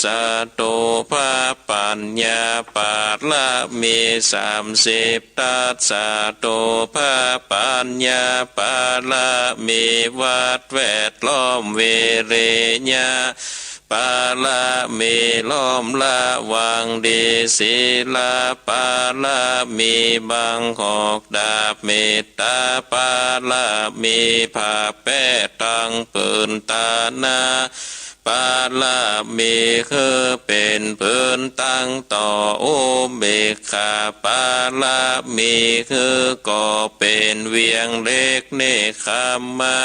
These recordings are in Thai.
สะโตภาปัญญาปาละมี30ตัสสะโตภาปัญญาปาละมีวัดแวดล้อมเวเรญญาปาละมีล้อมละวังดีศีลาปาละมีบังหอกดาบเมตตาปาละมีผ้าแป้ตังปืนตานาปาละมีคือเป็นพื้นตั้งต่ออุเบกขาปาละมีคือก่อเป็นเวียงเล็กเนคขมา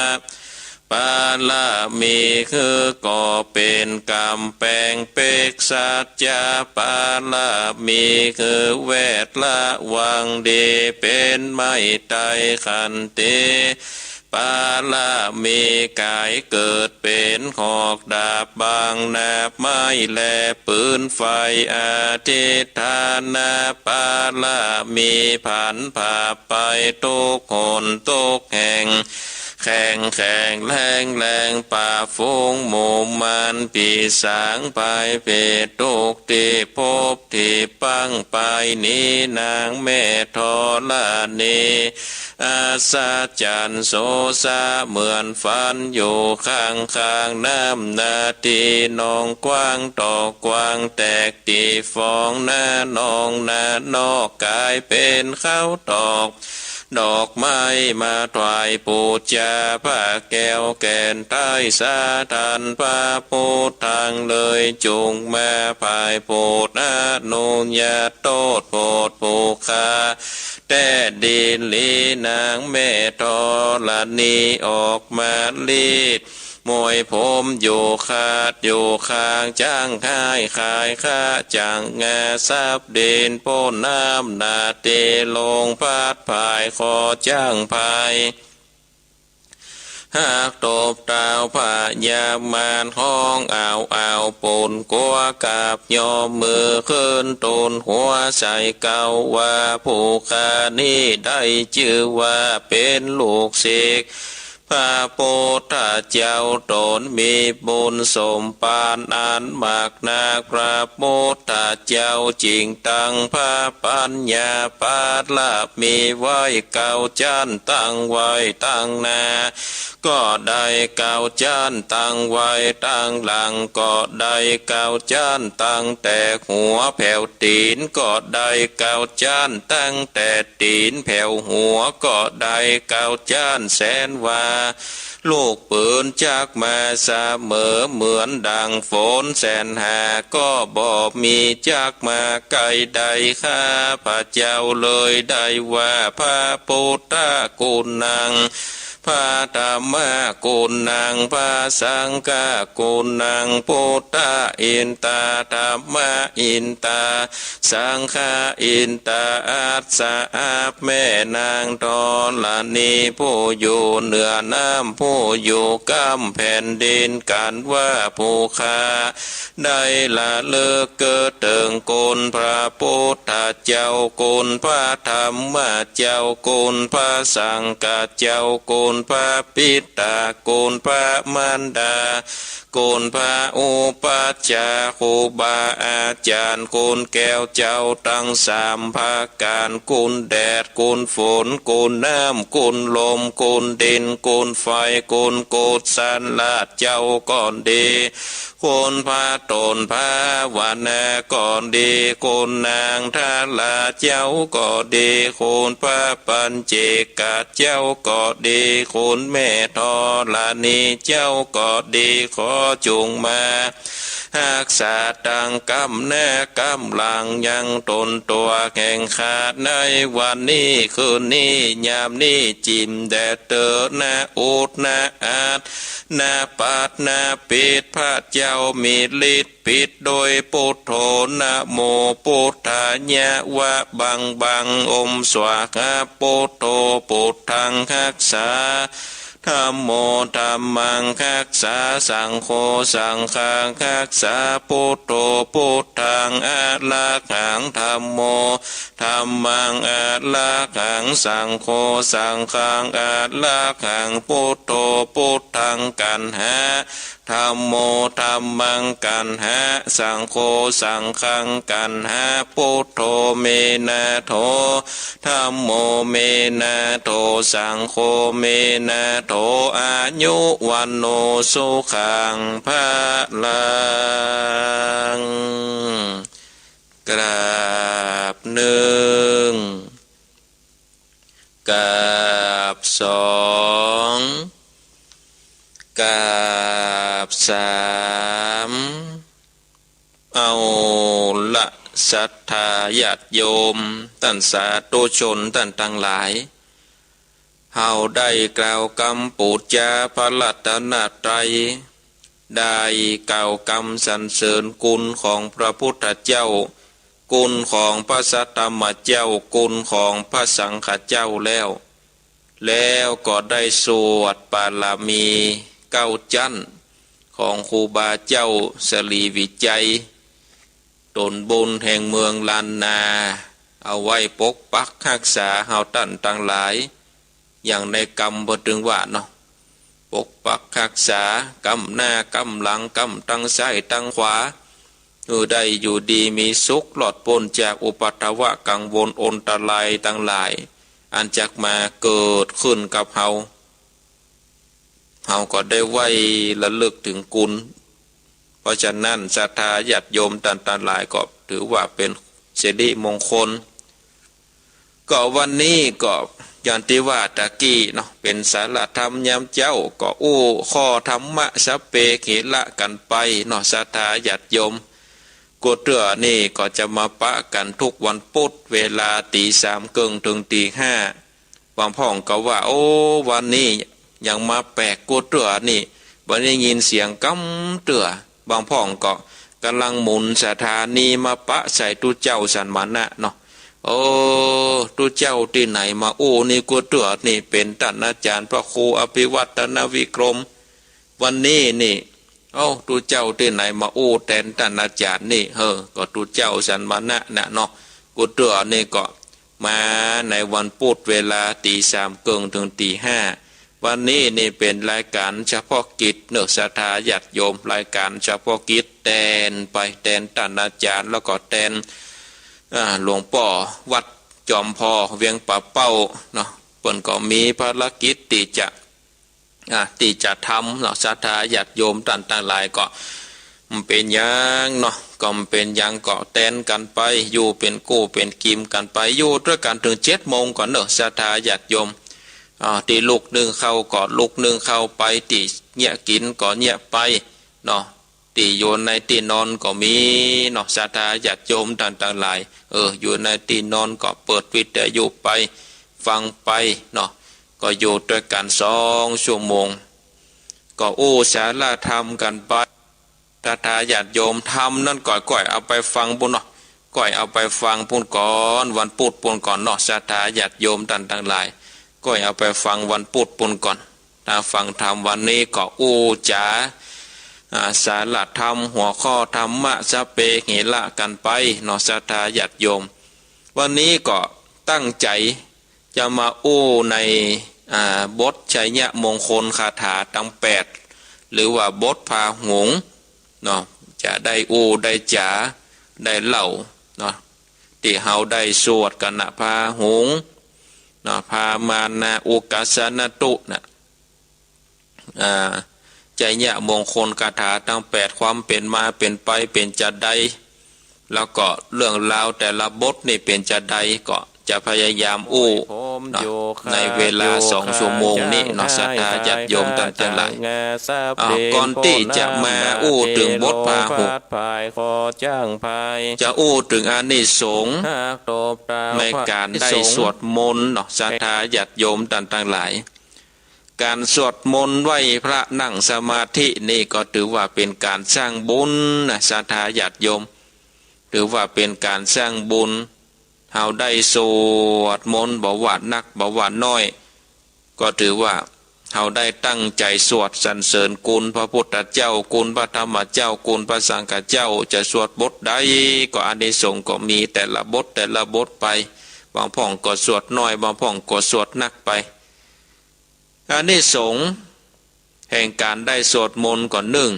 ปาละมีคือก่อเป็นกำแพงเปกสัจจาปาละมีคือแวดละวังดีเป็นไม้ไตขันติปาละมีกายเกิดเป็นหอกดาบบางนาไม้แลปืนไฟอาทิธานาปาละมีผันผ่าไปทุกหนทุกแห่งแข่งแรงป่าฟุ้งหมู่มันปีสางไปเพศทุกที่พบที่ปังไปนี้นางแม่ทอลานีอาสาจันโสสาเหมือนฟันอยู่ข้างน้ำนาทีนองกว้างต่อกว้างแตกตีฟองหน้านองนานอกกายเป็นข้าวตอกดอกไม้มาถวายปูชาผ้าแก้วแก่นใต้สาทานพระพุทธังเลยจุงมาภายโพดอาโนญาโตดโพดภูคาแต่ดินลีนางแม่ทอลนีออกมาลีดมวยผมอยู่ขาดอยู่ข้างจ้างขายข้าจังงาซับเดินป้นน้ำนาเตลงพัดภายคอจ้างภายหากตบดาวผายามานห้องเอาปนกัวกับยอมมือขึ้นตนหัวใส่เก่าว่าผู้ขานี้ได้ชื่อว่าเป็นลูกศิษย์พระพุทธเจ้าตนมีบุญสมปานอันมากนักพระพุทธเจ้าจริงตั้งพระปัญญาปาละมีไว้เก่าจันตั้งไว้ตั้งนาก็ได้เก่าจันตั้งไว้ตั้งหลังก็ได้เก่าจันตั้งแต่หัวแผ่วตีนก็ได้เก่าจันตั้งแต่ตีนแผ่วหัวก็ได้เก่าจันแสนว่าลูกปืนจากมาเสมอเหมือนดังฝนแสนหาก็บอกมีจากมาไกลใดข้าพระเจ้าเลยได้ว่าพระพุทธกุณังพระธรรมกุณังพระสังฆกุณังพุทธอินตาธรรมอินตาสังฆอินตาอัสสะแม่นางทอลนีผู้อยู่เหนือน้ำผู้อยู่กำแผ่นดินกันว่าผู้ข้าได้ละเลิกเกิดเติงกุลพระพุทธเจ้ากุลพระธรรมเจ้ากุลพระสังฆเจ้ากุลพระปิตากุลพระมารดากุลพระอุปัชฌาย์ครูบาอาจารย์กุลแก้วเจ้าตั้งสามภาการกุลแดดกุลฝนกุลน้ำกุลลมกุลดินกุลไฟกุลโกฏสันลาดเจ้าก่อนดีกุลพระตนพระวานาก่อนดีกุลนางทาลาเจ้าก่อดีกุลพระปัญเจกาเจ้าก่อดีกุลแม่ทอลานีเจ้าก่อดีขอจุงมาหากษาตังกำแน่กำลังยังตนตัวแข่งขาดในวันนี้คืนนี้ยามนี้จิมแดดเตอนาอุดนาอาดนาปัดนาปิดพระเจ้ามีฤทธิ์ปิดโดยพุทโธนะโมพุทธายะวะบังอมสวากาพุทโธพุทธังรักษาธัมโมธัมมังรักษาสังโฆสังฆังรักษาพุทโธพุทธังอะระหังธัมโมธัมมังอะระหังสังโฆสังฆังอะระหังพุทโธพุทธังกันหาธ ธัมโมธัมมังกันหะสังโฆสังฆังกันหะพุทโธเมนะโธธัมโมเมนะโธสังโฆเมนะโธอายุวันโนสุขังภะลังกราบหนึ่งกราบสองกราบสามเอาละศรัทธาญาติโยมท่านสาธุชนท่านทั้งหลายเฮาได้กล่าวคำปูจาพระรัตนตรัยได้กล่าวคำสรรเสริญคุณของพระพุทธเจ้าคุณของพระสัตตมเจ้าคุณของพระสังฆเจ้าแล้วก็ได้สวดปาลามีเก้าจันทร์ของครูบาเจ้าสลีวิจัยตนบุญแห่งเมืองลานนาเอาไว้ปกปักรักษาเฮาท่านทั้งหลายอย่างในกรรมบ่ถึงว่าเนาะปกปักรักษากรรมหน้ากรรมหลังกรรมตั้งซ้ายตั้งขวาได้อยู่ดีมีสุขหลอดพ้นจากอุปัฏฐวะกังวลอนตรายทั้งหลายอันจักมาเกิดขึ้นกับเฮาก็ได้ไว้ระลึกถึงคุณเพราะฉะนั้นศรัทธาญาติโยมต่างๆหลายก็ถือว่าเป็นสิริมงคลก็วันนี้ก็อย่างที่ว่าตะกี้เนาะเป็นสารธรรมยามเจ้าก็ข้อธรรมะสเปเขละกันไปเนาะศรัทธาญาติโยมกูเตือนี่ก็จะมาปะกันทุกวันพุธเวลาตีสามครึ่งถึงตีห้าบางพ่องก็ว่าวันนี้ยังมาแปลกกูเตือนี่วันนี้ยินเสียงกำเตือบางพ่องก็กำลังหมุนสถานีมาปะใส่ตุเจ้าสันมานะเนาะตุเจ้าที่ไหนมานี่กูเตือนี่เป็นท่านอาจารย์พระครูอภิวัตนวิกรมวันนี้นี่ตุเจ้าที่ไหนมาแทนท่านอาจารย์นี่ก็ตุเจ้าสันมานะเนาะกูเตือนี่ก็มาในวันพุธเวลาตีสามครึ่งถึงตีห้าวันนี้นี่เป็นรายการเฉพาะกิจเนื้อศรัทธาญาติโยมรายการเฉพาะกิจแทนไปแทนท่านอาจารย์แล้วก็แทนหลวงพ่อวัดจอมพอเวียงป่าเป้าเนาะเปิ้นก็มีภารกิจที่จะทำเนาะศรัทธาญาติโยมท่านหลายก็เป็นอย่างเนาะก็เป็นอย่างเกาะแทนกันไปอยู่เป็นกู้เป็นกิมกันไปอยู่ด้วยกันถึง7 โมงก่อนเนาะศรัทธาญาติโยมตีลูกนึงเข้าก่อนลูกนึงเข้าไปตีเนี่ยกินก่อนเนี่ยไปเนาะตีโยนในตีนอนก็มีเนาะศรัทธาญาติโยมต่างๆหลายอยู่ในตีนอนก็เปิดวิทยุไปฟังไปเนาะก็อยู่ด้วยกัน2 ชั่วโมงก็สาระธรรมกันไปศรัทธาญาติโยมทำนั่นก่อยเอาไปฟังปุ่นเนาะก่อยเอาไปฟังปุ่นก่อนวันพุธปุ่นก่อนเนาะศรัทธาญาติโยมต่างๆหลายก็เอาไปฟังวันพุธปุ่นก่อนถ้าฟังธรรมวันนี้ก็จ๋าสาระธรรมหัวข้อธรรมะสเปเหระกันไปเนาะศรัทธาญาติโยมวันนี้ก็ตั้งใจจะมาในบทชัยยะมงคลคาถาทั้ง8หรือว่าบทพาหงส์เนาะจะได้ได้จ๋าได้เล่าเนาะที่เฮาได้สวดกันนะพาหงส์พามานาอุกัสนตุนะใจเนี่ยมงคลคาถาทั้ง8ความเป็นมาเป็นไปเป็นจะใดแล้วก็เรื่องราวแต่ละบทนี่เป็นจะใดก็จะพยายามในเวลา2 ชั่วโมงนี้เนาะศรัทธาญาติโยมต่างๆหลายก่อนที่จะมาถึงบทพาหุจะถึงอานิสงส์ในการได้สวดมนต์เนาะศรัทธาญาติโยมต่างๆหลายการสวดมนต์ไหว้พระนั่งสมาธินี่ก็ถือว่าเป็นการสร้างบุญนะศรัทธาญาติโยมถือว่าเป็นการสร้างบุญเฮาได้สวดมนต์บ่ว่านักบ่ว่าน้อยก็ถือว่าเฮาได้ตั้งใจสวดสรรเสริญคุณพระพุทธเจ้าคุณพระธรรมเจ้าคุณพระสังฆเจ้าจะสวดบทใดก็อานิสงส์ก็มีแต่ละบทไปบางพ่องก็สวดน้อยบางพ่องก็สวดนักไปอานิสงส์ แห่งการได้สวดมนต์ก่อนหนึ่ง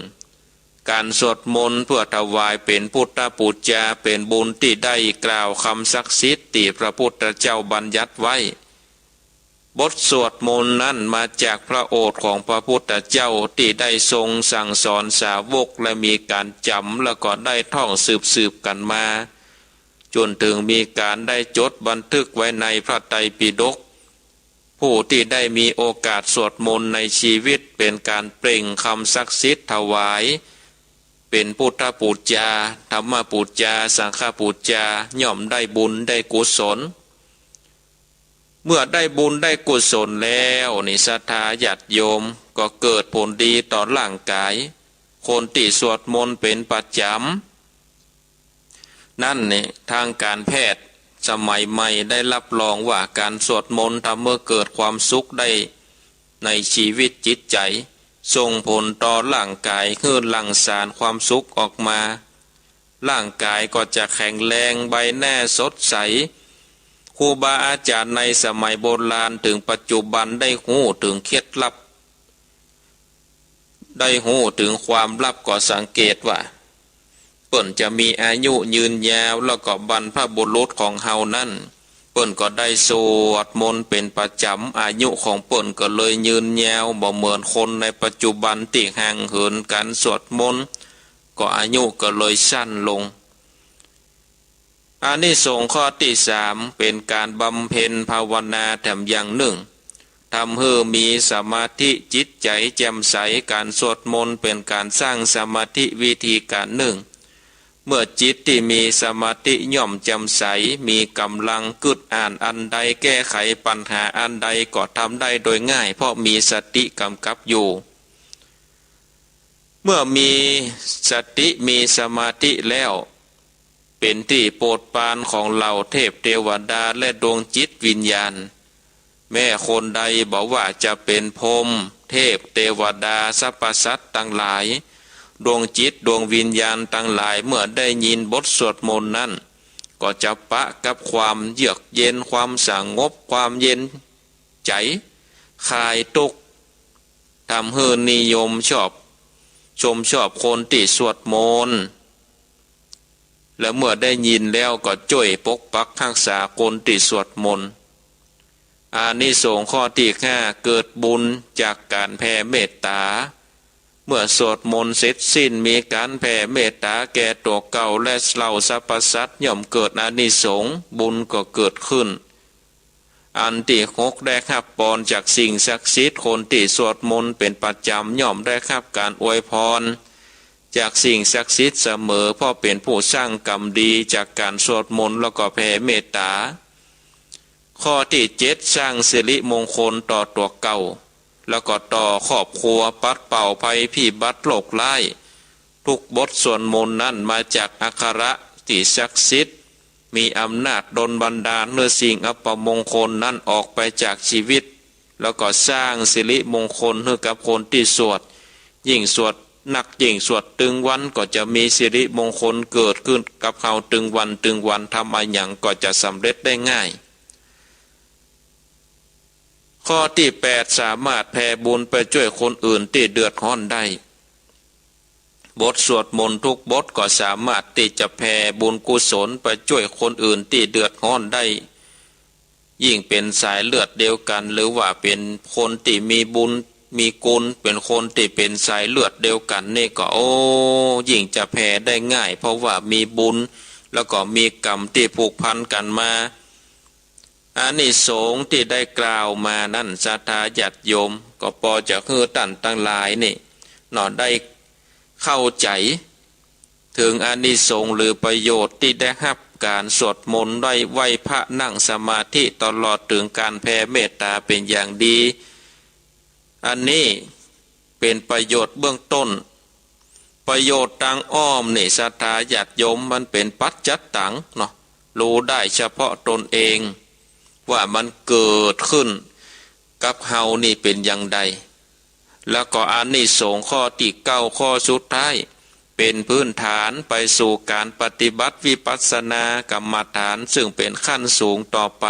การสวดมนต์เพื่อถวายเป็นพุทธปูชาเป็นบุญที่ได้กล่าวคำศักดิ์สิทธิ์ที่พระพุทธเจ้าบัญญัติไว้บทสวดมนต์นั้นมาจากพระโอษฐ์ของพระพุทธเจ้าที่ได้ทรงสั่งสอนสาวกและมีการจำแล้วก็ได้ท่องสืบกันมาจนถึงมีการได้จดบันทึกไว้ในพระไตรปิฎกผู้ที่ได้มีโอกาสสวดมนต์ในชีวิตเป็นการเปล่งคำศักดิ์สิทธิ์ถวายเป็นพุทธปูชาธรรมปูชาสังฆปูชาย่อมได้บุญได้กุศลเมื่อได้บุญได้กุศลแล้วนิศรัทธาญาติโยมก็เกิดผลดีต่อร่างกายคนที่สวดมนต์เป็นประจำนั่นเนี่ยทางการแพทย์สมัยใหม่ได้รับรองว่าการสวดมนต์ทำเมื่อเกิดความสุขได้ในชีวิตจิตใจส่งผลต่อร่างกายคือหลั่งสารความสุขออกมาร่างกายก็จะแข็งแรงใบหน้าสดใสครูบาอาจารย์ในสมัยโบราณถึงปัจจุบันได้หูถึงเคล็ดลับได้หูถึงความลับก็สังเกตว่าเปิ้นจะมีอายุยืนยาวแล้วก็บรรพบุรุษของเฮานั้นเปิ้นก็ได้สวดมนต์เป็นประจำอายุของเปิ้นก็เลยยืนยาวบ่เหมือนคนในปัจจุบันที่ห่างเหินการสวดมนต์ก็อายุก็เลยสั้นลงอานิสงส์ข้อที่สามเป็นการบำเพ็ญภาวนาแถมอย่างหนึ่งทำให้มีสมาธิจิตใจแจ่มใสการสวดมนต์เป็นการสร้างสมาธิวิธีการหนึ่งเมื่อจิตที่มีสมาธิย่อมแจ่มใสมีกำลังกึดอ่านอันใดแก้ไขปัญหาอันใดก็ทำได้โดยง่ายเพราะมีสติกำกับอยู่เมื่อมีสติมีสมาธิแล้วเป็นที่โปรดปรานของเหล่าเทพเทวดาและดวงจิตวิญญาณแม้คนใดบอกว่าจะเป็นพรหมเทพเทวดาสรรพสัตว์ทั้งหลายดวงจิตดวงวิญญาณทั้งหลายเมื่อได้ยินบทสวดมนต์นั้นก็จะปะกับความเยือกเย็นความสงบความเย็นใจคลายทุกข์ทำให้นิยมชอบคนที่สวดมนต์และเมื่อได้ยินแล้วก็ช่วยปกปักรักษาคนที่สวดมนต์อานิสงส์ข้อที่ห้าเกิดบุญจากการแผ่เมตตาเมื่อสวดมนต์เสร็จสิ้นมีการแผ่เมตตาแก่ตัวเก่าและเหล่าสรรพสัตว์ย่อมเกิดอานิสงส์บุญก็เกิดขึ้นอันที่หกได้รับพรจากสิ่งศักดิ์สิทธิ์คนที่สวดมนต์เป็นประจำย่อมได้รับการอวยพรจากสิ่งศักดิ์สิทธิ์เสมอเพราะเป็นผู้สร้างกรรมดีจากการสวดมนต์แล้วก็แผ่เมตตาข้อที่เจ็ดสร้างสิริมงคลต่อตัวเก่าแล้วก็ต่อครอบครัวปัดเป่าภัยพิบัติโรคร้ายทุกบทสวดมนต์นั้นมาจากอักขระที่ศักดิ์สิทธิ์มีอำนาจดลบันดาลเนื้อสิ่งอัปมงคลนั้นออกไปจากชีวิตแล้วก็สร้างสิริมงคลให้กับคนที่สวดยิ่งสวดหนักยิ่งสวดตึงวันก็จะมีสิริมงคลเกิดขึ้นกับเขาตึงวันทำอะไรอย่างก็จะสำเร็จได้ง่ายข้อที่แปดสามารถแผ่บุญไปช่วยคนอื่นที่เดือดร้อนได้บทสวดมนต์ทุกบทก็สามารถที่จะแผ่บุญกุศลไปช่วยคนอื่นที่เดือดร้อนได้ยิ่งเป็นสายเลือดเดียวกันหรือว่าเป็นคนที่มีบุญมีกุลเป็นคนที่เป็นสายเลือดเดียวกันนี่ก็ยิ่งจะแผ่ได้ง่ายเพราะว่ามีบุญแล้วก็มีกรรมที่ผูกพันกันมาอานิสงส์ที่ได้กล่าวมานั่นศรัทธาญาติโยมก็พอจะคือตั้นตั้งหลายนี่นอนได้เข้าใจถึงอานิสงส์หรือประโยชน์ที่ได้รับการสวดมนต์ได้ไหว้พระนั่งสมาธิตลอดถึงการแผ่เมตตาเป็นอย่างดีอันนี้เป็นประโยชน์เบื้องต้นประโยชน์ทางอ้อมนี่ศรัทธาญาติโยมมันเป็นปัจจัตตังเนาะรู้ได้เฉพาะตนเองว่ามันเกิดขึ้นกับเฮานี่เป็นอย่างใดแล้วก็อานิสงส์ข้อที่เก้าข้อสุดท้ายเป็นพื้นฐานไปสู่การปฏิบัติวิปัสสนากรรมฐานซึ่งเป็นขั้นสูงต่อไป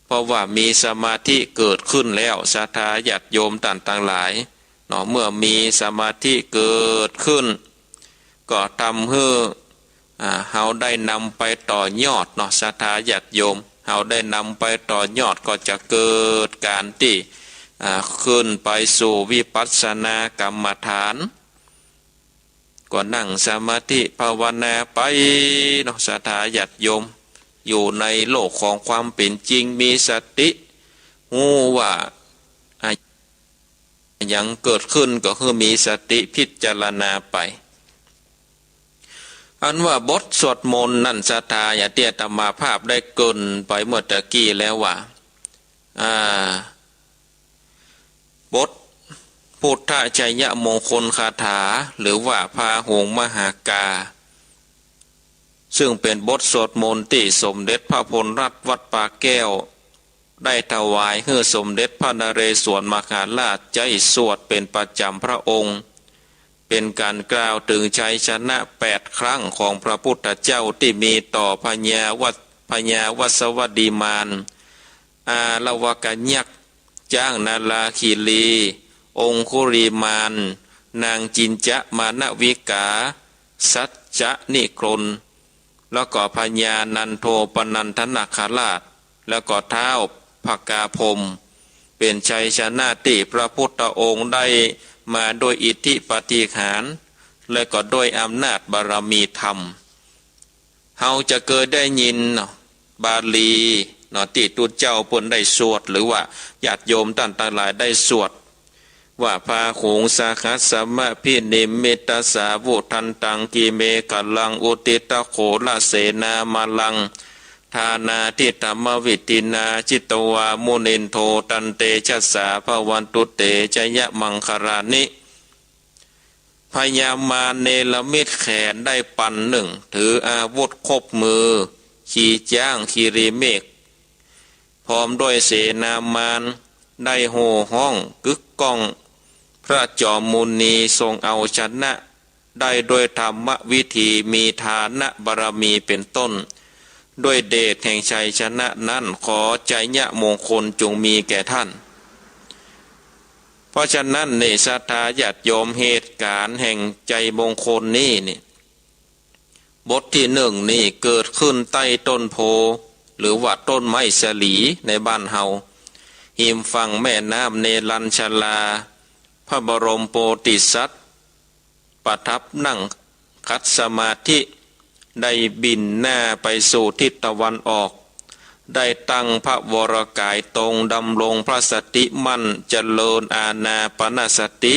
เพ ราะว่ามีสมาธิเกิดขึ้นแล้วศรัทธาญาติโยมต่างๆหลายเนาะเมื่อมีสมาธิเกิดขึ้นก็ทำให้เฮาได้นำไปต่อยอดเนาะศรัทธาญาติโยมเฮาได้นำไปต่อยอดก็จะเกิดการที่ขึ้นไปสู่วิปัสสนากรรมฐานก็นั่งสมาธิภาวนาไปเนาะศรัทธาญาติโยมอยู่ในโลกของความเป็นจริงมีสติรู้ว่าอย่างเกิดขึ้นก็คือมีสติพิจารณาไปอันว่าบทสวดมนต์นั่นศรัทธาญาติธรรมาภาพได้เกินไปเมื่อตะกี้แล้วว่าบทพุทธชัยมงคลคาถาหรือว่าพาหงมหากาซึ่งเป็นบทสวดมนต์ที่สมเด็จพระพลรัตนวัดป่าแก้วได้ถวายให้สมเด็จพระนเรศวรมหาราชใจสวดเป็นประจำพระองค์เป็นการกล่าวถึงชัยชนะ8 ครั้งของพระพุทธเจ้าที่มีต่อพญาวัสวดีมารอาละวกยักษ์จ้างนาลาคีรีองคุริมานนางจินจะมานวิกาสัจจะนิครนแล้วก็พญานันโทปนันทนาคราชแล้วก็เท้าภกาพรมเป็นชัยชนะที่พระพุทธองค์ได้มาโดยอิทธิปาฏิหาริย์และก็โดยอำนาจบารมีธรรมเฮาจะเกิดได้ยินบาลีที่ตุเจ้าเพิ่นได้สวดหรือว่าญาติโยมท่านทั้งหลายได้สวดว่าพาโขงสาคัสสมะพินิมเมตตาสาวุทันตังกีเมกัลลังอุติตะโขละเสนามาลังทานาทิธรรมวิตินาจิตวามุนินโทตันเตชัสสาภวันตุเตจยะมังคารานิพญามารเนรมิตแขนได้ปันหนึ่งถืออาวุธครบมือขี่จ้างคีรีเมฆพร้อมด้วยเสนามารได้โห่ห้องกึกก้องพระจอมมุนีทรงเอาชนะได้โดยธรรมวิธีมีฐานะบารมีเป็นต้นด้วยเดชแห่งชัยชนะนั้นขอใจยะมงคลจงมีแก่ท่านเพราะฉะนั้นในศรัทธาญาติโยมเหตุการณ์แห่งใจมงคลนี้บทที่1นี่เกิดขึ้นใต้ต้นโพหรือว่าต้นไม้สลีในบ้านเฮาหิมฝั่งแม่น้ำเนรัญชลาพระบรมโพธิสัตว์ประทับนั่งคัดสมาธิได้บินหน้าไปสู่ทิศตะวันออกได้ตั้งพระวรกายตรงดำรงพระสติมั่นเจริญอานาปานสติ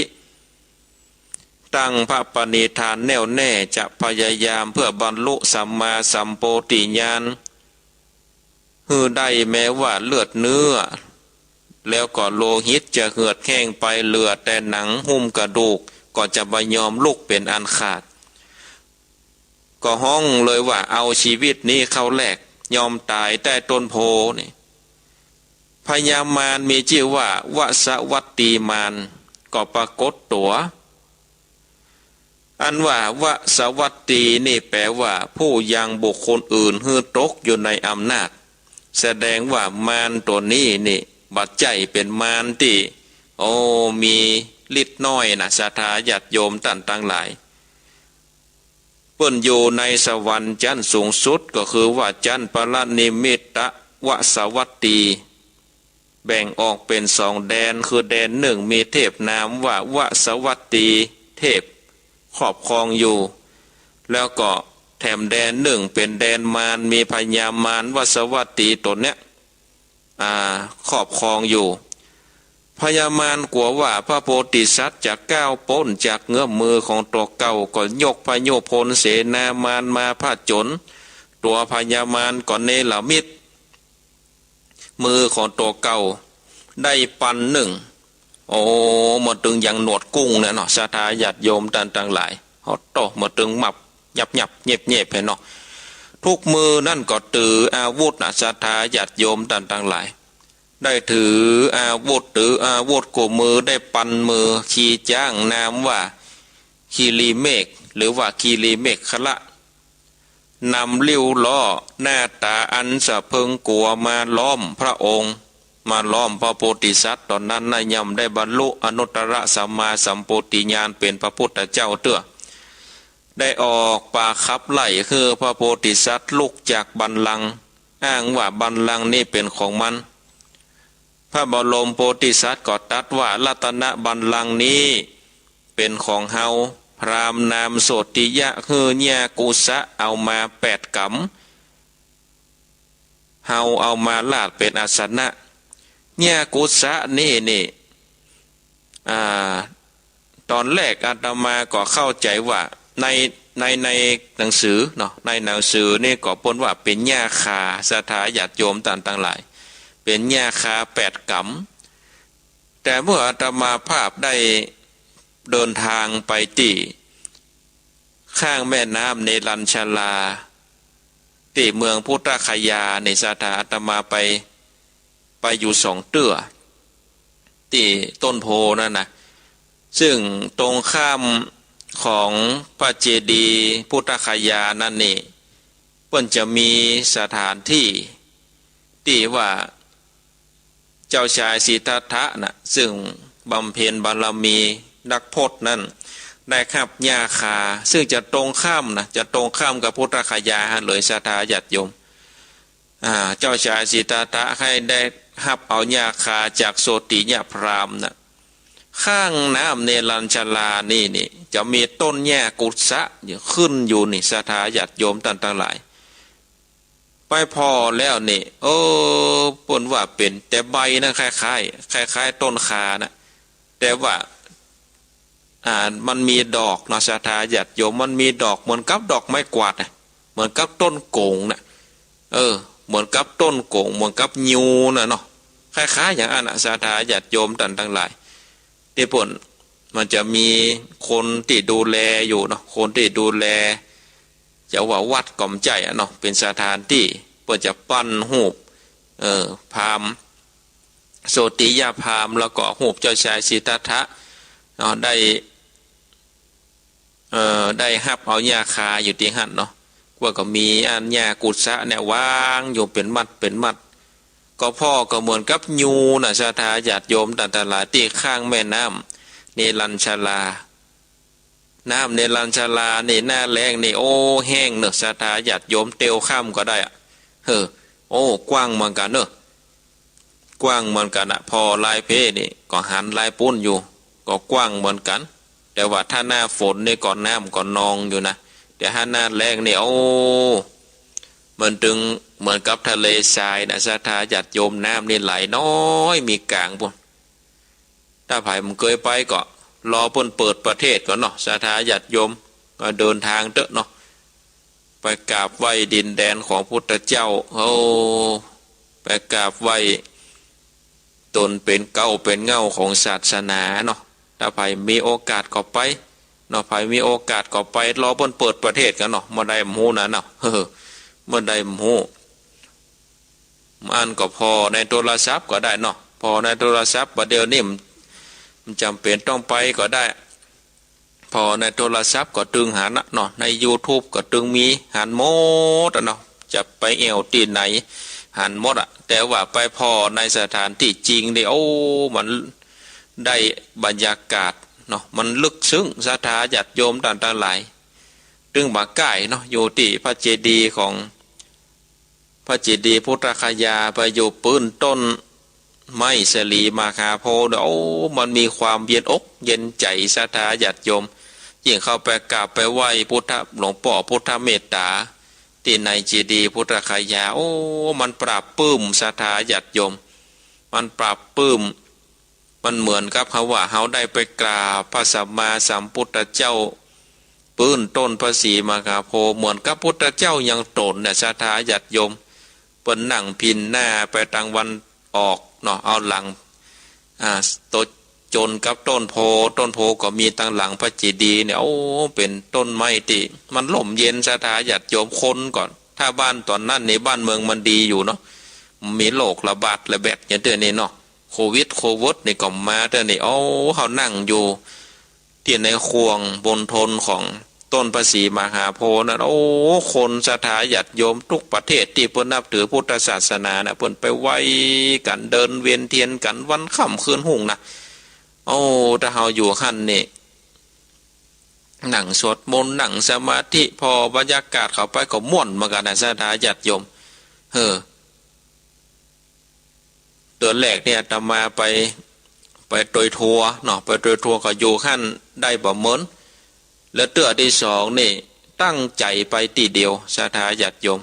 ตั้งพระปณิธานแน่วแน่จะพยายามเพื่อบรรลุสัมมาสัมโพธิญาณฮือได้แม้ว่าเลือดเนื้อแล้วก็โลหิตจะเหือดแห้งไปเหลือแต่หนังหุ้มกระดูกก็จะไม่ยอมลุกเป็นอันขาดก็ห้องเลยว่าเอาชีวิตนี้เข้าแลกยอมตายแต่ต้นโพนี่พญามารมีชื่อว่าวสวัตตีมารก็ปรากฏตัวอันว่าวสวัตตีนี่แปลว่าผู้ยังบุคคลอื่นฮือตกอยู่ในอำนาจแสดงว่ามารตัวนี้นี่บัดใจเป็นมารที่มีฤทธิ์น้อยนะศรัทธาญาติโยมท่านทั้งหลายเปิ้นอยู่ในสวรรค์ชั้นสูงสุดก็คือว่าชั้นปรนิมิตวสวัตตีแบ่งออกเป็น2 แดนคือแดน1มีเทพนามว่าวสวัตตีเทพครอบครองอยู่แล้วก็แถมแดน1เป็นแดนมารมีพญามารวสวัตตีตนเนี้ยครอบครองอยู่พญามารกลัวว่าพระโพธิสัตว์จะก้าวพ้นจากเงื้อมมือของตัวเก่าก็ยกพโยพลเสนามารมาพาดจนตัวพญามารก็เนรมิตมือของตัวเก่าได้ปันหนึ่งหมดตึงอย่างหนวดกุ้งเนี่ยเนาะศรัทธาญาติโยมต่างๆหลายฮอตโตหมดตึงหมับหยับเงียบเนาะทุกมือนั่นก็ถืออาวุธนะศรัทธาญาติโยมต่างๆหลายได้ถืออาวุธกูมือได้ปันมือขี่จ้างนามว่าคีรีเมฆหรือว่าคีรีเมฆขละ นำลิ้วล้อหน้าตาอันสะเพิงกลัวมาล้อมพระองค์มาล้อมพระโพธิสัตว์ตอนนั้นนะย่อมได้บรรลุอนุตตรสัมมาสัมโพธิญาณเป็นพระพุทธเจ้าเตื้อได้ออกปากขับไล่คือพระโพธิสัตว์ลุกจากบัลลังก์อ้างว่าบัลลังก์นี้เป็นของมันพระบรมโพธิสัตว์ก็ตรัสว่ารัตนบัลลังก์นี้เป็นของเฮาพราหมณ์นามโสติยะคือญากุสะเอามา8 กำเฮาเอามาลาดเป็นอาสนะญากุสะนี่ตอนแรกอาตมาก็เข้าใจว่าในหนังสือเนาะในหนังสือนี่ก็พ้นว่าเป็นญาคาสถาญาติโยมต่างๆหลายเป็นญาคา8 กำแต่เมื่ออาตมาภาพได้เดินทางไปที่ข้างแม่น้ำเนรัญชลาที่เมืองพุทธคยาในสถาอาตมาไปอยู่2 เตื้อที่ต้นโพนั่นนะซึ่งตรงข้ามของพระเจดีย์พุทธคยานั่นนี่เพิ่นจะมีสถานที่ที่ว่าเจ้าชายสิทธัตถะนะซึ่งบำเพ็ญบารมีนักพจน์นั้นได้ขับญาคาซึ่งจะตรงข้ามกับพุทธคยาเลยสถาญาติโยมเจ้าชายสิทธัตถะให้ได้หับเอาญาคาจากโสติญาพราหมณ์นะข้างน้ำเนรัญชลานี่จะมีต้นแย่กุศะขึ้นอยู่นี่สถาญาติโยมต่างๆหลายไปพอแล้วนี่ปนว่าเป็นแต่ใบนะคล้ายต้นคานะแต่ว่ามันมีดอกนะสถาญาติโยมมันมีดอกเหมือนกับดอกไม้กวาดนะเหมือนกับต้นโกงนะเหมือนกับต้นโกงเหมือนกับยูนะเนาะคล้ายๆอย่างนั้นสถาญาติโยมต่างๆหลายที่ผลมันจะมีคนที่ดูแลอยู่เนาะคนที่ดูแลจะว่าวัดก่อมใจเนาะเป็นสถานที่เพื่อจะปั้นหูปพราหมณ์โสติยาพราหมณ์แล้วก็หูปเจ้าชายสิทธัตถะเนาะได้หับเอาญาคาอยู่ที่หันเนาะว่าก็มีอันญากุศะเนี่ยวางอยู่เป็นมัดก็พ่อก็เหมือนกับยูนะสถาญาติโยมต่างๆหลายที่ข้างแม่น้ำเนรัญชลาน้ำเนรัญชลานี่หน้าแรงนี่แห้งเนอะสถาญาติโยมเตียวข้ามก็ได้กว้างเหมือนกันเนอะกว้างเหมือนกันพอลายเพนี่ก็หันลายปุ้นอยู่ก็กว้างเหมือนกันแต่ว่าถ้าหน้าฝนนี่ก่อนน้ำก่อนนองอยู่นะแต่ถ้าหน้าแรงนี่มันถึงเหมือนกับทะเลทรายนะสถาญาติโยมน้ำนี่ไหลน้อยมีกลางปุ่นถ้าไผ่มันเคยไปก็รอปุ่นเปิดประเทศก่อนเนาะสถาญาติโยมก็เดินทางเถอะเนาะไปกราบไหว้ดินแดนของพุทธเจ้าไปกราบไหว้ตนเป็นเก้าเป็นเงาของศาสนาเนาะถ้าไผ่มีโอกาสก็ไปเนาะไผ่มีโอกาสก็ไปรอปุ่นเปิดประเทศกันเนาะมาได้หมู่นะเนาะเมื่อใดหมู่มันก็พอในโทรศัพท์ก็ได้เนาะพอในโทรศัพท์ประเดี๋ยวนี้มันจำเป็นต้องไปก็ได้พอในโทรศัพท์ก็ตึงหาเนาะใน YouTube ก็ตึงมีหันหมดเนาะจะไปเอวตีไหนหันหมดแต่ว่าไปพอในสถานที่จริงนี่มันได้บรรยากาศเนาะมันลึกซึ้งสถาญาติโยมต่างๆหลายตึงมาใกล้เนาะอยู่ที่พระเจดีย์ของพระเจดีย์พุทธคยาไปอยู่ปื้นต้นไม้สลีมาคาโพมันมีความเย็นอกเย็นใจศรัทธาญาติโยมยิ่งเข้าไปกราบไปไหว้พุทธหลวงพ่อพุทธเมตตาที่ในเจดีย์พุทธคยามันปราบปลื้มศรัทธาญาติโยมมันปราบปลื้มมันเหมือนกับเขาว่าเขาได้ไปกราบพระสัมมาสัมพุทธเจ้าปื้นต้นพระศรีมาคาโพเหมือนกับพุทธเจ้ายังตนเนี่ยศรัทธาญาติโยมเปิ้นนั่งพินหน้าไปทางวันออกเนาะเอาหลังต้นจนกับต้นโพก็มีตั้งหลังพระเจดีย์เนี่ยเป็นต้นไม้ที่มันล่มเย็นศรัทธาญาติโยมคนก่อนถ้าบ้านตอนนั้นในบ้านเมืองมันดีอยู่เนาะมีโรคระบาดระแบบอย่างเดือนนี้เนาะโควิดนี่ก็มาเดือนนี้เขานั่งอยู่ที่ในควงบนทนของ ต้นภาษีมหาโพธิ์นะโอ้คนศรัทธาญาติโยมทุกประเทศที่เพิ่นนับถือพุทธศาสนานะเพิ่นไปไหว้กันเดินเวียนเทียนกันวันค่ำคืนหุ่งนะโอ้ถ้าเฮาอยู่หั่นนี่นั่งสวดมนต์นั่งสมาธิพอบรรยากาศเข้าไปก็ม่วนเหมือนกันนะศรัทธาญาติโยมเดือนแรกเนี่ยอาตมาไปโดยทัวร์เนาะไปโดยทัวร์ก็อยู่หั่นได้บ่เหมือนแล้วเตือที่สองนี่ตั้งใจไปตีเดียวศรัทธาญาติโยม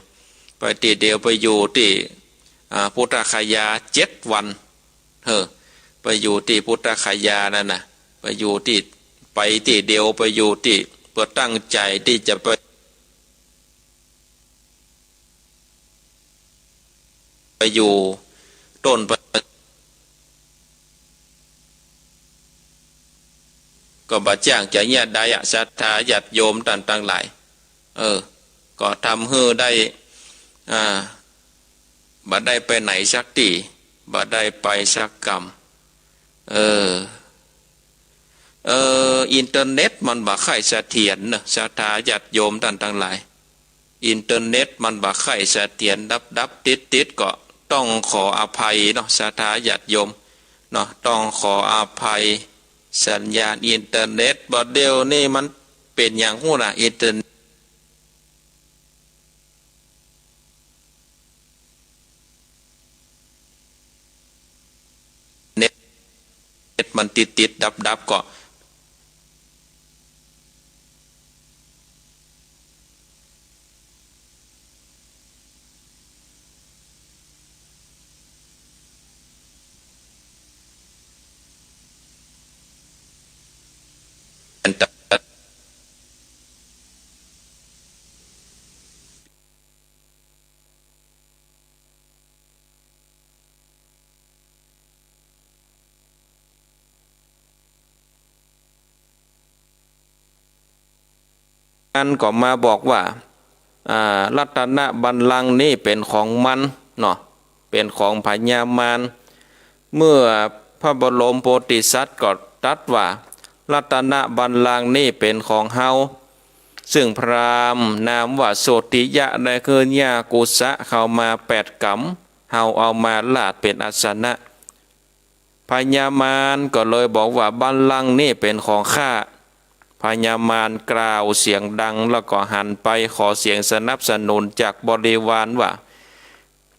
ไปตีเดียวไปอยู่ที่พุทธคยา7 วันไปอยู่ที่พุทธคยานั่นนะไปอยู่ที่ไปตีเดียวไปอยู่ที่เพื่อตั้งใจที่จะไปอยู่ต้นก็บาจ้างจะญาติได้ศรัทธาญาติโยมต่างๆหลายก็ทำให้ได้บ่ได้ไปไหนสักทีบ่ได้ไปสักกรรมอินเทอร์เน็ตมันบ่ค่อยเสถียรนะศรัทธาญาติโยมต่างๆหลายอินเทอร์เน็ตมันบ่ค่อยเสถียรดับติดก็ต้องขออภัยเนาะศรัทธาญาติโยมเนาะต้องขออภัยสัญญาณอินเทอร์เน็ตบ่เดียวนี่มันเป็นอย่างหู้น่ะอินเทอร์เน็ตมันติดดับก็อันก็มาบอกว่ารัตนบัลลังก์นี่เป็นของมันเนาะเป็นของพญามารเมื่อพระบรมโพธิสัตว์ก็ตรัสว่ารัตนบัลลังก์นี่เป็นของเฮาซึ่งพราหมณ์นามว่าโสติยะได้คืนยากุสะเข้ามา8 กำเฮาเอามาลาดเป็นอาสนะพญามารก็เลยบอกว่าบัลลังก์นี่เป็นของข้าพญามารกล่าวเสียงดังแล้วก็หันไปขอเสียงสนับสนุนจากบริวารว่า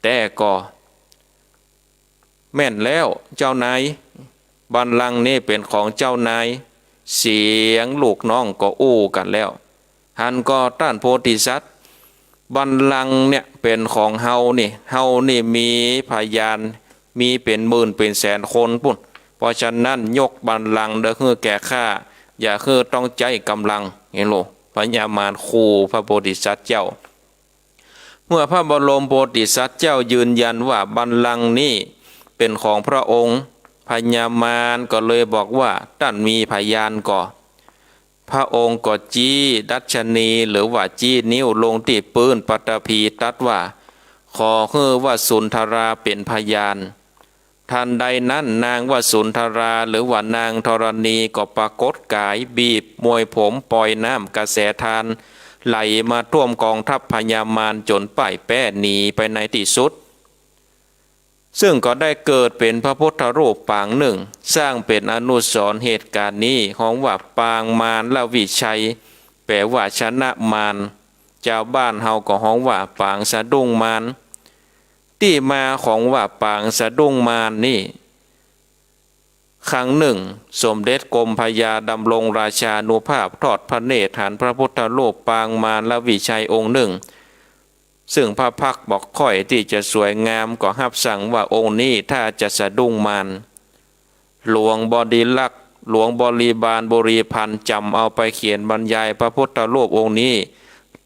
แต่ก็แม่นแล้วเจ้านายบัลลังก์นี่เป็นของเจ้านายเสียงลูกน้องก็อู้กันแล้วหันก็ต้านโพธิสัตว์บัลลังก์เนี่ยเป็นของเฮานี่มีพยานมีเป็นหมื่นเป็นแสนคนปุ่นเพราะฉะนั้นยกบัลลังก์เด้อคือแก่ข้าอย่าคือต้องใจกำลังเห็นโลพญามารขู่พระโพธิสัตว์เจ้าเมื่อพระบรมโพธิสัตว์เจ้ายืนยันว่าบัลลังก์นี้เป็นของพระองค์พญามารก็เลยบอกว่าท่านมีพยานก่อพระองค์ก็จี้ดัชนีหรือว่าจี้นิ้วลงที่ปืนปัตภีตรัสว่าขอคือว่าสุนทราเป็นพยานทันใดนั้นนางวสุนทราหรือว่านางธรณีก็ปรากฏกายบีบมวยผมปล่อยน้ำกระแสทานไหลมาท่วมกองทัพพญามารจนป่ายแป้หนีไปในที่สุดซึ่งก็ได้เกิดเป็นพระพุทธรูปปางหนึ่งสร้างเป็นอนุสรณ์เหตุการณ์นี้ของว่าปางมารละวิชัยแปลว่าชนะมารชาวบ้านเฮาก็ฮ้องว่าปางสะดุ้งมารที่มาของว่าปางสะดุ้งมารนี่ครั้งหนึ่งสมเด็จกรมพยาดำรงราชานุภาพทอดพระเนตรหันพระพุทธรูปปางมารละวิชัยองค์หนึ่งซึ่งพระพักบอกค่อยที่จะสวยงามก็รับสั่งว่าองค์นี้ถ้าจะสะดุ้งมารหลวงบดิลักษ์หลวงบริบาลบริพันธ์จำเอาไปเขียนบรรยายพระพุทธรูปองค์นี้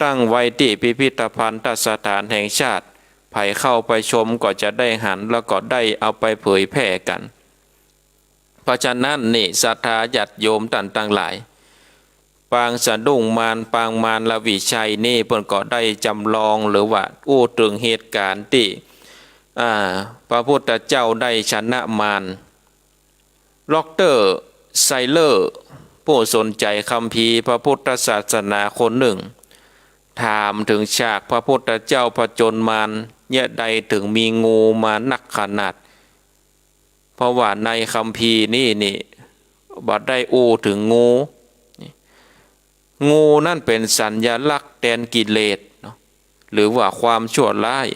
ตั้งไว้ที่พิพิธภัณฑสถานแห่งชาติไผเข้าไปชมก็จะได้หันแล้วก็ได้เอาไปเผยแพร่กันเพราะฉะนั้นนี่ศรัทธาญาติโยมต่างๆหลายปางสะดุ้งมารปางมารละวิชัยนี่เพิ่นก็ได้จำลองหรือว่าอู้ถึงเหตุการณ์ที่พระพุทธเจ้าได้ชนะมารด็อกเตอร์ไซเลอร์ ผู้สนใจคัมภีร์พระพุทธศาสนาคนหนึ่งถามถึงฉากพระพุทธเจ้าผจญมารเนี่ยใดถึงมีงูมานักขนาดเพราะว่าในคัมภีร์นี่บัดได้อู้ถึงงูนั่นเป็นสัญลักษณ์แทนกิเลสเนาะหรือว่าความชั่วร้าย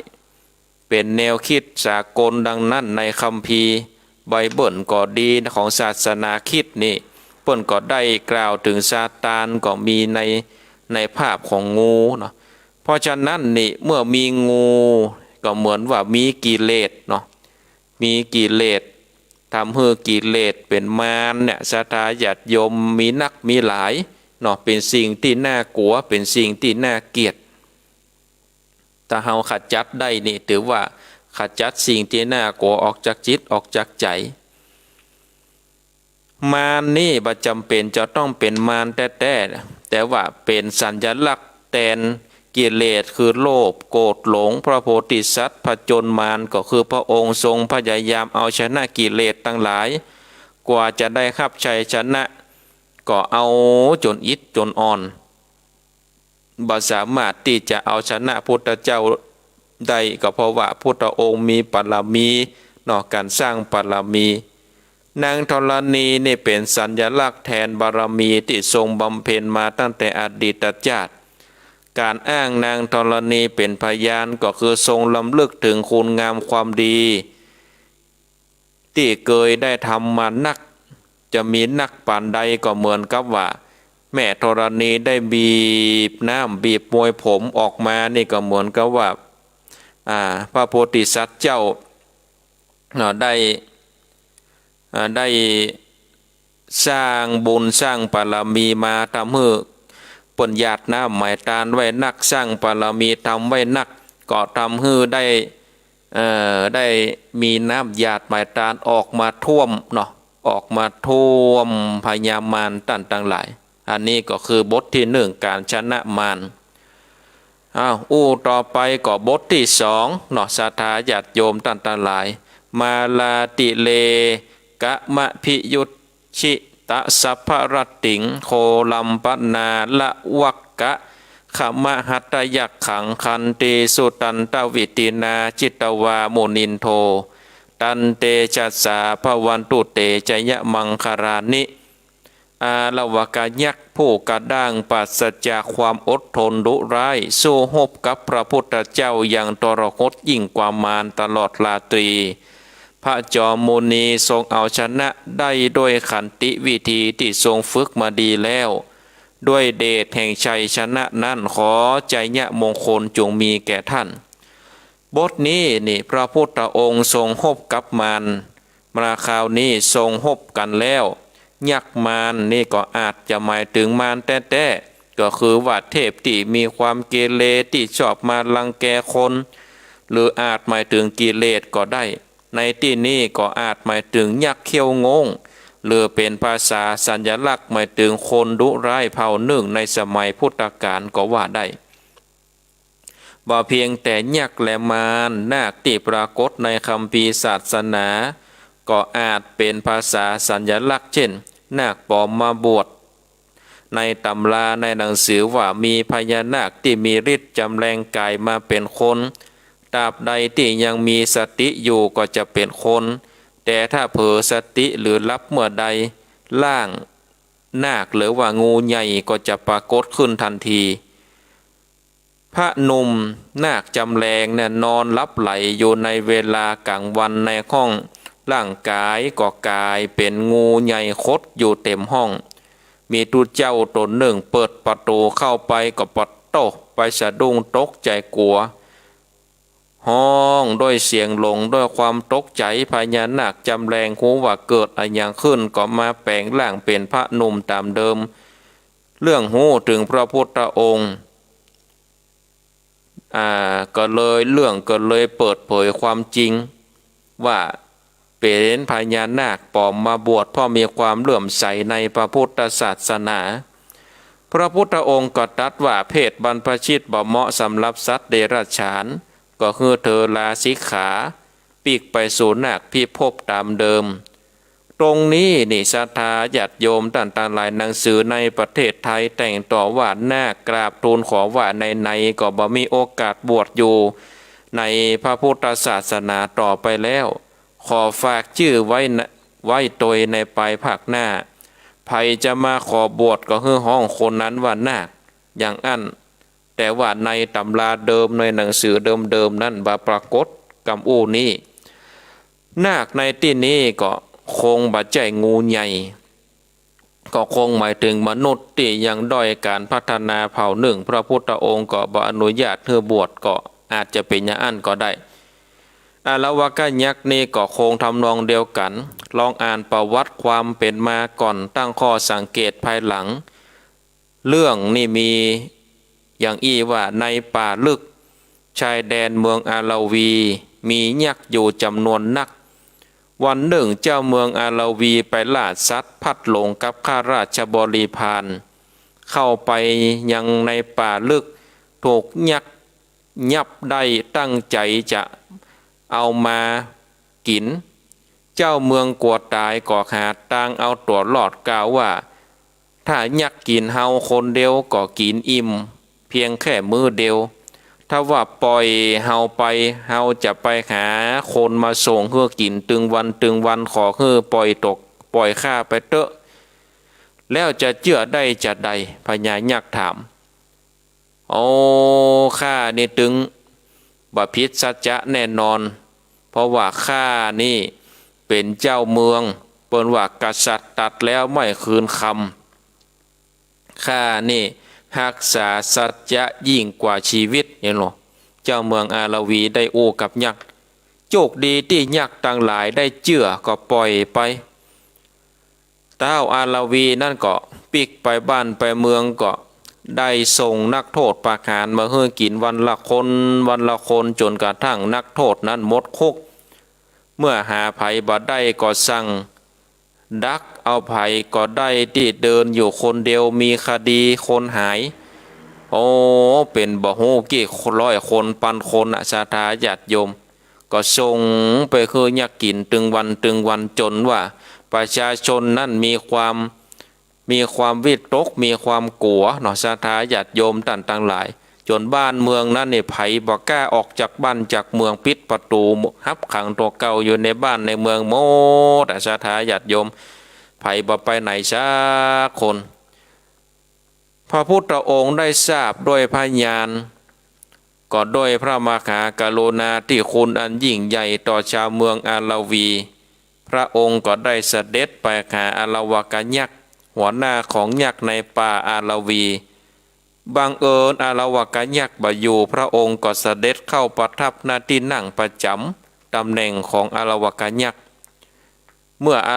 เป็นแนวคิดสากลดังนั้นในคัมภีร์ไบเบิลก็ดีของศาสนาคริสต์นี่เปิ้นก็ได้กล่าวถึงซาตานก็มีในภาพของงูเนาะเพราะฉะนั้นนี่เมื่อมีงูก็เหมือนว่ามีกิเลสเนาะมีกิเลสทำให้กิเลสเป็นมารเนี่ยศรัทธาญาติโยมมีนักมีหลายเนาะเป็นสิ่งที่น่ากลัวเป็นสิ่งที่น่าเกลียดถ้าเฮาขจัดได้นี่ถือว่าขจัดสิ่งที่น่ากลัวออกจากจิตออกจากใจมารนี่บ่จำเป็นจะต้องเป็นมารแต่แต่ว่าเป็นสัญลักษณ์แทนกิเลสคือโลภโกรธหลงพระโพธิสัตว์ผจญมารก็คือพระองค์ทรงพยายามเอาชนะกิเลสทั้งหลายกว่าจะได้รับชัยชนะก็เอาจนอิดจนอ่อนบ่สามารถที่จะเอาชนะพุทธเจ้าได้ก็เพราะว่าพุทธองค์มีบารมีนอกการสร้างบารมีนางธรณีนี่เป็นสัญลักษณ์แทนบารมีที่ทรงบำเพ็ญมาตั้งแต่อดีตชาติการอ้างนางธรณีเป็นพยานก็คือทรงลำลึกถึงคุณงามความดีที่เคยได้ทำมานักจะมีนักปานใดก็เหมือนกับว่าแม่ธรณีได้บีบน้ำบีบมวยผมออกมานี่ก็เหมือนกับว่าพระโพธิสัตว์เจ้าได้สร้างบุญสร้างบารมีมาทำให้ปนญาติน้ำหมายตานไว้นักสร้างบารมีทำไว้นักก็ทำให้ได้มีน้ำหยาดหมายตานออกมาท่วมเนาะออกมาท่วมพญามารต่างๆหลายอันนี้ก็คือบทที่หนึ่งการชนะมารต่อไปก็บทที่สองเนาะศรัทธาญาติโยมต่างๆหลายมาลาติเลกะมะพิยุตชิตะสัพพรติงโคลัมปนาละวักกะขมะหัตยักขังคันเตสุตันตวิตินาจิตวามุนินโทตันเตจัสสาภวันตุเตจยะมังคารานิอาละวกายักษ์ผู้กระด้างปราศจากความอดทนดุร้ายสู้รบกับพระพุทธเจ้าอย่างทรหดยิ่งกว่ามารตลอดราตรีพระจอมมุนีทรงเอาชนะได้ด้วยขันติวิธีที่ทรงฝึกมาดีแล้วด้วยเดชแห่งชัยชนะนั้นขอใจยะมงคลจงมีแก่ท่านบทนี้นี่พระพุทธองค์ทรงรบกับมารมาคราวนี้ทรงรบกันแล้วยักษ์มารนี่ก็อาจจะหมายถึงมารแต่ก็คือว่าเทพที่มีความเกเรที่ชอบมารังแกคนหรืออาจหมายถึงกิเลสก็ได้ในที่นี้ก็อาจหมายถึงยักษ์เขี้ยวงงหรือเป็นภาษาสัญลักษณ์หมายถึงคนดุร้ายเผ่าหนึ่งในสมัยพุทธกาลก็ว่าได้บ่เพียงแต่ยักษ์และมารนาคที่ปรากฏในคัมภีร์ศาสนาก็อาจเป็นภาษาสัญลักษณ์เช่นนาคปลอมมาบวชในตำราในหนังสือว่ามีพญานาคที่มีฤทธิ์จำแรงกายมาเป็นคนตราบใดที่ยังมีสติอยู่ก็จะเป็นคนแต่ถ้าเผลอสติหรือลับเมื่อใดล่างนาคหรือว่างูใหญ่ก็จะปรากฏขึ้นทันทีพระหนุ่มนาคจำแรงเนี่ยนอนลับไหลอยู่ในเวลากลางวันในห้องร่างกายก็กลายเป็นงูใหญ่คดอยู่เต็มห้องมีทูตเจ้าตนหนึ่งเปิดประตูเข้าไปก็ปัดโตไปสะดุ้งตกใจกลัวห้องด้วยเสียงหลงด้วยความตกใจพญานาคจำแรงหูว่าเกิดอะไรอย่างขึ้นก็มาแปลงร่างเป็นพระหนุ่มตามเดิมเรื่องหูถึงพระพุทธองค์ก็เลยเปิดเผยความจริงว่าเป็นพญานาคปลอมมาบวชเพราะมีความเลื่อมใสในพระพุทธศาสนาพระพุทธองค์ก็ตรัสว่าเพศบรรพชิตบ่เหมาะสำหรับสัตว์เดรัจฉานก็คือเธอลาสิกขาปีกไปสู่นาคพิภพตามเดิมต ตรงนี้นี่ศรัทธาญาติโยมต่างๆหลายหนังสือในประเทศไทยแต่งต่อว่าหน้ากราบทูลขอว่าในก็บ่มีโอกาสบวชอยู่ในพระพุทธศาสนาต่อไปแล้วขอฝากชื่อไว้ตัวในปลายภาคหน้าใครจะมาขอบวชก็คือห้องคนนั้นว่านาคอย่างอั้นแต่ว่าในตำราเดิมในหนังสือเดิมๆนั้นบ่ปรากฏกำอู้นี้นาคในที่นี้ก็คงบ่ใจงูใหญ่ก็คงหมายถึงมนุษย์ที่ยังด้อยการพัฒนาเผ่าหนึ่งพระพุทธองค์ก็บ่อนุญาตให้บวชก็อาจจะเป็นอย่างอั้นก็ได้อาวากยักษ์นี่ก็คงทำนองเดียวกันลองอ่านประวัติความเป็นมาก่อนตั้งข้อสังเกตภายหลังเรื่องนี่มีอย่างอี้ว่าในป่าลึกชายแดนเมืองอาลาวีมียักษ์อยู่จำนวนนักวันหนึ่งเจ้าเมืองอาลาวีไปล่าสัตว์พัดหลงกับข้าราชบริพารเข้าไปยังในป่าลึกถูกยักษ์ยับได้ตั้งใจจะเอามากินเจ้าเมืองกลัวตายก่อขาดต่างเอาตัวรอดกล่าวว่าถ้ายักษ์กินเฮาคนเดียวก็กินอิ่มเพียงแค่มือเดียวถ้าว่าปล่อยเฮาไปเฮาจะไปหาคนมาส่งเพื่อกินตึงวันขอเพื่อปล่อยข้าไปเตอะแล้วจะเชื่อได้จะใดพญายักษ์ถามโอ้ข้านี่ตึงบ่ผิดสัจจะแน่นอนเพราะว่าข้านี่เป็นเจ้าเมืองเปิ้นว่ากษัตริย์ตัดแล้วไม่คืนคำข้านี่รักษาสัจจะยิ่งกว่าชีวิตเห็นหรอเจ้าเมืองอาลาวีได้โอ้กับยักษ์โชคดีที่ยักษ์ต่างหลายได้เชื่อก็ปล่อยไปเต้าอาลาวีนั่นก็ปิกไปบ้านไปเมืองก็ได้ส่งนักโทษประหารมาให้กินวันละคนจนกระทั่งนักโทษนั้นหมดคุกเมื่อหาภัยบ่ได้ก็สั่งดักเอาภัยก็ได้ที่เดินอยู่คนเดียวมีคดีคนหายโอ้เป็นบ่ฮู้กี่ร้อยคนพันคนศรัทธาญาติโยมก็ส่งไปคือยักกินตึงวันจนว่าประชาชนนั่นมีความวิตกมีความกลัวเนาะศรัทธาญาติโยมต่างหลายจนบ้านเมืองนั้นนี่ไผบ่กล้าออกจากบ้านจากเมืองปิดประตูหับขังตัวเก่าอยู่ในบ้านในเมืองโมแต่ศรัทธาญาติโยมไผบ่ไปไหนสักคนพระพุทธองค์ได้ทราบด้วยพยานก็ด้วยพระมหากรุณาที่คุณอันยิ่งใหญ่ต่อชาวเมืองอาลาวีพระองค์ก็ได้เสด็จไปหาอาลาวกยักษ์หัวหน้าของยักษ์ในป่าอาลาวีบังเอิญอาลาวกยักษ์บ่อยู่พระองค์ก็เสด็จเข้าประทับหน้าที่นั่งประจำตำแหน่งของอาลาวกยักษ์เมื่ออา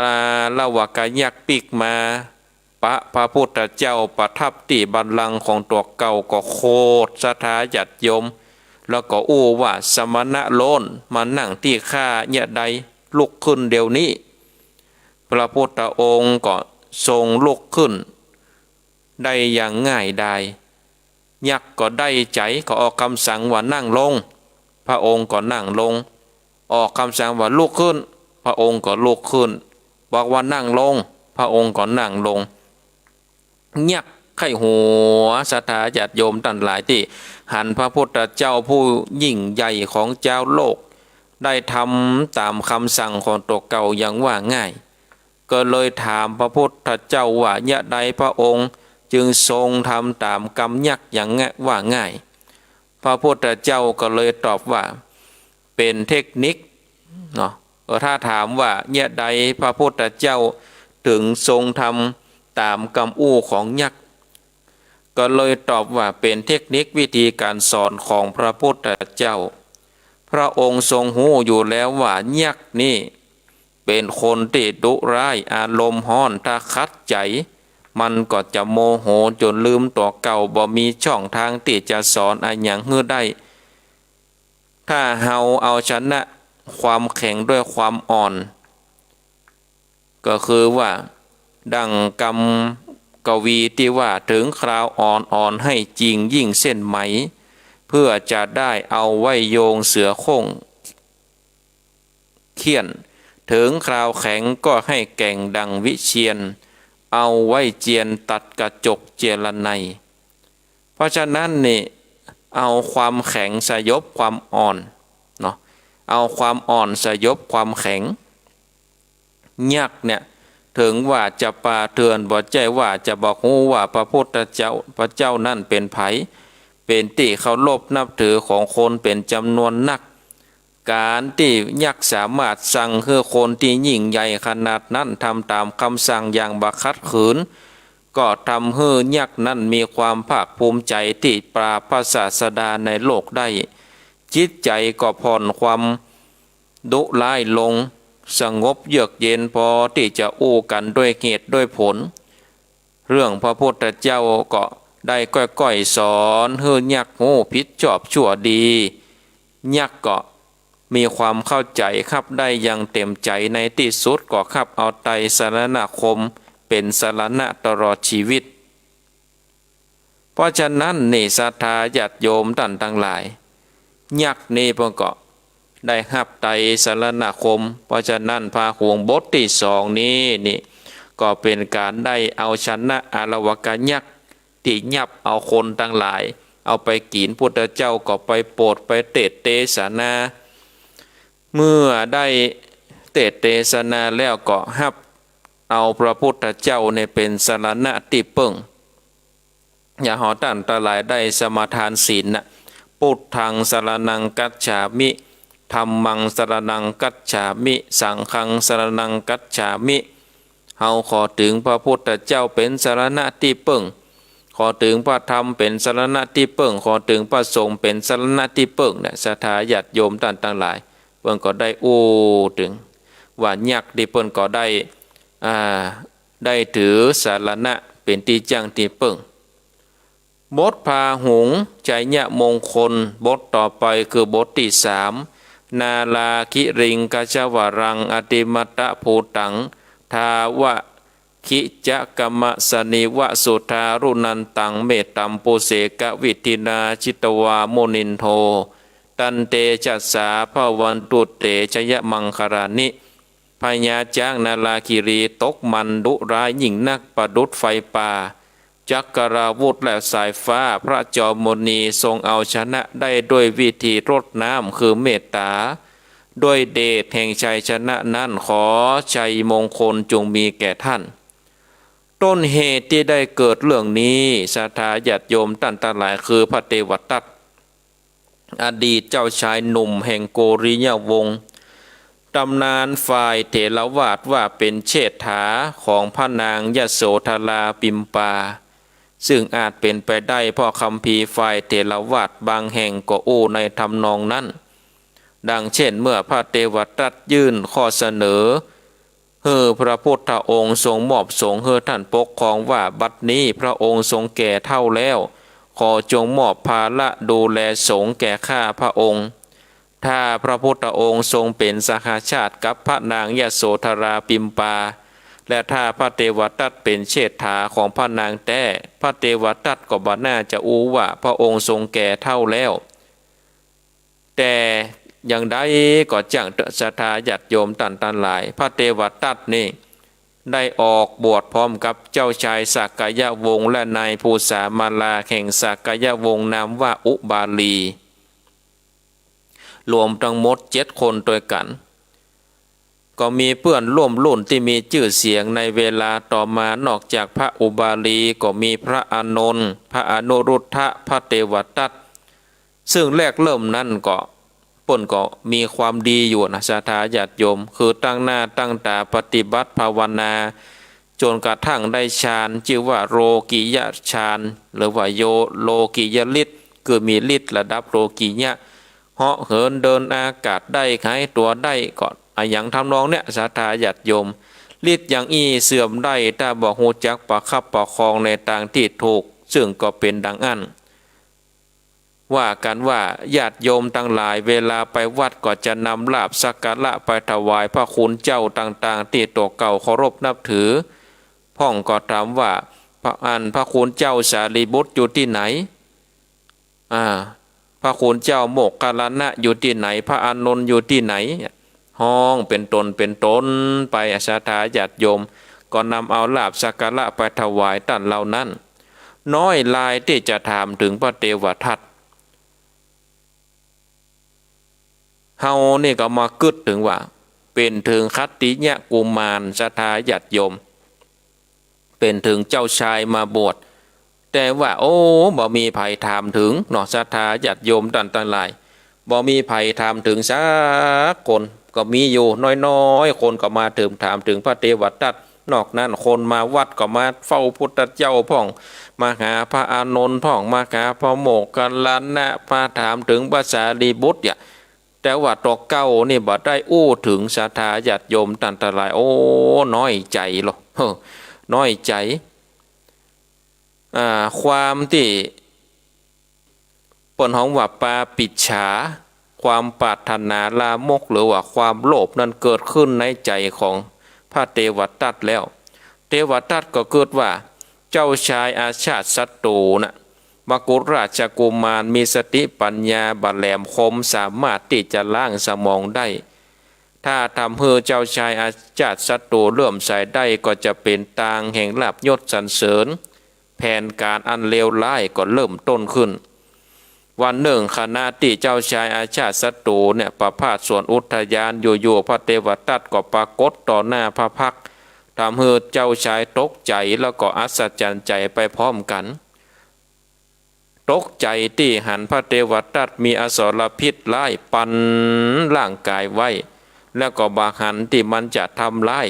ลาวกยักษ์ปิกมาพระพุทธเจ้าประทับที่บัลลังก์ของตัวเก่าก็โคตรศรัทธาญาติโยมแล้วก็อู้ว่าสมณะโลนมานั่งที่ข้าเนี่ยใดลุกขึ้นเดี๋ยวนี้พระพุทธองค์ก็ทรงลุกขึ้นได้อย่างง่ายดายยักษ์ก็ได้ใจก็ออกคำสั่งว่านั่งลงพระองค์ก็นั่งลงออกคำสั่งว่าลุกขึ้นพระองค์ก็ลุกขึ้นบอกว่านั่งลงพระองค์ก็นั่งลงยักษ์ไข้หัวศรัทธาญาติโยมต่างหลายที่หันพระพุทธเจ้าผู้ยิ่งใหญ่ของเจ้าโลกได้ทำตามคำสั่งของตัวเก่าอย่างว่าง่ายก็เลยถามพระพุทธเจ้าว่าเนี่ยใดพระองค์จึงทรงทำตามกรรมยักษ์อย่างว่าง่ายพระพุทธเจ้าก็เลยตอบว่าเป็นเทคนิคเนาะถ้าถามว่าเนี่ยใดพระพุทธเจ้าถึงทรงทำตามกรรมอู้ของยักษ์ก็เลยตอบว่าเป็นเทคนิควิธีการสอนของพระพุทธเจ้าพระองค์ทรงหู้อยู่แล้วว่ายักษ์นี่เป็นคนที่ดุร้ายอารมณ์ร้อนถ้าคัดใจมันก็จะโมโหจนลืมตัวเก่าบ่มีช่องทางที่จะสอนอะไรอย่างฮื้อได้ถ้าเฮาเอาชนะความแข็งด้วยความอ่อนก็คือว่าดังกวีที่ว่าถึงคราวอ่อนให้จริงยิ่งเส้นไหมเพื่อจะได้เอาไว้โยงเสือโคร่งเขี้ยน ถึงคราวแข็งก็ให้แก่งดังวิเชียรเอาไว้เจียนตัดกระจกเจรไนยเพราะฉะนั้นนี่เอาความแข็งสยบความอ่อนเนาะเอาความอ่อนสยบความแข็งยักษ์เนี่ยถึงว่าจะปาเตือนบ่ใจว่าจะบอกฮู้ว่าพระพุทธเจ้าพระเจ้านั่นเป็นไผเป็นที่เคารพนับถือของคนเป็นจำนวนนักการที่ยักษ์สามารถสั่งให้คนที่ยิ่งใหญ่ขนาดนั้นทำตามคำสั่งอย่างบังคับขืนก็ทำให้ยักษ์นั้นมีความภาคภูมิใจที่ปราบพระศาสดาในโลกได้จิตใจก็ผ่อนความดุร้ายลงสงบเยือกเย็นพอที่จะอู้กันด้วยเหตุด้วยผลเรื่องพระพุทธเจ้าก็ได้ก้อยๆสอนให้ยักษ์โง่ผิดชอบชั่วดียักษ์ก็มีความเข้าใจครับได้อย่างเต็มใจในที่สุดก็ครับเอาไตรสรณคมเป็นสรณะตลอดชีวิตเพราะฉะนั้นนี่ศรัทธาญาติโยมท่านทั้งหลายยักษ์นี่เพิ่นก็ได้หับไตรสรณคมเพราะฉะนั้นพาห่วงบทที่สองนี้นี่ก็เป็นการได้เอาชนะอารวกยักษ์ที่ยับเอาคนทั้งหลายเอาไปกีนพุทธเจ้าก็ไปโปรดไปเตเตศนาเมื่อได้เตเตศนาแล้วก็หับเอาพระพุทธเจ้าในเป็นสรณะที่เปิ่งอย่าหอตั้นตะหลายได้สมาทานศีลนะพุทธังสรณังกัจฉามิธัมมังสรณังกัจฉามิสังฆังสรณังกัจฉามิเฮาขอถึงพระพุทธเจ้าเป็นสรณะที่เปิ่งขอถึงพระธรรมเป็นสรณะที่เปิ่งขอถึงพระสงฆ์เป็นสรณะที่เปิ่งเนี่ยศรัทธาญาติโยมท่านทั้งหลายเพิ่นก็ได้อู้ถึงว่ายักษ์ที่เพิ่นก็ได้ถือสารณะเป็นที่จังที่เปิ่งบทพาหุงใจญะมงคลบทต่อไปคือบทที่สามนาลาคิริงกัจวรังอติมัตตภูตังทาวะคิจะกมะสนิวะสุทารุนันตังเมตตัมปุเสกวิตินาจิตวาโมนินโทตันเตจัสสาภวันตุเตชยมังคารานิพญาจ้างนาลาคิรีตกมันดุร้ายยิ่งนักประดุษไฟป่าจักราวุธและสายฟ้าพระจอมนีทรงเอาชนะได้ด้วยวิธีรดน้ำคือเมตตาด้วยเดชแห่งชัยชนะนั้นขอชัยมงคลจงมีแก่ท่านต้นเหตุที่ได้เกิดเรื่องนี้ศรัทธาญาติโยมท่านทั้งหลายคือพระเทวทัตอดีตเจ้าชายหนุ่มแห่งโกริยวงศ์ตำนานฝ่ายเถรวาทว่าเป็นเชษฐาของพระนางยโสธราปิมปาซึ่งอาจเป็นไปได้เพราะคัมภีร์ฝ่ายเถรวาทบางแห่งก็อู้ในทำนองนั้นดังเช่นเมื่อพระเทวทัตยื่นข้อเสนอพระพุทธองค์ทรงมอบสงฆ์ท่านปกครองว่าบัดนี้พระองค์ทรงแก่เฒ่าแล้วขอจงมอบภาระดูแลสงฆ์แก่ข้าพระองค์ถ้าพระพุทธองค์ทรงเป็นสหชาติกับพระนางยโสธราปิมปาและถ้าพระเทวทัตเป็นเชษฐาของพระนางแต่พระเทวทัตก็บ่น่าจะอู้ว่าพระองค์ทรงแก่เฒ่าแล้วแต่อย่างใดก็จังศรัทธาญาติโยมท่านทั้งหลายพระเทวทัตนี่ได้ออกบวชพร้อมกับเจ้าชายสักกายะวงศ์และนายภูษามาลาแห่งสักกายะวงศ์นามว่าอุบาลีรวมทั้งหมด7 คนด้วยกันก็มีเพื่อนร่วมรุ่นที่มีชื่อเสียงในเวลาต่อมานอกจากพระอุบาลีก็มีพระอานนท์พระอนุรุทธะพระเทวทัตซึ่งแรกเริ่มนั้นก็ป่นก็มีความดีอยู่นะศรัทธาญาติโยมคือตั้งหน้าตั้งตาปฏิบัติภาวนาจนกระทั่งได้ฌานชื่อว่าโลกิยฌานหรือว่าโลกิยฤทธิ์คือมีฤทธิ์ระดับโลกิยะเหาะเหินเดินอากาศได้หายตัวได้ก่อนอย่างทำนองเนี่ยศรัทธาญาติโยมฤทธิ์อย่างอี้เสื่อมได้ถ้าบอกหูจักประคับประคองในทางที่ถูกซึ่งก็เป็นดังอันว่ากันว่าญาติโยมทั้งหลายเวลาไปวัดก็จะนำลาภสักการะไปถวายพระคุณเจ้าต่างๆที่ตัวเก่าเคารพนับถือพ่องก็ถามว่าพระคุณเจ้าสารีบุตรอยู่ที่ไหนพระคุณเจ้าโมกขลานะอยู่ที่ไหนพระอานนท์อยู่ที่ไหน ห้องเป็นตนเป็นตนไปศรัทธาญาติโยมก็นำเอาลาภสักการะไปถวายท่านเหล่านั้นน้อยลายที่จะถามถึงพระเทวทัตเฮานี่ก็มากึดถึงว่าเป็นถึงคัตติยะกุมารศรัทธาญาติโยมเป็นถึงเจ้าชายมาบวชแต่ว่าโอ้บ่มีภัยถามถึงเนาะศรัทธาญาติโยมต่างๆหลายบ่มีภัยถามถึงสักคนก็มีอยู่น้อยๆคนก็มาถึงถามถึงพระเทวทัตนอกนั้นคนมาวัดก็มาเฝ้าพุทธเจ้าพ่องมาหาพระอานนท์พ่องมาหาพระโมคคัลลานะมาถามถึงพระสารีบุตรเนี่ยแต่ว่าตอกเก้านี่บ่ได้อู้ถึงศรัทธาญาติโยมต่างๆหลายโอ้น้อยใจหรอน้อยใจความที่ปนของว่าปาปิจฉาความปรารถนาลามกหรือว่าความโลภนั้นเกิดขึ้นในใจของพระเทวทัตแล้วเทวทัตก็เกิดว่าเจ้าชายอาชาติศัตรูนะมกุฎราชกุมารมีสติปัญญาบาแหลมคมสามารถที่จะล้างสมองได้ถ้าทำให้เจ้าชายอาชาติศัตรูเลื่อมใสได้ก็จะเป็นทางแห่งลาภยศสรรเสริญแผนการอันเลวร้ายก็เริ่มต้นขึ้นวันหนึ่งขณะที่เจ้าชายอาชาติศัตรูเนี่ยประพาสสวนอุทยานอยู่พระเทวทัตก็ปรากฏต่อหน้าพระพักตร์ทำให้เจ้าชายตกใจแล้วก็อัศจรรย์ใจไปพร้อมกันตกใจที่หันพระเทวทัตมีอสรพิษร้ายปันร่างกายไว้แล้วก็บาหันที่มันจะทำร้าย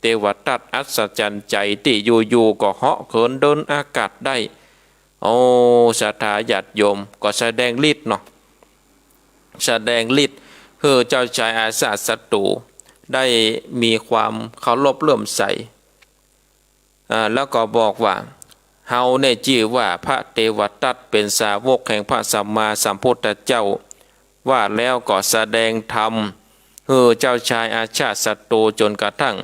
เทวทัตอัศจรรย์ใจที่อยู่ก็เหาะเขินเดินอากาศได้โอ้ศรัทธาญาติโยมก็แสดงฤทธิ์เนาะแสดงฤทธิ์เพื่อเจ้าชายอาชาติศัตรูได้มีความเคารพเลื่อมใสแล้วก็บอกว่าเฮาในชื่อว่าพระเทวทัตเป็นสาวกแห่งพระสัมมาสัมพุทธเจ้าว่าแล้วก็แสดงธรรมเพื่อเจ้าชายอาชาติศัตรูจนกระทั่ง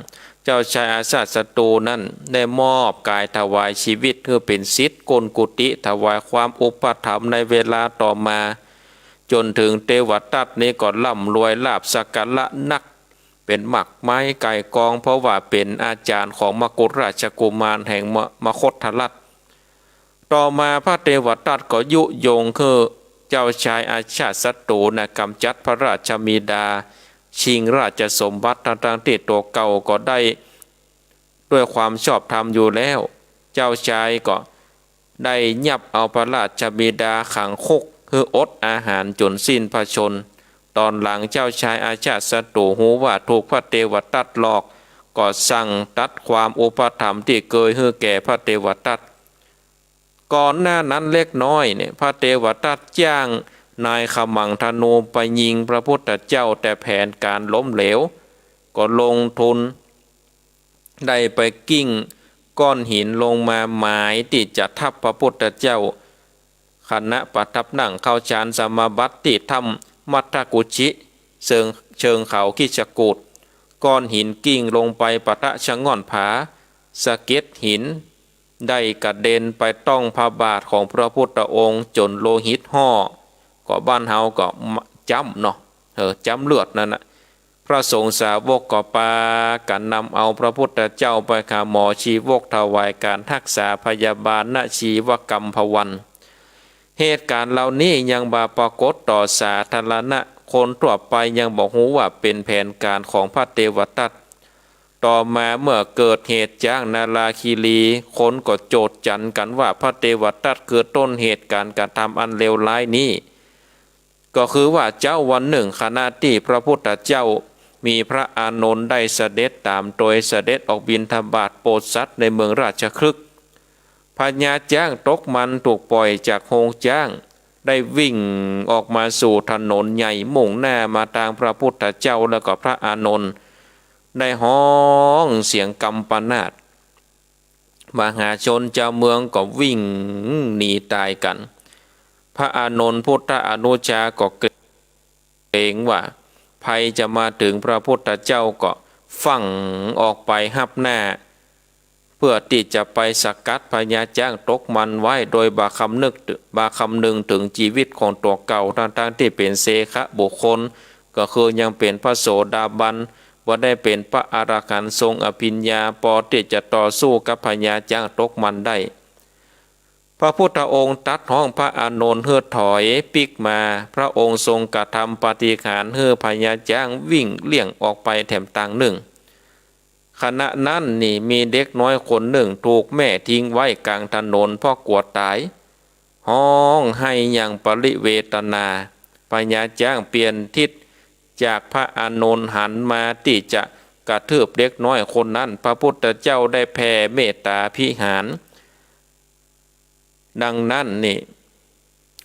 เจ้าชายอาชาติศัตรูนั้นได้มอบกายถวายชีวิตเพื่อเป็นศิษย์กลกุฏิถวายความอุปถัมภ์ในเวลาต่อมาจนถึงเทวทัตนี้ก็ร่ำรวยลาภสักการะนักเป็นหมักไม้ไก่กองเพราะว่าเป็นอาจารย์ของมกุฎราชกุมารแห่งมคธรัฐต่อมาพระเทวทัตก็ยุยงคือเจ้าชายอาชาติศัตรูนะกำจัดพระราชบิดาชิงราชสมบัติทางที่ตัวเก่าก็ได้ด้วยความชอบธรรมอยู่แล้วเจ้าชายก็ได้ยับเอาพระราชบิดาขังคุกคืออดอาหารจนสิ้นพระชนตอนหลังเจ้าชายอาชาติศัตรูหูว่าถูกพระเทวทัตหลอกก็สั่งตัดความอุปถัมภ์ที่เคยให้แก่พระเทวทัตก่อนหน้านั้นเล็กน้อยเนี่ยพระเทวทัตจ้างนายขมังธนูไปยิงพระพุทธเจ้าแต่แผนการล้มเหลวก็ลงทุนได้ไปกิ้งก้อนหินลงมาหมายที่จะทับพระพุทธเจ้าคณะประทับนั่งเข้าฌานสมาบัติที่ถ้ำมัทธกุชิเชิงเขาคิชกูฏก้อนหินกิ้งลงไปปะทะชะง่อนผาสะเก็ดหินได้กระเด็นไปต้องพระบาทของพระพุทธองค์จนโลหิตห่อก็บ้านเฮาก็จำเนาะจำเลือดนั่นนะพระสงฆ์สาวกก็ปากันนำเอาพระพุทธเจ้าไปหาหมอชีวกถวายการรักษาพยาบาลณชีวกรรมพวันเหตุการณ์เหล่านี้ยังบาปรากฏต่อสาธารณะคนทั่วไปยังบอกหูว่าเป็นแผนการของพระเทวทัตต่อมาเมื่อเกิดเหตุจ้างนาราคีรีคนก็โจทย์จันกันว่าพระเทวทัตเกิดต้นเหตุการณ์การทำอันเลวร้ายนี้ก็คือว่าเจ้าวันหนึ่งขณะที่พระพุทธเจ้ามีพระอานนท์ได้เสด็จตามโดยเสด็จออกบิณฑบาตโปรดสัตว์ในเมืองราชคฤห์พญาจ้างตกมันถูกปล่อยจากโฮงจ้างได้วิ่งออกมาสู่ถนนใหญ่มุ่งหน้ามาทางพระพุทธเจ้าแล้วก็พระอานนท์ได้ห้องเสียงกำปนาตมหาชนเจ้าเมืองก็วิ่งหนีตายกันพระอานนท์พุทธอนุชาก็เกรงว่าภัยจะมาถึงพระพุทธเจ้าก็ฝั่งออกไปหับหน้าเพื่อที่จะไปสกัดพญาจ้างตกมันไว้โดยบาคำนึงถึงชีวิตของตัวเก่าทั้งที่เป็นเสขบุคคล ก็คือยังเป็นพระโสดาบันว่าได้เป็นพระอรหันต์ทรงอภิญญาพอที่จะต่อสู้กับพญาจ้างตกมันได้พระพุทธองค์ตัดห้องพระอานนท์เฮือถอยปิกมาพระองค์ทรงกระทำปาฏิหาริย์เฮือพญาจ้างวิ่งเลี่ยงออกไปแถมต่างหนึ่งขณะนั้นนี่มีเด็กน้อยคนหนึ่งถูกแม่ทิ้งไว้กลางถนนเพราะกลัวตายห้องให้อย่างปริเวทนาพญาจ้างเปลี่ยนทิศจากพระอานนท์หันมาที่จะกระทืบเด็กน้อยคนนั้นพระพุทธเจ้าได้แผ่เมตตาพิหารดังนั้นนี่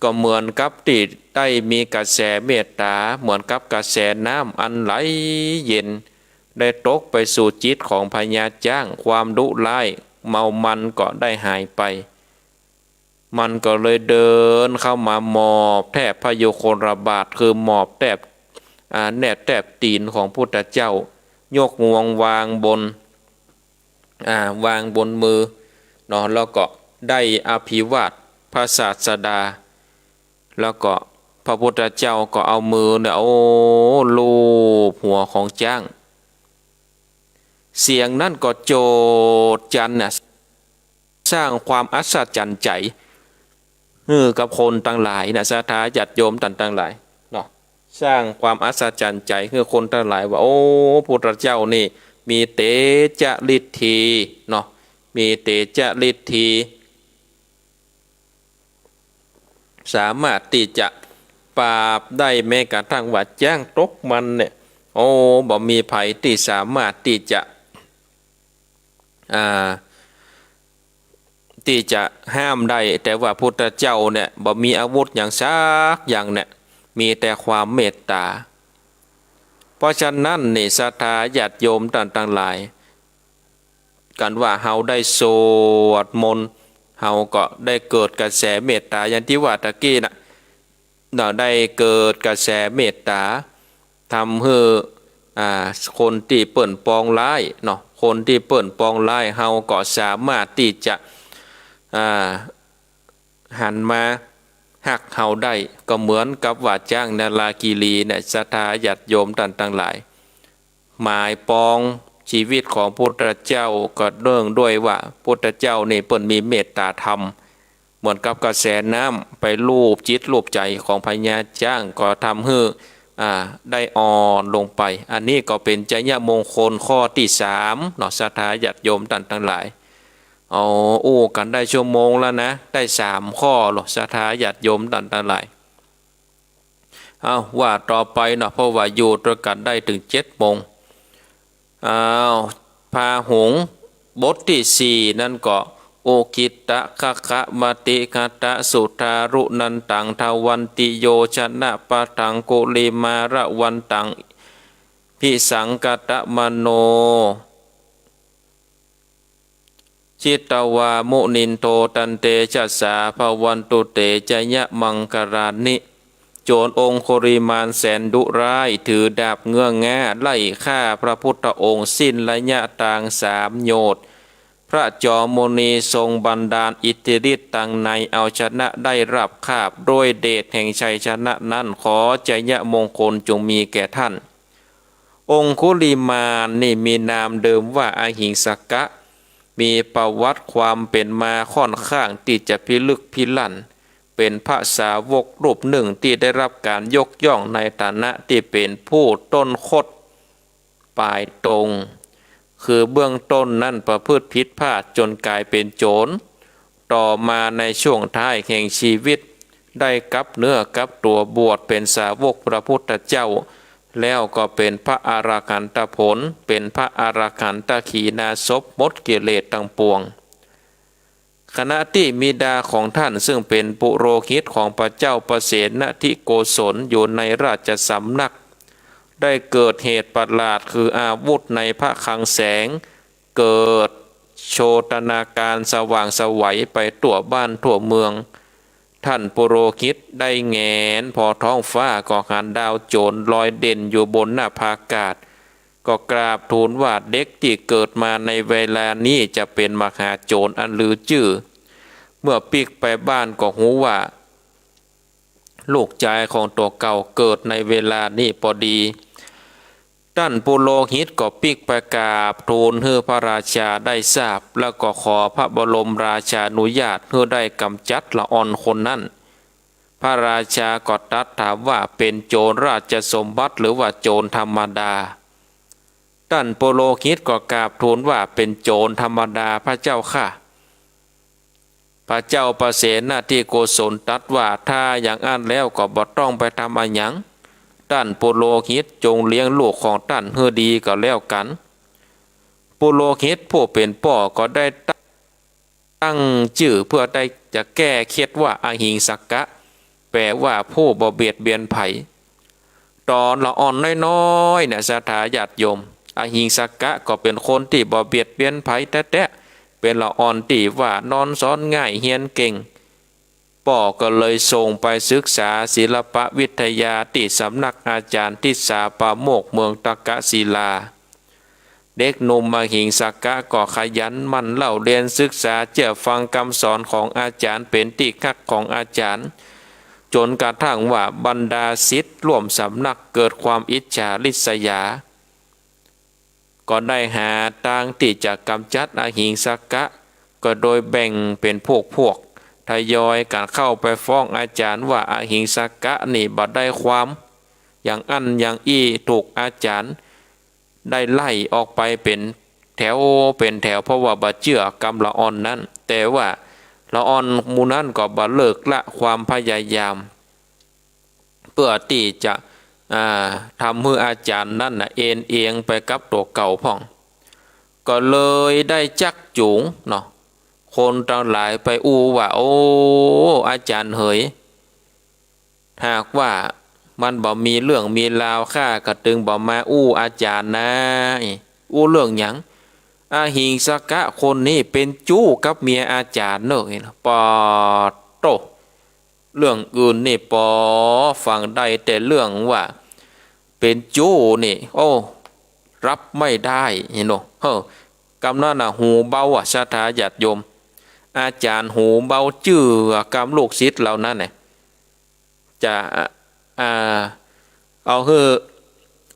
ก็เหมือนกับที่ได้มีกระแสเมตตาเหมือนกับกระแสน้ำอันไหลเย็นได้ตกไปสู่จิตของพญาจ้างความดุร้ายเมามันก็ได้หายไปมันก็เลยเดินเข้ามาหมอบแทบพระยุคลบาทคือหมอบแทบแนบแทบตีนของพุทธเจ้ายกงวงวางบนมือเนาะแล้วก็ได้อภิวาทพระศาสดาแล้วก็พระพุทธเจ้าก็เอามือเนี่ยลูบหัวของจ้างเสียงนั่นก็โจดจันเนี่ยสร้างความอัศจรรย์ใจกับคนต่างหลายนะศรัทธาญาติโยมต่างหลายเนาะสร้างความอัศจรรย์ใจให้คนต่างหลายว่าพุทธเจ้านี่มีเตจะฤทธีเนาะมีเตจะฤทธีสามารถที่จะปราบได้แม้กระทั่งว่าจ้างตกมันเนี่ยบ่มีภัยที่สามารถที่จะห้ามได้แต่ว่าพุทธเจ้าเนี่ยบ่มีอาวุธอย่างซักอย่างเนี่ยมีแต่ความเมตตาเพราะฉะนั้นนี่ศรัทธาญาติโยมต่างๆหลายกันว่าเฮาได้สวดมนต์เฮาก็ได้เกิดกระแสเมตตาอย่างที่ว่าตะกี้น่ะได้เกิดกระแสเมตตาทำให้คนที่เปิ่นปองร้ายเนาะคนที่เปิ่นปองร้ายเฮาก็สามารถที่จะหันมาหักเฮาได้ก็เหมือนกับว่าจ้างนาลาคีรีเนี่ยศรัทธาญาติโยมต่างๆหลายหมายปองชีวิตของพุทธเจ้าก็เนื่องด้วยว่าพุทธเจ้านี่เปิ่นมีเมตตาธรรมเหมือนกับกระแสน้ำไปลูบจิตลูบใจของพญาจ้างก็ทำให้ได้อ่อนลงไปอันนี้ก็เป็นจยมงคลข้อที่3เนาะศรัทธาญาติโยมต่างๆหลายกันได้ชั่วโมงแล้วนะได้3ข้อหรอศรัทธาญาติโยมต่างๆหลายว่าต่อไปเนาะเพราะว่าอยู่ด้วยกันได้ถึง7 โมงพาหงบทที่4นั่นก็โอคิตะคะคะมติคตะสุทารุนันตังทวันติโยชนะปะทังโกลิมาระวันตังพิสังกตะมโนจิตตวามุนินโทตันเตชัสสาภวันตุเตจยะมังกรานิโจรองคุริมานแสนดุร้ายถือดาบเงื้อแง่ไล่ฆ่าพระพุทธองค์สิ้นระยะทาง3 โยชน์พระจอมมุนีทรงบันดาลอิทธิฤทธิ์ตังในเอาชนะได้รับคาบด้วยเดชแห่งชัยชนะนั้นขอจยะมงคลจงมีแก่ท่านองคุลิมานนี่มีนามเดิมว่าอหิงสกะมีประวัติความเป็นมาค่อนข้างที่จะพิลึกพิลั่นเป็นพระสาวกรูปหนึ่งที่ได้รับการยกย่องในฐานะที่เป็นผู้ต้นคดปลายตรงคือเบื้องต้นนั้นประพฤติผิดพลาดจนกลายเป็นโจรต่อมาในช่วงท้ายแห่งชีวิตได้กลับเนื้อกลับตัวบวชเป็นสาวกพระพุทธเจ้าแล้วก็เป็นพระอรหันตผลเป็นพระอรหันตขีณาสพหมดกิเลสทั้งปวงขณะที่มิดาของท่านซึ่งเป็นปุโรหิตของพระเจ้าประเสนทิโกศลอยู่ในราชสำนักได้เกิดเหตุประหลาดคืออาวุธในพระคลังแสงเกิดโชตนาการสว่างไสวไปทั่วบ้านทั่วเมืองท่านปุโรหิตได้แงนพอท้องฟ้าก็หันดาวโจรลอยเด่นอยู่บนหน้าภากาศก็กราบทูลว่าเด็กที่เกิดมาในเวลานี้จะเป็นมหาโจรอันลือชื่อเมื่อปิกไปบ้านก็หูว่า ลูกชายของตัวเก่าเกิดในเวลานี้พอดีท่านปุโรหิตก็ปิกประกาศทูลให้พระราชาได้ทราบแล้วก็ขอพระบรมราชานุญาตให้ได้กำจัดละอ่อนคนนั้นพระราชาก็ตรัสถามว่าเป็นโจรราชสมบัติหรือว่าโจรธรรมดาท่านปุโรหิตก็กราบทูลว่าเป็นโจรธรรมดาพระเจ้าค่ะพระเจ้าประเสนาธิโกศลตรัสว่าถ้าอย่างอันแล้วก็บ่ต้องไปทำอะไรหยังท่านปุโรหิตจงเลี้ยงลูกของท่านให้ดีก็แล้วกันปุโรหิตผู้เป็นพ่อก็ได้ตั้งชื่อเพื่อได้จะแก้เคล็ดว่าอหิงสักกะแปลว่าผู้บ่เบียดเบียนไผตอนละอ่อนน้อยๆเนี่ยสถาญาติโยมอหิงสักกะก็เป็นคนที่บ่เบียดเบียนไผแท้ๆเป็นละอ่อนที่ว่านอนสอนง่ายเฮียนเก่งพ่อก็เลยส่งไปศึกษาศิลปวิทยาที่สำนักอาจารย์ทิสาปาโมกเมืองตะกะศิลาเด็กหนุ่มอหิงสักกะก็ขยันหมั่นเล่าเรียนศึกษาเชื่อฟังคำสอนของอาจารย์เป็นที่คักของอาจารย์จนกระทั่งว่าบรรดาศิษย์ร่วมสำนักเกิดความอิจฉาริษยาก็ได้หาทางที่จะกำจัดอหิงสักกะก็โดยแบ่งเป็นพวกทยอยกันเข้าไปฟ้องอาจารย์ว่าอหิงสักกะนี่บ่ได้ความอย่างอันอย่างอี้ถูกอาจารย์ได้ไล่ออกไปเป็นแถวเพราะว่าบ่เชื่อกรรมละอ่อนนั้นแต่ว่าละอ่อนหมู่นั้นก็บ่เลิกละความพยายามเพื่อที่จะทำให้อาจารย์นั่นเอ็นเอียงไปกับตัวเก่าพ่องก็เลยได้จักจูงเนาะคนทั้งหลายไปอู้ว่าโอ้อาจารย์เหยหากว่ามันบ่มีเรื่องมีราวข้าก็ตึงบ่มาอู้อาจารย์นะอู้เรื่องหยังอาหิงสักกะคนนี้เป็นจู้กับเมียอาจารย์เนอะปอโตเรื่องอื่นนี่ปอฟังได้แต่เรื่องว่าเป็นจู้นี่โอ้รับไม่ได้เห็นบ่กำนั้นหูเบาสถาญาติโยมอาจารย์หูเบาจื้อกรรมลูกศิษย์เหล่านั้นเนี่ยจะเอาเฮือ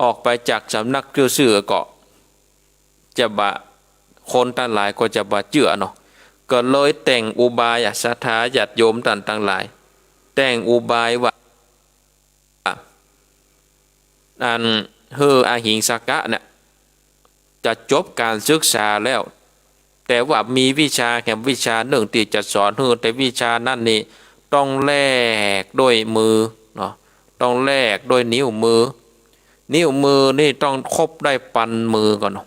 ออกไปจากสำนักเสื่อเกาะจะบะคนทั้งหลายก็จะบะเจือเนาะก็เลยแต่งอุบายสถาญาติโยมต่างหลายแต่งอุบายว่าอันเฮืออาหิงสักกะเนี่ยจะจบการศึกษาแล้วแต่ว่ามีวิชาแค่วิชาหนึ่งที่จะสอนเฮือแต่วิชานั้นนี่ต้องแลกด้วยมือเนาะต้องแลกด้วยนิ้วมือนี่ต้องครบได้ปันมือก่อนเนาะ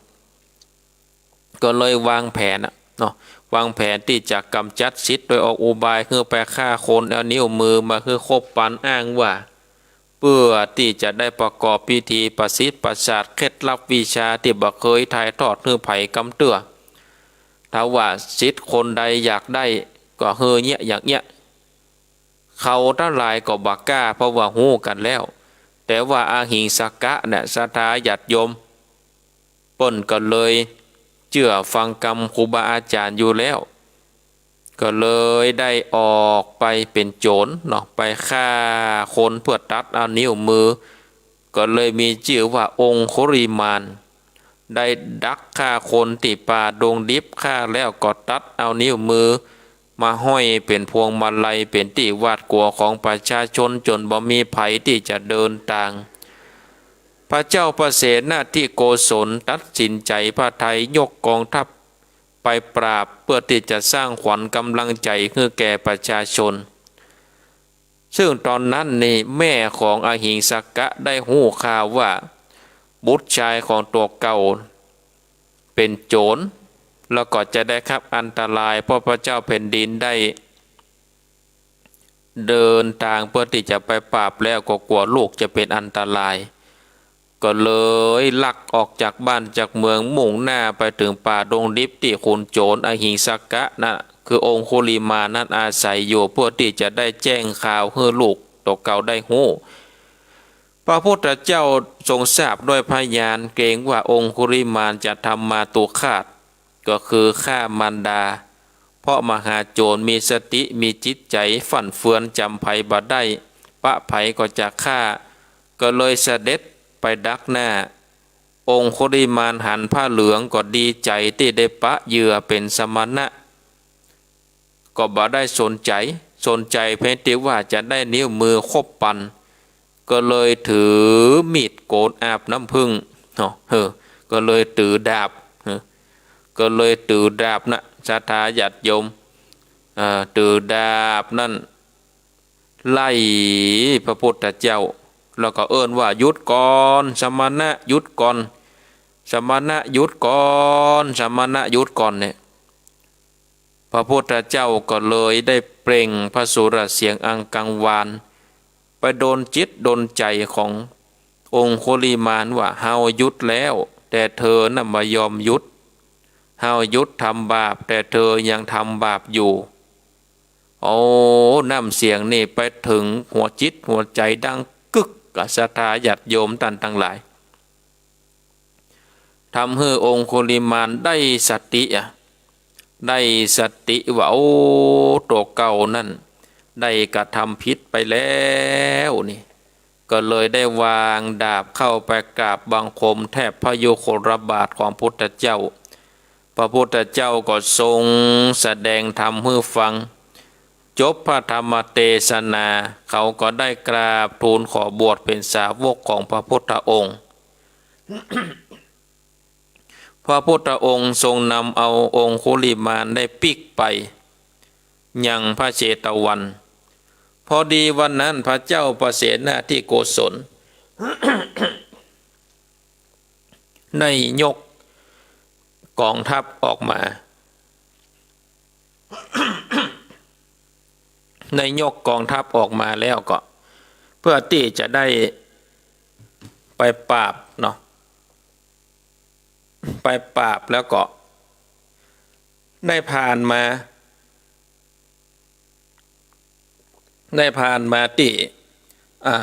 ก็เลยวางแผนเนาะวางแผนที่จะกำจัดศิษย์โดยออกอุบายเพื่อไปฆ่าคนเอานิ้วมือมาคือครบปันอ้างว่าเพื่อที่จะได้ประกอบพิธีประสิทธิ์ประสาทเคล็ดลับวิชาที่บ่เคยถ่ายทอดให้ไผกำเตื้อถ้าว่าศิษย์คนใดอยากได้ก็เฮอเนี่ยอย่างเนี้ยเขาทั้งหลายก็บักกล้าเพราะว่าหู้กันแล้วแต่ว่าอาหิงสักกะเนี่ยศรัทธาญาติโยมเปิ้นก็เลยเชื่อฟังคำครูบาอาจารย์อยู่แล้วก็เลยได้ออกไปเป็นโจรเนาะไปฆ่าคนเพื่อตัดเอานิ้วมือก็เลยมีชื่อว่าองคุริมานได้ดักฆ่าคนที่ป่าดงดิบฆ่าแล้วก็ตัดเอานิ้วมือมาห้อยเป็นพวงมาลัยเป็นที่หวาดกลัวของประชาชนจนบ่มีภัยที่จะเดินทางพระเจ้าประเสนาธิโกศลตัดสินใจพระไทยยกกองทัพไปปราบเพื่อที่จะสร้างขวัญกำลังใจให้แก่ประชาชนซึ่งตอนนั้นนี่แม่ของอหิงสักกะได้หู้ข่าวว่าบุตรชายของตัวเก่าเป็นโจรแล้วก็จะได้รับอันตรายเพราะพระเจ้าแผ่นดินได้เดินทางเพื่อที่จะไปปราบแล้วก็กลัวลูกจะเป็นอันตรายก็เลยลักออกจากบ้านจากเมืองมุ่งหน้าไปถึงป่าดงดิบที่คุณโจรอหิงสักกะนั่นคือองคุลิมานั้นอาศัยอยู่เพื่อที่จะได้แจ้งข่าวให้ลูกตัวเก่าได้หู้พระพุทธเจ้าทรงทราบด้วยพยานเกรงว่าองคุลิมานจะทำมาตุฆาตก็คือฆ่ามารดาเพราะมหาโจรมีสติมีจิตใจฝั่นเฟือนจำภัยบ่ได้ป ปะไผก็จะฆ่าก็เลยเสด็จไปดักหน้าองคุลิมานหันผ้าเหลืองก็ดีใจที่ได้ปะเหยื่อเป็นสมณะก็บ่ได้สนใจเพียงแต่ว่าจะได้นิ้วมือคบปันก็เลยถือมีดโกนอาบน้ำผึ้งเนาะก็เลยถือดาบก็เลยถือดาบนะศรัทธาญาติโยมถือดาบนั่นไล่พระพุทธเจ้าแล้วก็เอิ้นว่าหยุดก่อนสมณะหยุดก่อนสมณะหยุดก่อนสมณะหยุดก่อนเนี่ยพระพุทธเจ้าก็เลยได้เปล่งพระสุรเสียงอังกังวานไปโดนจิตโดนใจขององคุลิมานว่าเฮาหยุดแล้วแต่เธอน่ะไม่ยอมหยุดเฮาหยุดทำบาปแต่เธอยังทำบาปอยู่โอ้น้ำเสียงนี่ไปถึงหัวจิตหัวใจดังกึกกับศรัทธาญาติโยมท่านทั้งหลายทำให้องคุลิมานได้สติได้สติว่าโอ้ตัวเก่านั่นได้กระทำผิดไปแล้วนี่ก็เลยได้วางดาบเข้าไปกราบบังคมแทบพระยุคลบาทของพุทธเจ้าพระพุทธเจ้าก็ทรงแสดงธรรมให้ฟังจบพระธรรมเทศนาเขาก็ได้กราบทูลขอบวชเป็นสาวกของพระพุทธองค์ พระพุทธองค์ทรงนำเอาองคุลิมานได้ปิกไปยังพระเชตวันพอดีวันนั้นพระเจ้าประเสนาธิโกศล ได้ยกกองทัพออกมาในยกกองทัพออกมาแล้วก็เพื่อที่จะได้ไปปราบเนาะไปปราบแล้วก็ได้ผ่านมาที่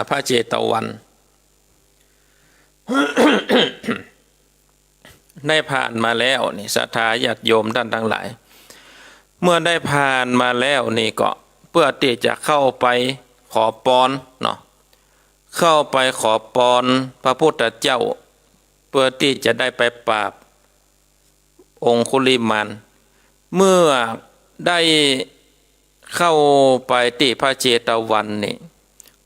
พระเจตวัน ได้ผ่านมาแล้วนี่ศรัทธาญาติโยมท่านทั้งหลายเมื่อได้ผ่านมาแล้วนี่ก็เพื่อที่จะเข้าไปขอพรเนาะเข้าไปขอพรพระพุทธเจ้าเพื่อที่จะได้ไปปราบองคุลิมานเมื่อได้เข้าไปที่พระเจตวันนี่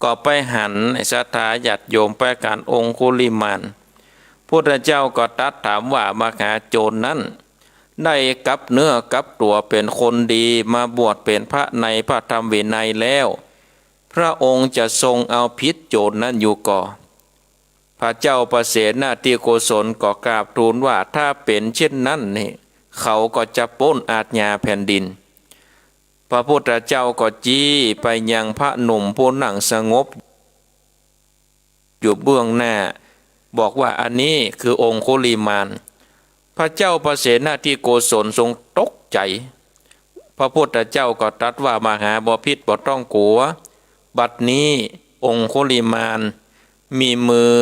ก็ไปหันศรัทธาญาติโยมไปการองคุลิมานพุทธเจ้าก็ตรัสถามว่ามหาโจรนั้นได้กลับเนื้อกลับตัวเป็นคนดีมาบวชเป็นพระในพระธรรมวินัยแล้วพระองค์จะทรงเอาพิษโจรนั้นอยู่ก่อพระเจ้าประเสนาธิโกศลก็กราบทูลว่าถ้าเป็นเช่นนั้นนี่เขาก็จะปล้นอาญาแผ่นดินพระพุทธเจ้าก็จี้ไปยังพระหนุ่มผู้นั่งสงบอยู่เบื้องหน้าบอกว่าอันนี้คือองคุลิมานพระเจ้าประเสนาธิโกศลทรงตกใจพระพุทธเจ้าก็ตรัสว่ามหาบพิตรบ่ต้องกลัวบัดนี้องคุลิมานมีมือ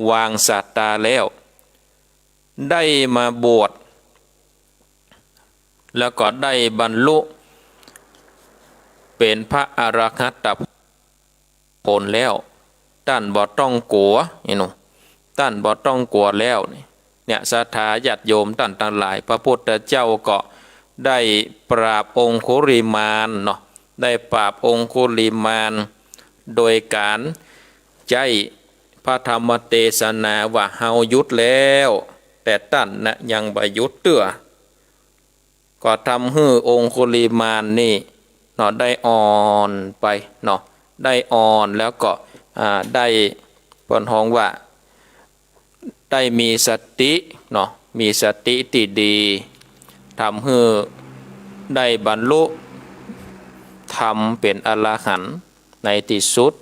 วางศาสตราแล้วได้มาบวชแล้วก็ได้บรรลุเป็นพระอรหัตผลแล้วท่านบ่ต้องกลัวนี่หนูท่านบ่ต้องกลัวแล้วเนี่ยศรัทธาญาติโยมท่านทั้งหลายพระพุทธเจ้าก็ได้ปราบองคุลิมานเนาะได้ปราบองคุลิมานโดยการใจพระธรรมเทศนาว่าเฮาหยุดแล้วแต่ท่านนะยังบ่หยุดเตื้อก็ทำให้องคุลิมานนี่เนาะได้อ่อนไปเนาะได้อ่อนแล้วก็ได้เพิ่นฮ้องว่าได้มีสติเนาะมีสติที่ดีทำให้ได้บรรลุธรรมเป็นอรหันต์ในที่สุด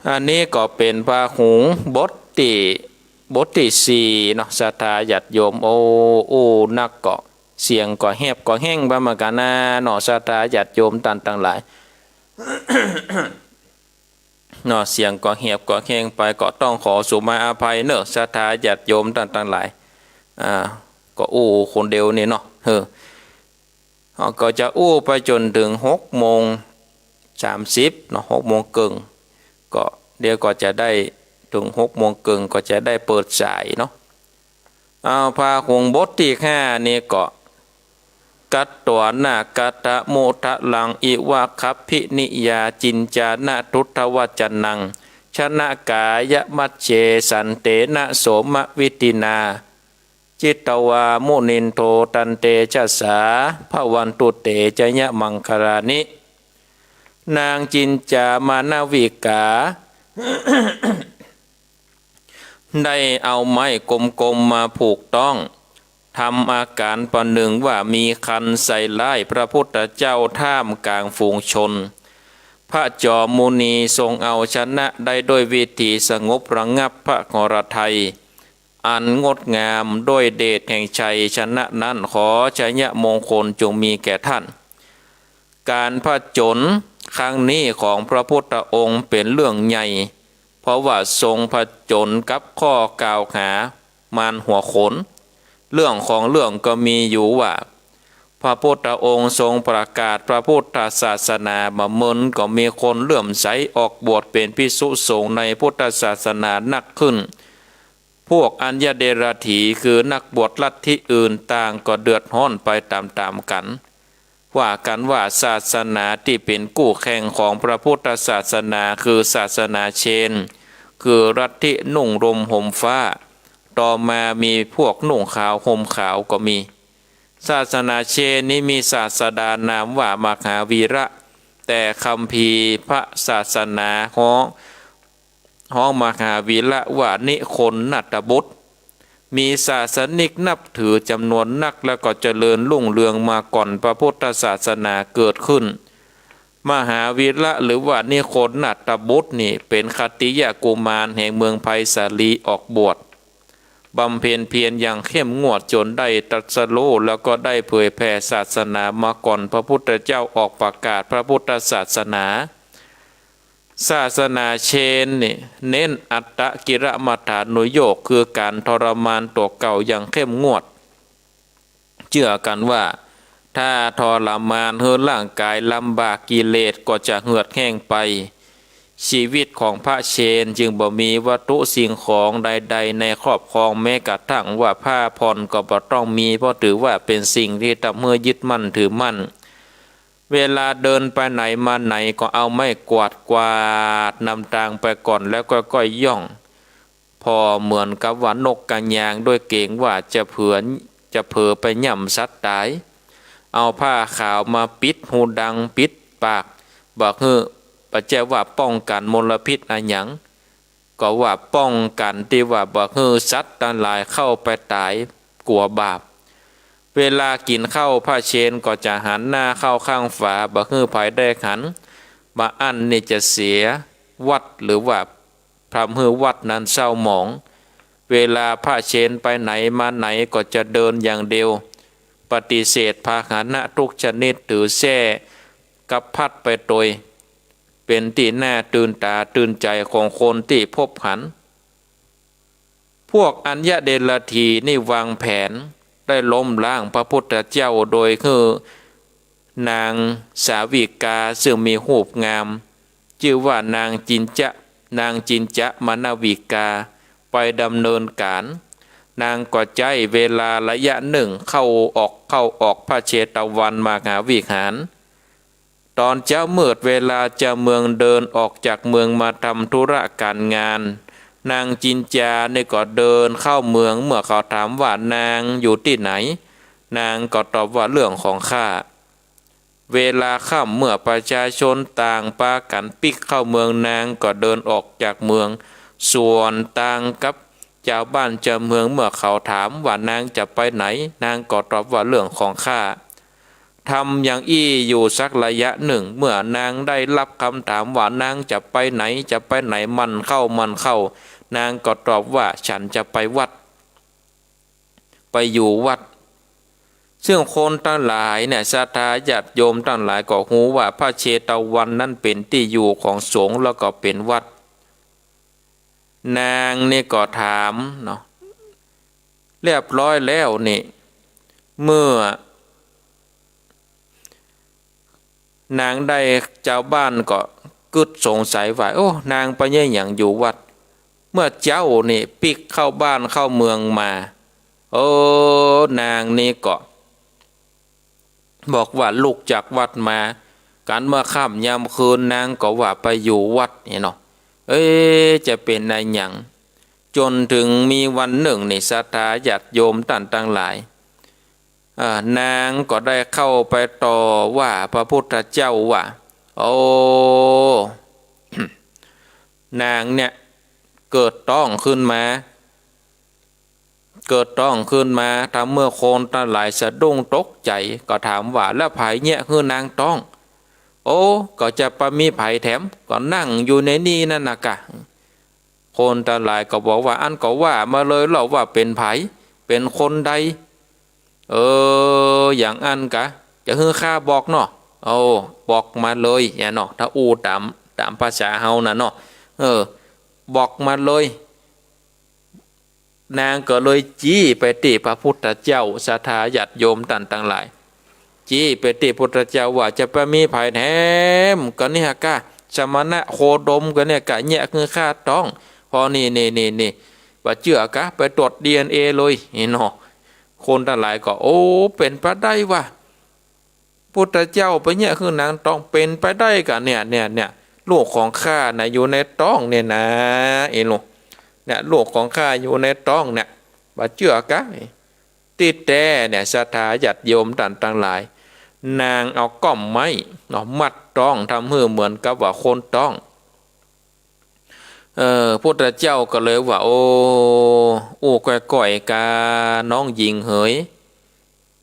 อันนี้ก็เป็นพระหุงบทที่สี่เนาะศรัทธาญาติโยมโอ้นักเกาะเสียงก็แหบก็แห้งบามากานาเนาะศรัทธาญาติโยมต่างหลาย เนาะเสียงก็แหบก็แห้งไปก็ต้องขอสุมาอภัยเนอะศรัทธาญาติโยมต่างหลายก็คนเดียวนี่เนาะก็จะไปจนถึง6 โมง 30เนาะ6 โมงครึ่งก็เดี๋ยวก็จะได้ถึง6 โมงครึ่งก็จะได้เปิดฉายเนาะเอาพาคงบทที่5นี่ก็กัตตวนากัตตะโมทะลังอิวะคัพพินิยาจินจานะทุตวัจนังชนะกายมัจเจสันเตนะโสมวิตินาจิตตวามุนินโทตันเตชะสาภวันตุเตจยะมังคลานินางจินจามานวิกา ได้เอาไม้กลมๆมาผูกต้องทำอาการประหนึ่งว่ามีคันใส่ไล่พระพุทธเจ้าท่ามกลางฝูงชนพระจอมมุนีทรงเอาชนะได้ด้วยวิธีสงบระงับพระกรทัยอันงดงามด้วยเดชแห่งชัยชนะนั้นขอชัยมงคลจงมีแก่ท่านการผจญครั้งนี้ของพระพุทธองค์เป็นเรื่องใหญ่เพราะว่าทรงผจญกับข้อกล่าวหามารหัวขนเรื่องของเรื่องก็มีอยู่ว่าพระพุทธองค์ทรงประกาศพระพุทธศาสนามาเมินก็มีคนเลื่อมใสออกบวชเป็นภิกษุสงฆ์ในพุทธศาสนานักขึ้นพวกอัญญเดรถีคือนักบวชลัทธิอื่นต่างก็เดือดร้อนไปตามๆกันว่ากันว่าศาสนาที่เป็นกู้แข่งของพระพุทธศาสนาคือศาสนาเชนคือลัทธินุ่งห่มห่มฟ้าต่อมามีพวกนุ่งขาวห่มขาวก็มีศาสนาเชนนี้มีศาสดานามว่ามหาวีระแต่คัมภีร์พระศาสนาฮ้องมหาวีระว่านิคนนัตบุตรมีศาสนิกนับถือจำนวนนักแล้วก็เจริญรุ่งเรืองมาก่อนพระพุทธศาสนาเกิดขึ้นมหาวีระหรือว่านิคนนัตบุตรนี่เป็นคติยกุมารแห่งเมืองไผ่สาลีออกบวชบำเพ็ญเพียรอย่างเข้มงวดจนได้ตรัสรู้แล้วก็ได้เผยแผ่ศาสนามาก่อนพระพุทธเจ้าออกประกาศพระพุทธศาสนาศาสนาเชนนี่เน้นอัตตกิรมัฏฐานุโยคคือการทรมานตัวเก่าอย่างเข้มงวดเชื่อกันว่าถ้าทรมานให้ร่างกายลำบากกิเลสก็จะเหือดแห้งไปชีวิตของพระเชนจึงบ่มีวัตถุสิ่งของใดๆในครอบครองแม้กระทั่งว่าผ้าผ่อนก็บ่ต้องมีเพราะถือว่าเป็นสิ่งที่ทำให้ยึดมั่นถือมั่นเวลาเดินไปไหนมาไหนก็เอาไม้กวาดนำทางไปก่อนแล้วก็ค่อยย่องพอเหมือนกับว่านกกระยางด้วยเกรงว่าจะเผลอไปย่ำสัตว์ตายเอาผ้าขาวมาปิดหูดังปิดปากบอกปัจจัยว่าป้องกันมลพิษอะไรหยังก็ว่าป้องกันที่ว่าบอกสัตว์ทั้งหลายเข้าไปตายกลัวบาปเวลากินข้าวพระเชนก็จะหันหน้าเข้าข้างฝาบอกภายได้หันมาอันนี่จะเสียวัดหรือว่าทำให้วัดนั้นเศร้าหมองเวลาพระเชนไปไหนมาไหนก็จะเดินอย่างเดียวปฏิเสธพาหนะทุกชนิดถือแส้กับพัดไปโดยเป็นที่น่าตื่นตาตื่นใจของคนที่พบหันพวกอัญญเดลทีนี่วางแผนได้ล้มล้างพระพุทธเจ้าโดยคือนางสาวิกาซึ่งมีรูปงามชื่อว่านางจินจะมนาวิกาไปดำเนินการนางก็ใจเวลาระยะหนึ่งเข้าออกพระเชตวันมหาวิหารตอนเช้ามืดเวลาเจ้าเมืองเดินออกจากเมืองมาทำธุระการงานนางจินจาเนี่ยก็เดินเข้าเมืองเมื่อเขาถามว่านางอยู่ที่ไหนนางก็ตอบว่าเรื่องของข้าเวลาค่ำเมื่อประชาชนต่างปากันปิกเข้าเมืองนางก็เดินออกจากเมืองส่วนต่างกับเจ้าบ้านเจ้าเมืองเมื่อเขาถามว่านางจะไปไหนนางก็ตอบว่าเรื่องของข้าทำอย่างอี้อยู่สักระยะหนึ่งเมื่อนางได้รับคำถามว่านางจะไปไหนมันเข้านางก็ตอบว่าฉันจะไปวัดไปอยู่วัดซึ่งคนทั้งหลายเนี่ยศรัทธาญาติโยมทั้งหลายก็รู้ว่าพระเชตวันนั้นเป็นที่อยู่ของสงฆ์แล้วก็เป็นวัดนางนี่ก็ถามเนาะเรียบร้อยแล้วนี่เมื่อ นางได้เจ้าบ้านก็กึดสงสัยว่าโอ้นางไปเนี่ยอย่างอยู่วัดเมื่อเจ้านี่ปิกเข้าบ้านเข้าเมืองมาโอ้นางนี่ก็บอกว่าลูกจากวัดมาการเมื่อค่ำยามคืนนางก็ว่าไปอยู่วัดเนี่ยเนาะจะเป็นในอย่างจนถึงมีวันหนึ่งนี่ศรัทธาญาติโยมต่างหลายนางก็ได้เข้าไปต่อว่าพระพุทธเจ้าว่าโอ้ นางเนี่ยเกิดต้องขึ้นมาทำเมื่อโคนทั้งหลายสะดุ้งตกใจก็ถามว่าแล้วไผเนี่ยคือนางต้องโอ้ก็จะปมีไผแถมก็นั่งอยู่ในนี่นั่นนะกะคนทั้งหลายก็บอกว่าอันก็ว่ามาเลยเราว่าเป็นไผเป็นคนใดอย่างอันกะจะฮือข้าบอกเนาะโอ้บอกมาเลยอย่าเนาะถ้าอูตามภาษาเฮานะเนาะบอกมาเลยนางก็เลยจี้ไปติพระพุทธเจ้าศรัทธาญาติโยมต่างหลายจี้ไปติพุทธเจ้าว่าจะไปมีภัยแถมก็เนี่ยกะสมณะโคดมก็เนี่ยกะเนี่ยคือข้าต้องพอนี่ว่าเชื่อกะไปตรวจ DNA เลยเนาะคนทั้งหลายก็โอ้เป็นไปได้ว่าพุทธเจ้าไปเนี่ยคือนางต้องเป็นไปได้กะเนี่ยลูกของข้านะอยู่ในต้องเนี่ยนะลูกเนี่ยลูกของข้าอยู่ในต้องเนี่ยว่าเชื่อกะติดแต่เนี่ยศรัทธาญาติโยมต่างหลายนางเอาก้อมไม้เนาะมัดต้องทำให้เหมือนกับว่าคนต้องพุทธเจ้าก็เลยว่าโอ้ก่อยกาน้องหญิงเหย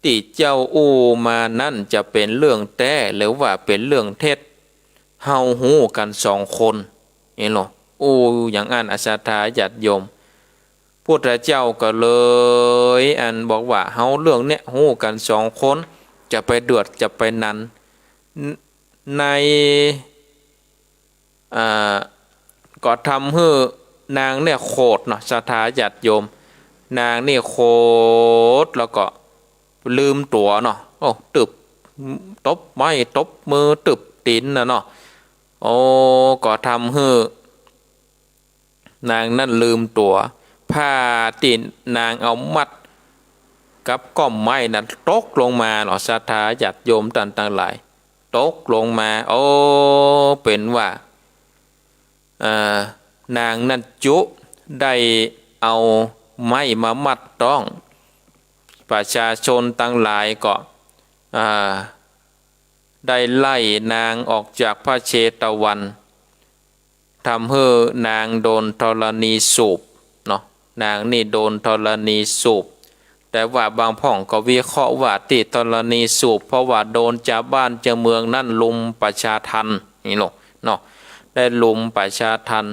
ที่เจ้าอู้มานั่นจะเป็นเรื่องแท้หรือว่าเป็นเรื่องเท็จเฮาหูกันสองคนนี่หรออย่างอันศรัทธาญาติโยมพุทธเจ้าก็เลยอันบอกว่าเฮาเรื่องเนี้ยหูกันสองคนจะไปเดือดจะไปนั้นในก็ทำให้นางเนี่ยโคตรเนาะศรัทธาญาติโยมนางนี่โคตรแล้วก็ลืมตัวเนาะโอ้ตึบตบไม้ตบมือตึบตีนนะเนาะโอ้ก็ทำให้นางนั่นลืมตัวผ้าตีนนางเอามัดกับก้อมไม้นั้นตกลงมาเนาะศรัทธาญาติโยมต่างหลายตกลงมาโอ้เป็นว่านางนั่นจุได้เอาไม้มามัดต้องประชาชนต่างหลายก็ได้ไล่นางออกจากพระเชตวันทำให้นางโดนธรณีสูบเนาะนางนี่โดนธรณีสูบแต่ว่าบางพ่องก็วิเคราะห์ว่าติดธรณีสูบเพราะว่าโดนจากบ้านจากเมืองนั่นลุมประชาทันนี่หรอกเนาะได้ลุมประชาทัน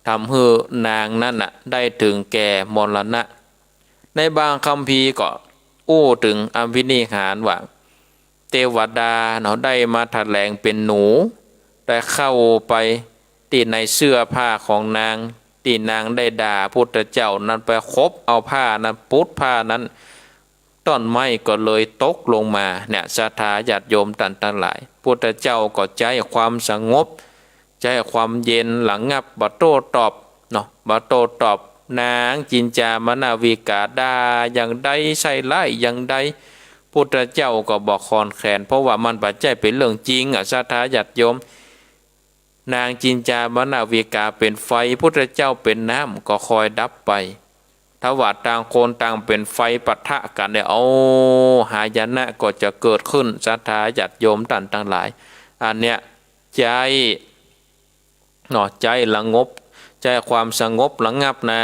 ทำให้นางนั่นน่ะได้ถึงแก่มรณะในบางคัมภีร์ก็ถึงอภินิหารว่าเทวดาเนาะได้มาแถลงเป็นหนูได้เข้าไปตีในเสื้อผ้าของนางตีนางได้ด่าพุทธเจ้านั้นไปคบเอาผ้านั้นปุดผ้านั้นต้นไม้ก็เลยตกลงมาเนี่ยศรัทธาญาติโยมต่างหลายพุทธเจ้าก็ใจความสงบใจความเย็นหลังงับบัโต้ตอบเนาะบัโต้ตอบนางจินจามนาวิกาดาอย่างใดใส่ไล่อย่างใดพุทธเจ้าก็บอกคอนแขนเพราะว่ามันปัจจัยเป็นเรื่องจริงศรัทธาญาติโยมนางจินจามนาวิกาเป็นไฟพุทธเจ้าเป็นน้ำก็คอยดับไปถ้าว่าต่างคนต่างเป็นไฟปะทะกันเนี่ยหายนะก็จะเกิดขึ้นศรัทธาญาติโยมต่างหลายอันเนี้ยใจเนาะใจละงบใจความสงบระงับนะ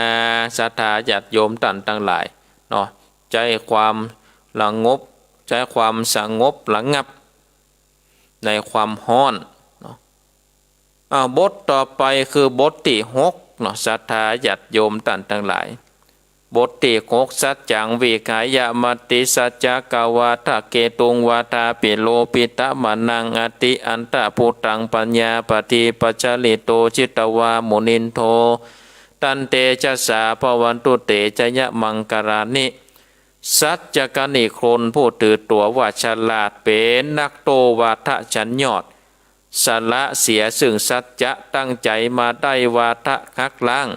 ศรัทธาญาติโยมต่างหลายเนาะใจความระงบใจความสงบระงับในความฮ้อนเนาะบทต่อไปคือบทที่6เนาะศรัทธาญาติโยมต่างหลายบทที่6สัจจังวิกายมติสัจจกวาทะเกตุงวาทาปิโลปิตะมานังอติอันตะพุตังปัญญาปฏิปัจจลิโตจิตวามุนินโทตันเตจะสาภวันตุเตจยะมังกรานิ สัจจกนิครนผู้ถือตัวว่าฉลาดเป็นนักโตวาทะชั้นยอดสละเสียซึ่งสัจจะตั้งใจมาได้วาทะคักล้าง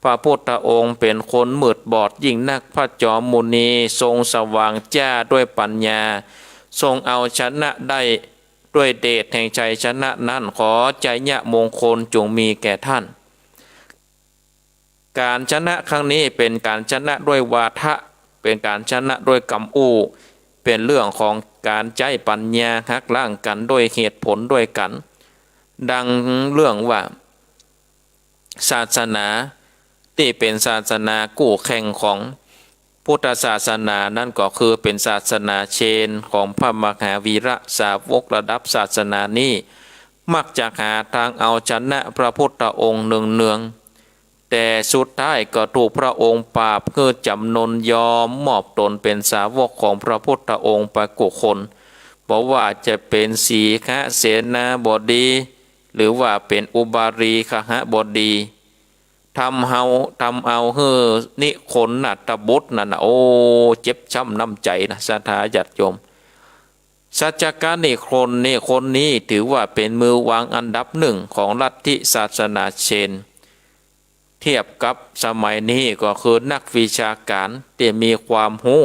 พระพุทธองค์เป็นคนมืดบอดยิ่งนักพระจอมมุนีทรงสว่างจ้าด้วยปัญญาทรงเอาชนะได้ด้วยเดชแห่งชัยชนะนั้นขอใจยะมงคลจงมีแก่ท่านการชนะครั้งนี้เป็นการชนะด้วยวาทะเป็นการชนะด้วยกำอู้เป็นเรื่องของการใจปัญญาหักล้างกันด้วยเหตุผลด้วยกันดังเรื่องว่าศาสนาที่เป็นศาสนากู้แข่งของพุทธศาสนานั่นก็คือเป็นศาสนาเชนของพระมหาวีระสาวกระดับศาสนานี้มักจะหาทางเอาชนะพระพุทธองค์เนืองแต่สุดท้ายก็ถูกพระองค์ปราบคือจำนนยอมมอบตนเป็นสาวกของพระพุทธองค์ไปกุคนบอกว่าจะเป็นสีขะเสนาบดีหรือว่าเป็นอุบารีขหบดีทำเอาเฮือนิคนนัตบุตรนั่นนะโอ้เจ็บช้ำน้ำใจนะศรัทธาญาติโยมสัจจกนิครนนี่คนนี้ถือว่าเป็นมือวางอันดับหนึ่งของลัทธิศาสนาเชนเทียบกับสมัยนี้ก็คือนักวิชาการที่มีความรู้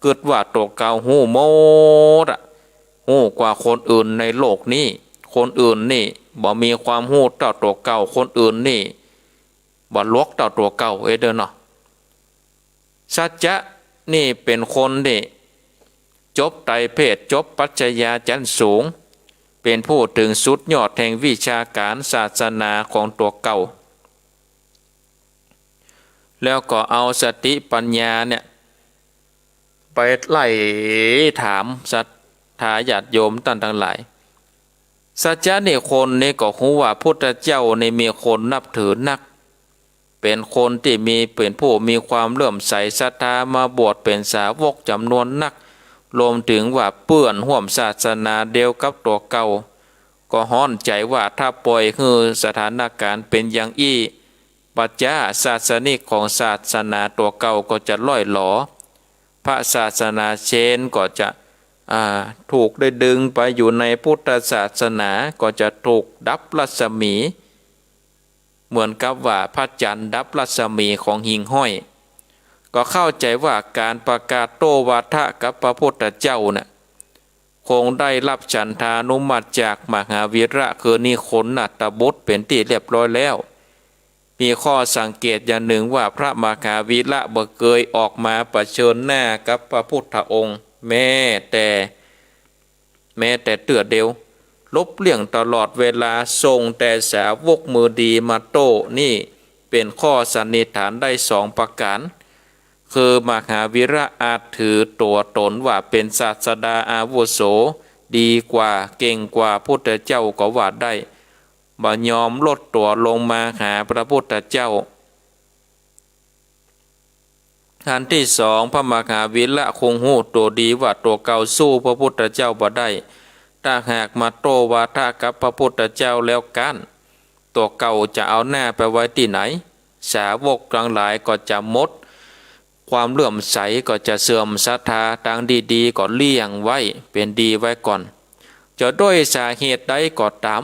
เกิดว่าตัวเก่ารู้หมดรู้กว่าคนอื่นในโลกนี้คนอื่นนี่บ่มีความรู้เท่าตัวเก่าคนอื่นนี่บ่ลวกเท่าตัวเก่าเด้อเนาะสัจจะนี่เป็นคนที่จบไตรเพศจบปรัชญาชั้นสูงเป็นผู้ถึงสุดยอดแห่งวิชาการศาสนาของตัวเก่าแล้วก็เอาสติปัญญาเนี่ยไปไล่ถามสัทธาญาติโยมท่านทั้งหลายสัจจะนี่คนนี่ก็รู้ว่าพุทธเจ้าในมีคนนับถือนักเป็นคนที่เป็นผู้มีความเลื่อมใสศรัทธามาบวชเป็นสาวกจำนวนนักรวมถึงว่าเปื้อนห่วมศาสนาเดียวกับตัวเก่าก็ฮ้อนใจว่าถ้าปล่อยให้สถานการณ์เป็นอย่างอี้ปัจจาศาสนิกของศาสนาตัวเก่าก็จะล่อยหลอพระศาสนาเชนก็จะถูกได้ดึงไปอยู่ในพุทธศาสนาก็จะถูกดับรัศมีเหมือนกับว่าพระจันทร์ดับรัศมีของหิ่งห้อยก็เข้าใจว่าการประกาศโตวาทะกับพระพุทธเจ้าน่ะคงได้รับฉันทานุมัติจากมหาวีระคือนิคนนัตบุตรเป็นที่เรียบร้อยแล้วมีข้อสังเกตอย่างหนึ่งว่าพระมหาวีระบ่เคยออกมาประชิญหน้ากับพระพุทธองค์แม้แต่เตือเดียวลบเลี่ยงตลอดเวลาทรงแต่สาวกมือดีมาโต้นี่เป็นข้อสันนิษฐานได้สองประการคือมหาวีระอาจถือตัวตนว่าเป็นศาสดาอาวุโสดีกว่าเก่งกว่าพุทธเจ้าก็ว่าได้บ่ยอมลดตัวลงมาหาพระพุทธเจ้าอันที่สองพระมหาวีระคงหูตัวดีว่าตัวเก่าสู้พระพุทธเจ้าบ่ได้ถ้าหากมาโตวาทะกับพระพุทธเจ้าแล้วกันตัวเก่าจะเอาหน้าไปไว้ที่ไหนสาวกทั้งหลายก็จะหมดความเลื่อมใสก็จะเสื่อมศรัทธาทางดีๆก็เลี่ยงไว้เป็นดีไว้ก่อนจะด้วยสาเหตุใดก็ตาม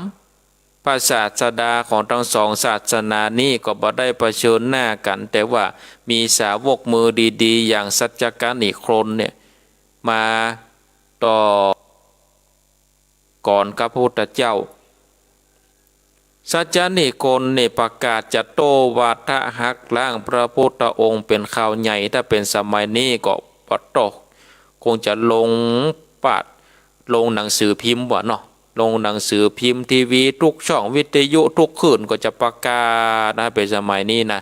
พระศาสดาของทั้งสองศาสนานี้ก็บ่ได้เผชิญหน้ากันแต่ว่ามีสาวกมือดีๆอย่างสัจจกนิครนเนี่ยมาต่อก่อนกับพระพุทธเจ้าสัจจนิครนเนี่ยประกาศจะโตวาทะหักล้างพระพุทธองค์เป็นข่าวใหญ่ถ้าเป็นสมัยนี้ก็ปะตกคงจะลงหนังสือพิมพ์วะเนาะลงหนังสือพิมพ์ทีวีทุกช่องวิทยุทุกคืนก็จะประกาศนะเป็นสมัยนี้นะ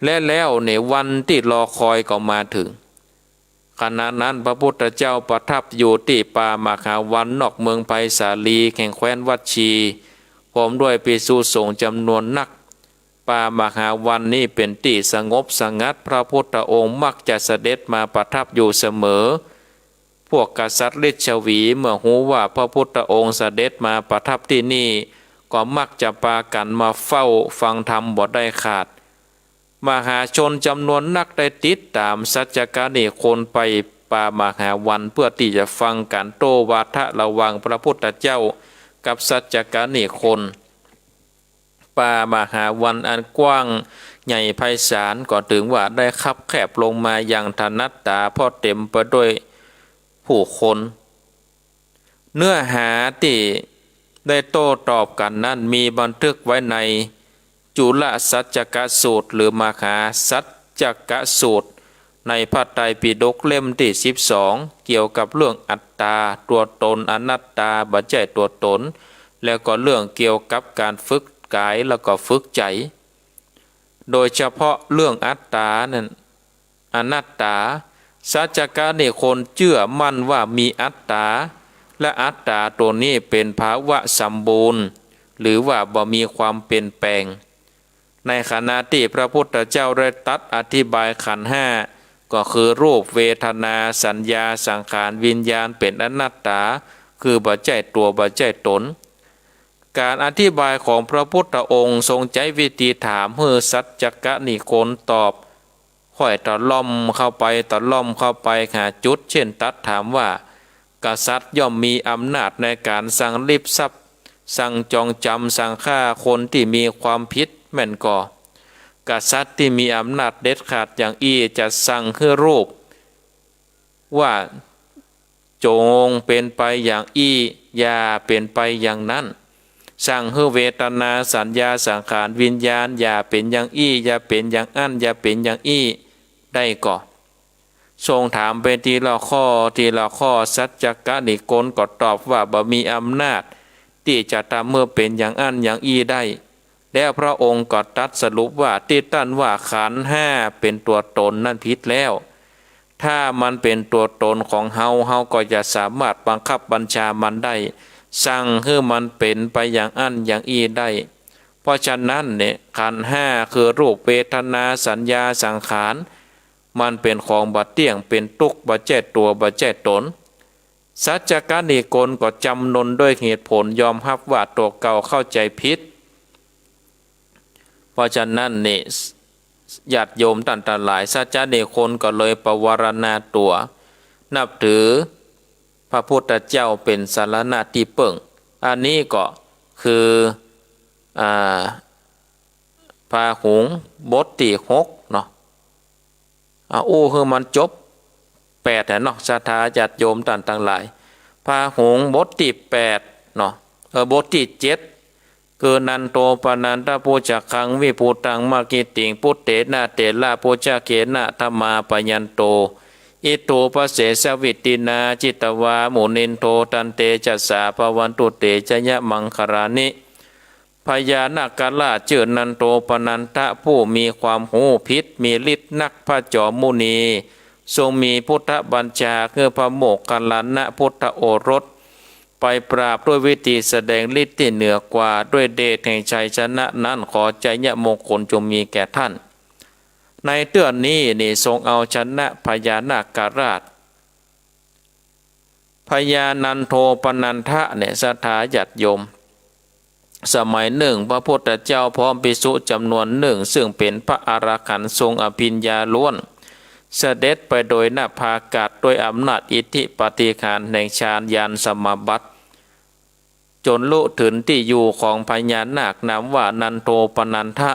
และแล้วในวันที่รอคอยก็มาถึงขณะนั้นพระพุทธเจ้าประทับอยู่ที่ป่ามหาวันนอกเมืองไผ่สาลีแห่งแคว้นวัดชีพร้อมด้วยภิกษุสงฆ์จำนวนนักป่ามหาวันนี้เป็นที่สงบสงัดพระพุทธองค์มักจะเสด็จมาประทับอยู่เสมอพวกกษัตริย์ฤชวีเมื่อรู้ว่าพระพุทธองค์เสด็จมาประทับที่นี่ก็มักจะพากันมาเฝ้าฟังธรรมบ่ได้ขาด มหาชนจำนวนนักได้ติดตามสัจจกานิคนไปป่ามหาวันเพื่อที่จะฟังการโต้วาทะระหว่างพระพุทธเจ้ากับสัจจกานิคนป่ามหาวันอันกว้างใหญ่ไพศาลก็ถึงว่าได้คับแคบลงมาอย่างถนัดตาเพราะเต็มไปด้วยผู้คนเนื้อหาที่ได้โต้ตอบกันนั้นมีบันทึกไว้ในจุลสัจจกสูตรหรือมหาสัจจกสูตรในพระไตรปิฎกเล่มที่12เกี่ยวกับเรื่องอัตตาตัวตนอนัตตาบัจจัยตัวตนแล้วก็เรื่องเกี่ยวกับการฝึกกายแล้วก็ฝึกใจโดยเฉพาะเรื่องอัตตานั้นอนัตตาสัจจกานิคนเชื่อมั่นว่ามีอัตตาและอัตตาตัวนี้เป็นภาวะสมบูรณ์หรือว่าบ่มีความเปลี่ยนแปลงในขณะที่พระพุทธเจ้าได้ตรัสอธิบายขันธ์ห้าก็คือรูปเวทนาสัญญาสังขารวิญญาณเป็นอนัตตาคือบ่ใช่ตัวบ่ใช่ตนการอธิบายของพระพุทธองค์ทรงใช้วิธีถามเพื่อสัจจกนิคนตอบค่อยตะล่อมเข้าไปหาจุดเช่นตัดถามว่ากษัตริย์ย่อมมีอำนาจในการสั่งลิบทรัพย์สั่งจองจำสั่งฆ่าคนที่มีความผิดแม่นก่อกษัตริย์ที่มีอำนาจเด็ดขาดอย่างอี้จะสั่งให้รูปว่าจงเป็นไปอย่างอี้อย่าเป็นไปอย่างนั้นสั่งให้เวทนาสัญญาสังขารวิญญาณอย่าเป็นอย่างอี้อย่าเป็นอย่างอั้นอย่าเป็นอย่างอี้ได้ก่อทรงถามไปทีละข้อสัจจกนิคนก็ตอบว่าบ่มีอำนาจที่จะทำเมื่อเป็นอย่างอั้นอย่างอี้ได้แล้วพระองค์ก็ตรัสสรุปว่าที่ตั้นว่าขันธ์ห้าเป็นตัวตนนั่นผิดแล้วถ้ามันเป็นตัวตนของเฮาก็จะสามารถบังคับบัญชามันได้สั่งให้มันเป็นไปอย่างอั้นอย่างอี้ได้เพราะฉะนั้นเนี่ยขันธ์ห้าคือรูปเวทนาสัญญาสังขารมันเป็นของบ่เที่ยงเป็นทุกข์บ่แจ้ตัวบ่แจ้ตนสัจจกนิคนก็จำนนด้วยเหตุผลยอมรับว่าตัวเก่าเข้าใจผิดเพราะฉะนั้นนี่ญาติโยมท่านทั้งหลายสัจจนิคนก็เลยปวารณาตัวนับถือพระพุทธเจ้าเป็นสารณะที่เปิ่งอันนี้ก็คือพาหุงบทที่6เนาะคือมันจบ8เนาะศรัทธาญาติโยมท่านทั้งหลายพาหุงบทที่8เนาะบทที่7คือนันโตปนันตปูจักขังวิภูตังมากิติงพุทเตนะเตละปูจเกนะธรรมาปยันโตอิโตปเสสวิตตินาจิตวามุนินโทตันเตจัสสาภวันตุเตชยมังคารานิพญานาคราชชื่อนันโตปนันทะผู้มีความหูพิษมีฤทธิ์นักพระจอมมุนีทรงมีพุทธบัญชาคือพระโมกขัลลานะพุทธโอรสไปปราบด้วยวิธีแสดงฤทธิ์ที่เหนือกว่าด้วยเดชแห่งชัยชนะนั้นขอใจยมงคลจงมีแก่ท่านในเตือนนี้นี่ทรงเอาชนะพญานาคราชพญานันโทปนันทะเนี่ยศรัทธาญาติโยมสมัยหนึ่งพระพุทธเจ้าพร้อมภิกษุจำนวนหนึ่งซึ่งเป็นพระอรหันต์ทรงอภิญญาล้วนเสด็จไปโดยหน้าภากาศด้วยอำนาจอิทธิปาฏิหาริย์แห่งฌานญาณสมาบัติจนลุถึงที่อยู่ของพญานาคนามว่านันโทปนันทะ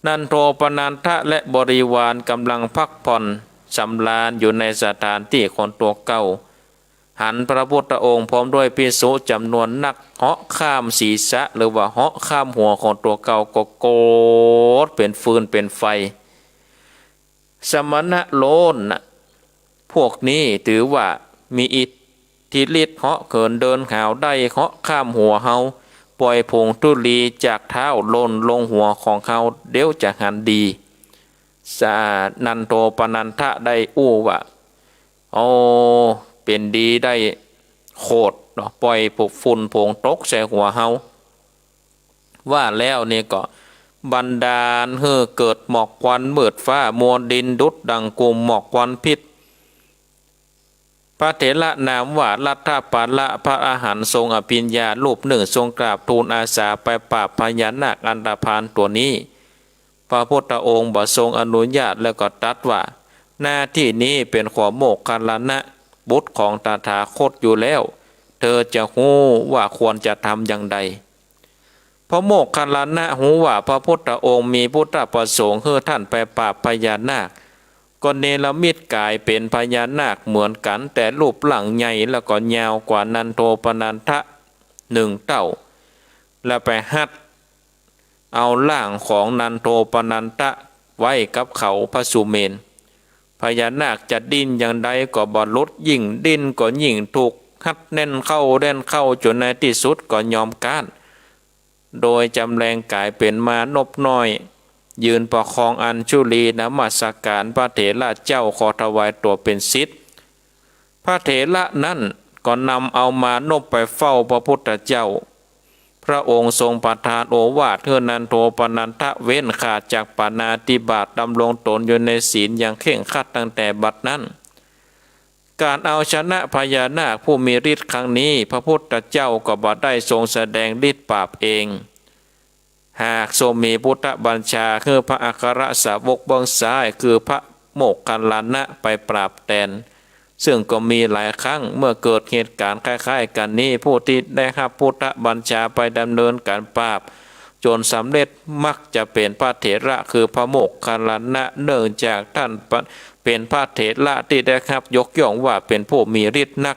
นันโทปนันทะและบริวารกำลังพักผ่อนสำราญอยู่ในสถานที่ของตัวเก่าหันพระพุทธองค์พร้อมด้วยภิกษุจำนวนนักเหาะข้ามศีรษะหรือว่าเหาะข้ามหัวของตัวเก่าก็โกรธเป็นฟืนเป็นไฟสมณะโลนนะพวกนี้ถือว่ามีอิทธิฤทธิ์เหาะเขินเดินหาวได้เหาะข้ามหัวเฮาปล่อยผงธุลีจากเท้าโลนลงหัวของเฮาเดี๋ยวจะหันดีนันโตปนันทะได้อู้ว่าเป็นดีได้โคตรเนาะปล่อยผงฝุ่นผงตกใส่หัวเฮาว่าแล้วนี่ก็บันดาลให้เกิดหมอกควันมืดฟ้ามัวดินดุดดังกุมหมอกควันพิษพระเถระนามว่าลัทธปาละพระอาหารทรงอภิญญารูปหนึ่งทรงกราบทูลอาสาไปปราบพญานาคอันธพาลตัวนี้ พระพุทธองค์บ่ทรงอนุญาตแล้วก็ตรัสว่าหน้าที่นี้เป็นของโมคคัลลานะบุตรของตถาคตอยู่แล้วเธอจะฮู้ว่าควรจะทำอย่างใดพระโมคคัลลานะฮู้ว่าพระพุทธองค์มีพุทธประสงค์ให้ท่านไปปราบพญานาคก็เนรมิตกายเป็นพญานาคเหมือนกันแต่รูปร่างใหญ่แล้วก็ยาวกว่านันโทปนันทะ1 เท่าแล้วไปหัดเอาร่างของนันโทปนันทะไว้กับเขาพระสุเมนพญานาคจะดิ้นอย่างใดก็บ่ลดยิ่งดิ้นก็ยิ่งถูกหัดแน่นเข้าแน่นเข้าจนในที่สุดก็ยอมก้านโดยจำแรงกายเป็นมานพน้อยยืนประคองอัญชุลีนมัสการพระเถระเจ้าขอถวายตัวเป็นศิษย์พระเถระนั้นก็นำเอามานพไปเฝ้าพระพุทธเจ้าพระองค์ทรงประทานโอวาทให้นันโทปนันทะเว้นขาดจากปาณาติบาตดำรงตนอยู่ในศีลอย่างเคร่งครัดตั้งแต่บัดนั้นการเอาชนะพญานาคผู้มีฤทธิ์ครั้งนี้พระพุทธเจ้าก็บ่ได้ทรงแสดงฤทธิ์ปราบเองหากทรงมีพุทธบัญชาคือพระอัครสาวกเบื้องซ้ายคือพระโมคคัลลานะไปปราบแทนซึ่งก็มีหลายครั้งเมื่อเกิดเหตุการณ์คล้ายๆกันนี้ผู้ที่ได้รับพุทธบัญชาไปดำเนินการปราบจนสำเร็จมักจะเป็นพระเถระคือพระโมคคัลลานะเนื่องจากท่านเป็นพระเถระที่ได้รับยกย่องว่าเป็นผู้มีฤทธิ์นัก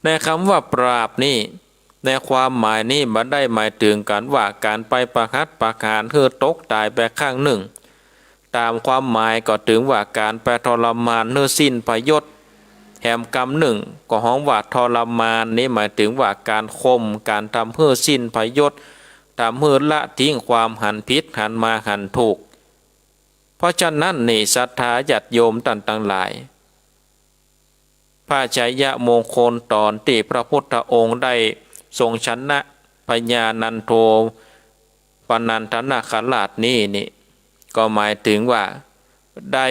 ในคำว่าปราบนี่ในความหมายนี้มันได้หมายถึงการว่าการไปประหัตประหารคือตกตายไปข้างหนึ่งตามความหมายก็ถึงว่าการไปทรมานเนื้อสิ้นประโยชน์แหมกรรมหนึ่งก็ห้องว่าทรมานนี้หมายถึงว่าการข่มการทำเพื่อสิ้นประโยชน์ทำเพื่อละทิ้งความหันผิดหันมาหันถูกเพราะฉะนั้นนี่ศรัทธาญาติโยมต่างหลายพระชัยยะมงคลตอนที่พระพุทธองค์ได้ทรงชนะพญานันโทปนันทนาคราชนี่ก็หมายถึงว่าได้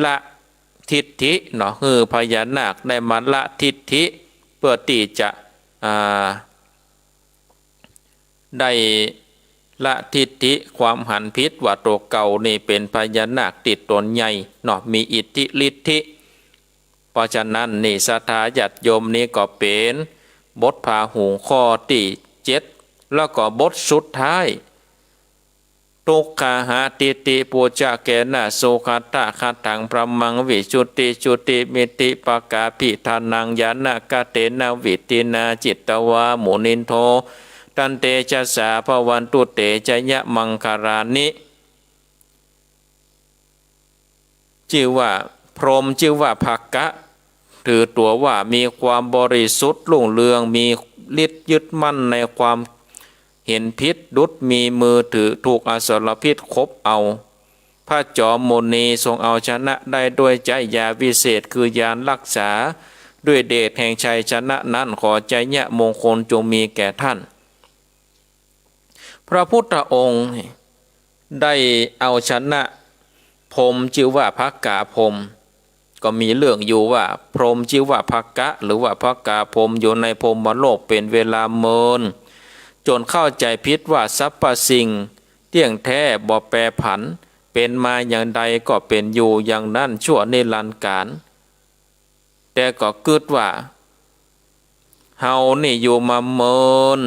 ละทิฏฐิเนาะคือพญานาคได้มาละทิฏฐิเพื่อที่จะได้ละทิฏฐิความหันผิดว่าตัวเก่านี่เป็นพญานาคติดตนใหญ่เนาะมีอิทธิฤทธิเพราะฉะนั้นนี่ศรัทธาญาติโยมนี่ก็เป็นบทพาหุงข้อที่7แล้วก็บทสุดท้ายทุกขาหาติติปูจาเกนะโสขัตตะขัตถังพระมังวิจุติจุติมิติปกาปิทานังยานากเตนะวิตินาจิตตวามุนินโทตันเตชะสาภวันตุเตชยะมังคารานิชื่อว่าพรหมชื่อว่าภักกะถือตัวว่ามีความบริสุทธิ์รุ่งเรืองมีฤทธิ์ยึดมั่นในความเห็นพิษดุจมีมือถือถูกอสรพิษคบเอาพระจอมมุนีทรงเอาชนะได้ด้วยใจญาวิเศษคือยานรักษาด้วยเดชแห่งชัยชนะนั้นขอใจญะมงคลจงมีแก่ท่านพระพุทธองค์ได้เอาชนะพรหมชื่อว่าภักกะพรหมก็มีเรื่องอยู่ว่าพรหมชื่อว่าภักกะหรือว่าภักกะพรหมอยู่ในพรหมโลกเป็นเวลาเมินจนเข้าใจผิดว่าสรรพสิ่งเที่ยงแท้บ่แปรผันเป็นมาอย่างใดก็เป็นอยู่อย่างนั้นชั่วนิรันดร์กาลแต่ก็คิดว่าเฮานี่อยู่มาเมิน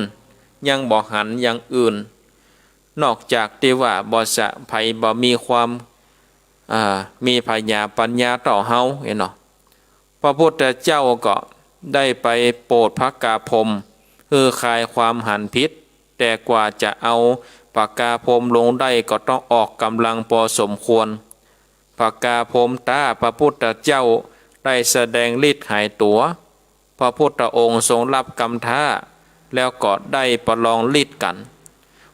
ยังบ่หันอย่างอื่นนอกจากที่ว่าบ่สะไผบ่มีความมีพญาปัญญาต่อเฮาเห็นเนาะพระพุทธเจ้าก็ได้ไปโปรดภักกะพรหมคือคลายความหันผิดแต่กว่าจะเอาภักกะพรหมลงได้ก็ต้องออกกำลังพอสมควรภักกะพรหมตาพระพุทธเจ้าได้แสดงฤทธิ์หายตัวพระพุทธองค์ทรงรับกำท้าแล้วก็ได้ประลองฤทธิ์กัน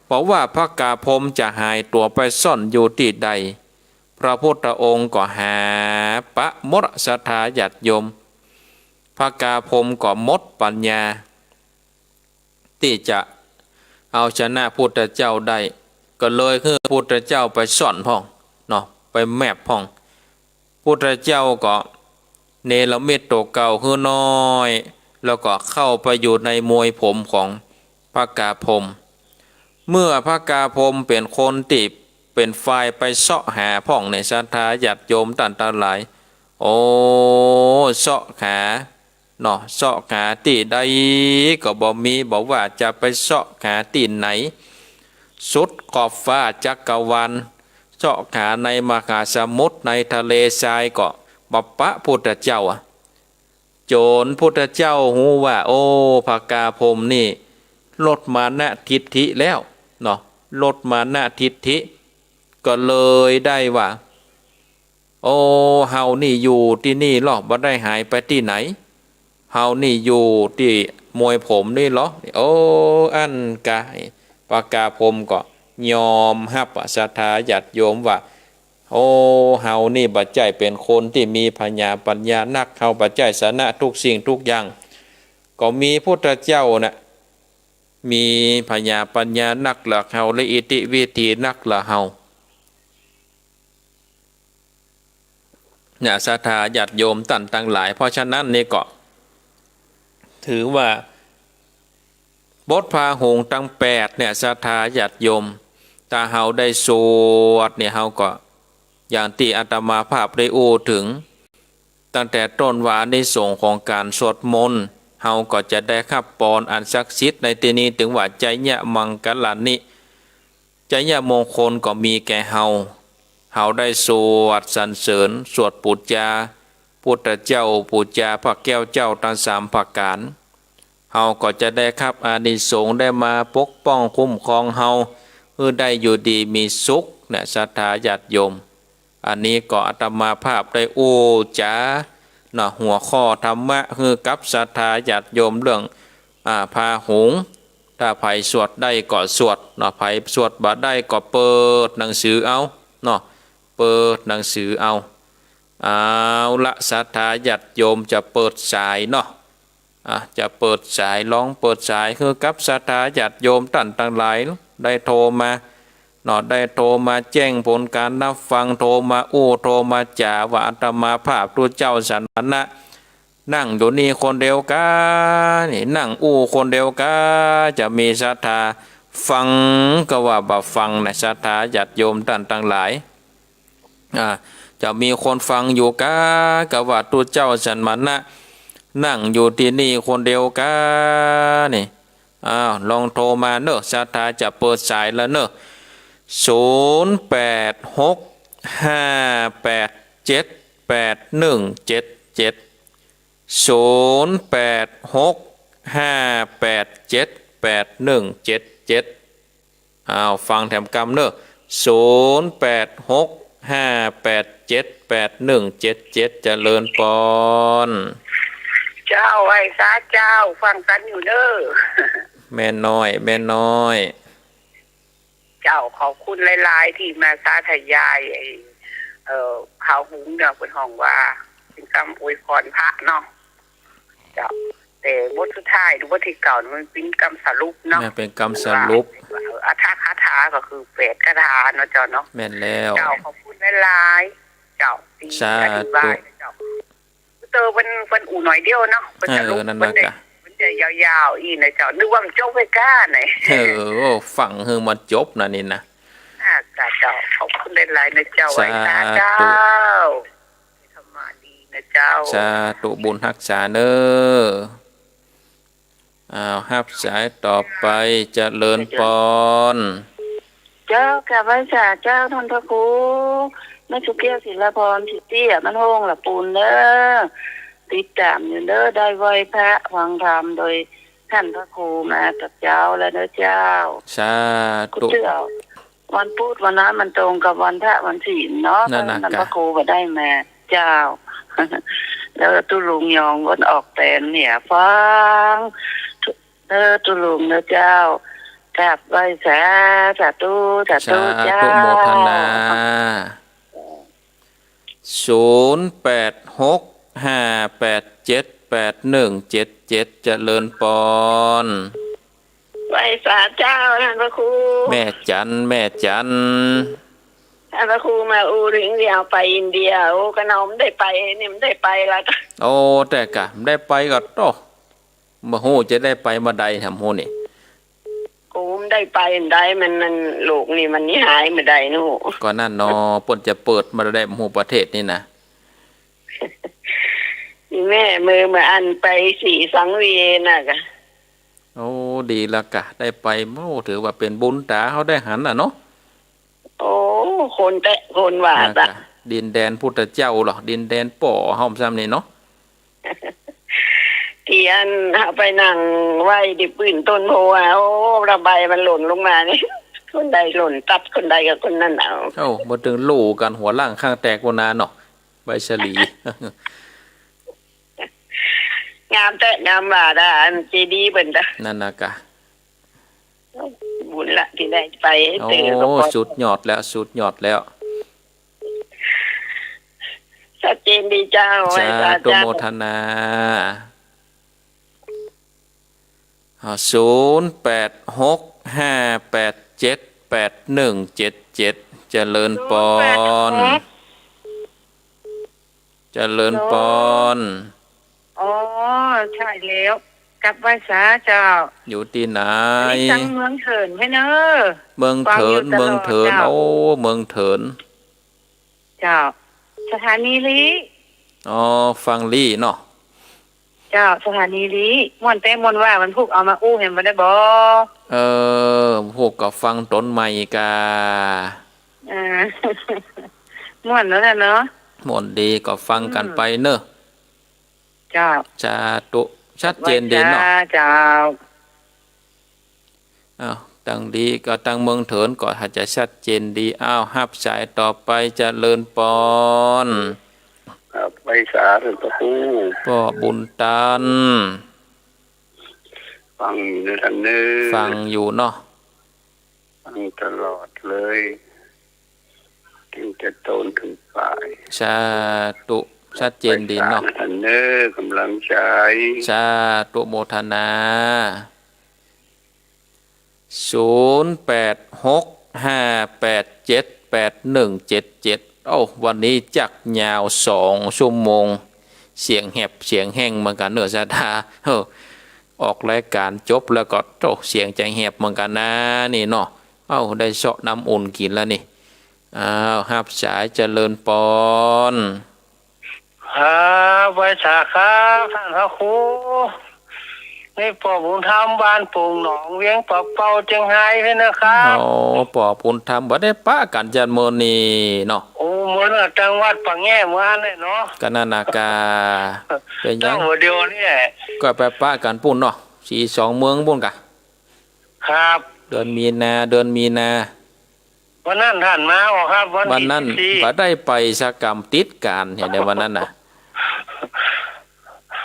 บอกว่าภักกะพรหมจะหายตัวไปซ่อนอยู่ที่ใดพระพุทธองค์ก็หาปะมดศรัทธาญาติโยมภักกะพรหมก็หมดปัญญาที่จะเอาชนะพุทธเจ้าได้ก็เลยคือพุทธเจ้าไปซ่อนพ่องเนาะไปแมบพ่องพุทธเจ้าก็เนรมิตตัวเก่าคือน้อยแล้วก็เข้าไปอยู่ในมวยผมของภักกะพรหมพ เมื่อพระกาพรหมเป็นคนติเป็นฝ่ายไปเสาะหาพ่องในศรัทธาญาติโยมตันตาหลายโอ้เสาะหาเนาะเสาะหาที่ใดก็บ่มีบอกว่าจะไปเสาะหาที่ไหนสุดขอบฟ้าจักรวาลเสาะหาในมหาสมุทรในทะเลทรายก็บัพพะพุทธเจ้าโจรพุทธเจ้าหูว่าโอ้พระกาพรหมนี่ลดมานะทิฏฐิแล้วเนาะลดมานะทิฏฐิก็เลยได้ว่าโอ้เฮานี่อยู่ที่นี่หรอบ่ได้หายไปที่ไหนเฮานี่อยู่ที่มวยผมนี่หรอโอ้อันกะพระกาพรหมก็ยอมรับศรัทธาญาติโยมว่าโอ้เฮานี่บัดใจเป็นคนที่มีปัญญานักเฮาบัดใจชนะทุกสิ่งทุกอย่างก็มีพุทธเจ้าน่ะมีปัญญานักละเฮาและอิทธิวิธีนักละเฮาเนี่ยศรัทธาญาติโยมตั้นตั้งหลายเพราะฉะนั้นนี่ก็ถือว่าบทพาหงส์ตั้ง8เนี่ยศรัทธาญาติโยมถ้าเฮาได้สวดเนี่ยเฮาก็อย่างที่อาตมาภาพได้อู้ถึงตั้งแต่ต้นว่าในส่งของการสวดมนต์เฮาก็จะได้ขับปอนอันศักดิ์สิทธิ์ในที่นี้ถึงว่าใจยะมังกลานิใจยะมงคลก็มีแก่เฮาได้สวดสรรเสริญสวดปุจจาพุทธเจ้าปุจจาพระแก้วเจ้าทั้ง3ประการเฮาก็จะได้ครับอานิสงส์ได้มาปกป้องคุ้มครองเฮาเพื่อได้อยู่ดีมีสุขเนี่ยศรัทธาญาติโยมอันนี้ก็อาตมาภาพได้อู้จ๋าเนาะหัวข้อธรรมะคือกับศรัทธาญาติโยมเรื่องพาหงส์ถ้าไผสวดได้ก็สวดเนาะไผสวดบ่ได้ก็เปิดหนังสือเอาเนาะเปิดหนังสือเอาละศรัทธาญาติโยมจะเปิดสายเนาะจะเปิดสายลองเปิดสายคือกับศรัทธาญาติโยมตั้นตั้งหลายได้โทรมาเนาะได้โทรมาแจ้งผลการรับฟังโทรมาอู้โทรมาจ่าว่าอาตมาภาพตัวเจ้าสันนะนั่งอยู่นี่คนเดียวกันนี่นั่งอู้คนเดียวกันจะมีศรัทธาฟังก็ว่าบ่ฟังนะศรัทธาญาติโยมตั้นตั้งหลายจะมีคนฟังอยู่ก็ว่าตัวเจ้าสันมานะนั่งอยู่ที่นี่คนเดียวกันนี่ลองโทรมาเนอะศรัทธาจะเปิดสายแล้วเนอะ0865878177ฟังแถมกำเนอะ0865878177เจริญปอนเจ้าไอ้สาเจ้าฟังกันอยู่เด้อแม่น้อยเจ้าขอบคุณหลายๆที่มาสาธยายข่าวหุงเนี่ยเป็นห้องว่าเป็นคำอวยพรพระเนาะเจ้าแต่บทสุดท้ายดูบทที่เก่ามันเป็นคำสรุปเนาะเป็นคำสรุปอัฏฐคาถาก็คือ8คาถาเนาะเจ้าเนาะแม่นแล้วเจ้าขอบคุณหลายๆเจ้าที่อธิบายเจ้าเตอเป็นอู่หน่อยเดียวเนาะเป็นสรุปเป็นจะยาวๆอีนะเจ้านึกว่ามันจบไปก้าไหนฟังคือมันจบนะนี่นะเจ้าขอบคุณหลายๆนะเจ้าไอ้ตาเจ้าธรรมะดีนะเจ้าสาธุบุญรักษาเน้อฮับสายต่อไปเจริญปอนเจ้าค่ะพระเจ้าท่านพระครูแม่สุเกียวศิลปรสิตี้มันห้องละปูนเด้อติดตามอยู่เด้อได้ไหวพระฟังธรรมโดยท่านพระครูมากับเจ้าแล้วเด้อเจ้าสาธุเจ้าวันพุธวันนั้นมันตรงกับวันพระวันศีลเนาะท่านพระครูก็ได้มาเจ้าแล้วตุลุงยองก็ออกแต่เนี่ยฟังตุลุงเด้อเจ้ากราบไหว้สาธุเจ้าโมทนา0865878177เจริญปอนไหว้สาเจ้าท่านพระครูแม่จันท่านพระครูมาอูถึงเดียวไปอินเดียโอ้กระนอมได้ไปนี่มันได้ไปละโอ้แต่กะได้ไปก็โตมาโหจะได้ไปมาใดทำโหนี่กูม ได้ไปได้มันโลกนี่มันนี่หายไม่ได้นู่ ก่อนนั้นเนาะเปิ้นจะเปิดมาได้หมู่ประเทศนี่นะ นี่แม่มือมาอันไปสีสังเวียนน่ะกะ โอ้ดีละกะได้ไปโอ้ถือว่าเป็นบุญตาเขาได้หันน่ะเนาะ โอ้คนแต่คนว่า นะ ซะ กะดินแดนพุทธเจ้าเหรอดินแดนป่อเฮาซ้ำนี่เนาะ ที่อันเอาไปนั่งไหว้ดิปืนต้นโพอ่ะโอ้ระบายมันหล่นลงมานี่ คนใดหล่นตัดคนใดกับคนนั้นเอา เอ้าบ่ถึงลู่กันหัวล่างข้างแตกบ่นานเนาะใบฉลี งามแต่งามว่าได้อันเจดีย์เบิ่นตะ นั่นน่ะกะ บุญละที่ได้ไปให้ โอ้ เจอกับพ่อ สุดยอดแล้วสุดยอดแล้ว ชัดเจนดีเจ้า สา พระ ธุ เจ้า โมทนา0865878177เจริญปอนเจริญปอน อ๋อใช่แล้วกลับไหว้สาเจ้า อยู่ที่ไหน นี่จังเมืองเถินให้เนอะ เมืองเถิน ฟังอยู่ตลอด เมืองเถิน เจ้า โอ้เมืองเถิน เจ้า สถานีลี อ๋อฟังลี่เนาะ เจ้าสถานีลีม่วนแต่ม่วนว่ามันพูกเอามาอู้เห็นบ่ได้บ่ พวกก็ฟังต้นใหม่กา อ่า ม่วนแล้วแหละเนาะ หมดดีก็ฟังกันไปเนอะ เจ้า สาธุชัดเจนดีเนาะ เจ้า อ้าวตั้งดีก็ตั้งเมืองเถินก็อาจจะชัดเจนดีอ้าวฮับสายต่อไปเจริญปอน ครับไปสาธุพระผู้ พ่อบุญตัน ฟังอยู่ในทันเนื้อ ฟังอยู่เนาะ ฟังตลอดเลยถึงจะโตนถึงปลาย สาธุชัดเจนดีเนาะ ไปสทันเนื้อกำลังใจ สาธุโมทนา0865878177โอ้วันนี้จักยาว2 ชั่วโมงเสียงแหบเสียงแห้งเหมือนกันเนื้อสาธาออกรายการจบแล้วก็โตเสียงใจแหบเหมือนกันนะนี่เนาะได้เสาะน้ำอุ่นกินแล้วนี่ฮับสายเจริญปอน ครับไปสาครับท่านพระครูนี่พ่อบุญธรรมบ้านปุ่งหนองเวียงปะเป่าเจียงไฮ้พี่นะครับ ปอปุณธรรมบ่ได้ปะกันจันเมื่อนี่เนาะ โอ้เหมือนกับจังหวัดปังแง่เมื่อนี่เนาะ กันนานากาเป็นยั เจ้าง หัวเดียวนี่ ก็ไปปะกันปุ่นเนาะ42เมืองปุ่นกะ ครับ เดือนมีนา วันนั้นท่านมาบ่ครับ วันนั้น ที่ บ่ได้ไปสกรรมติดการเห็นในวันนั้นน่ะ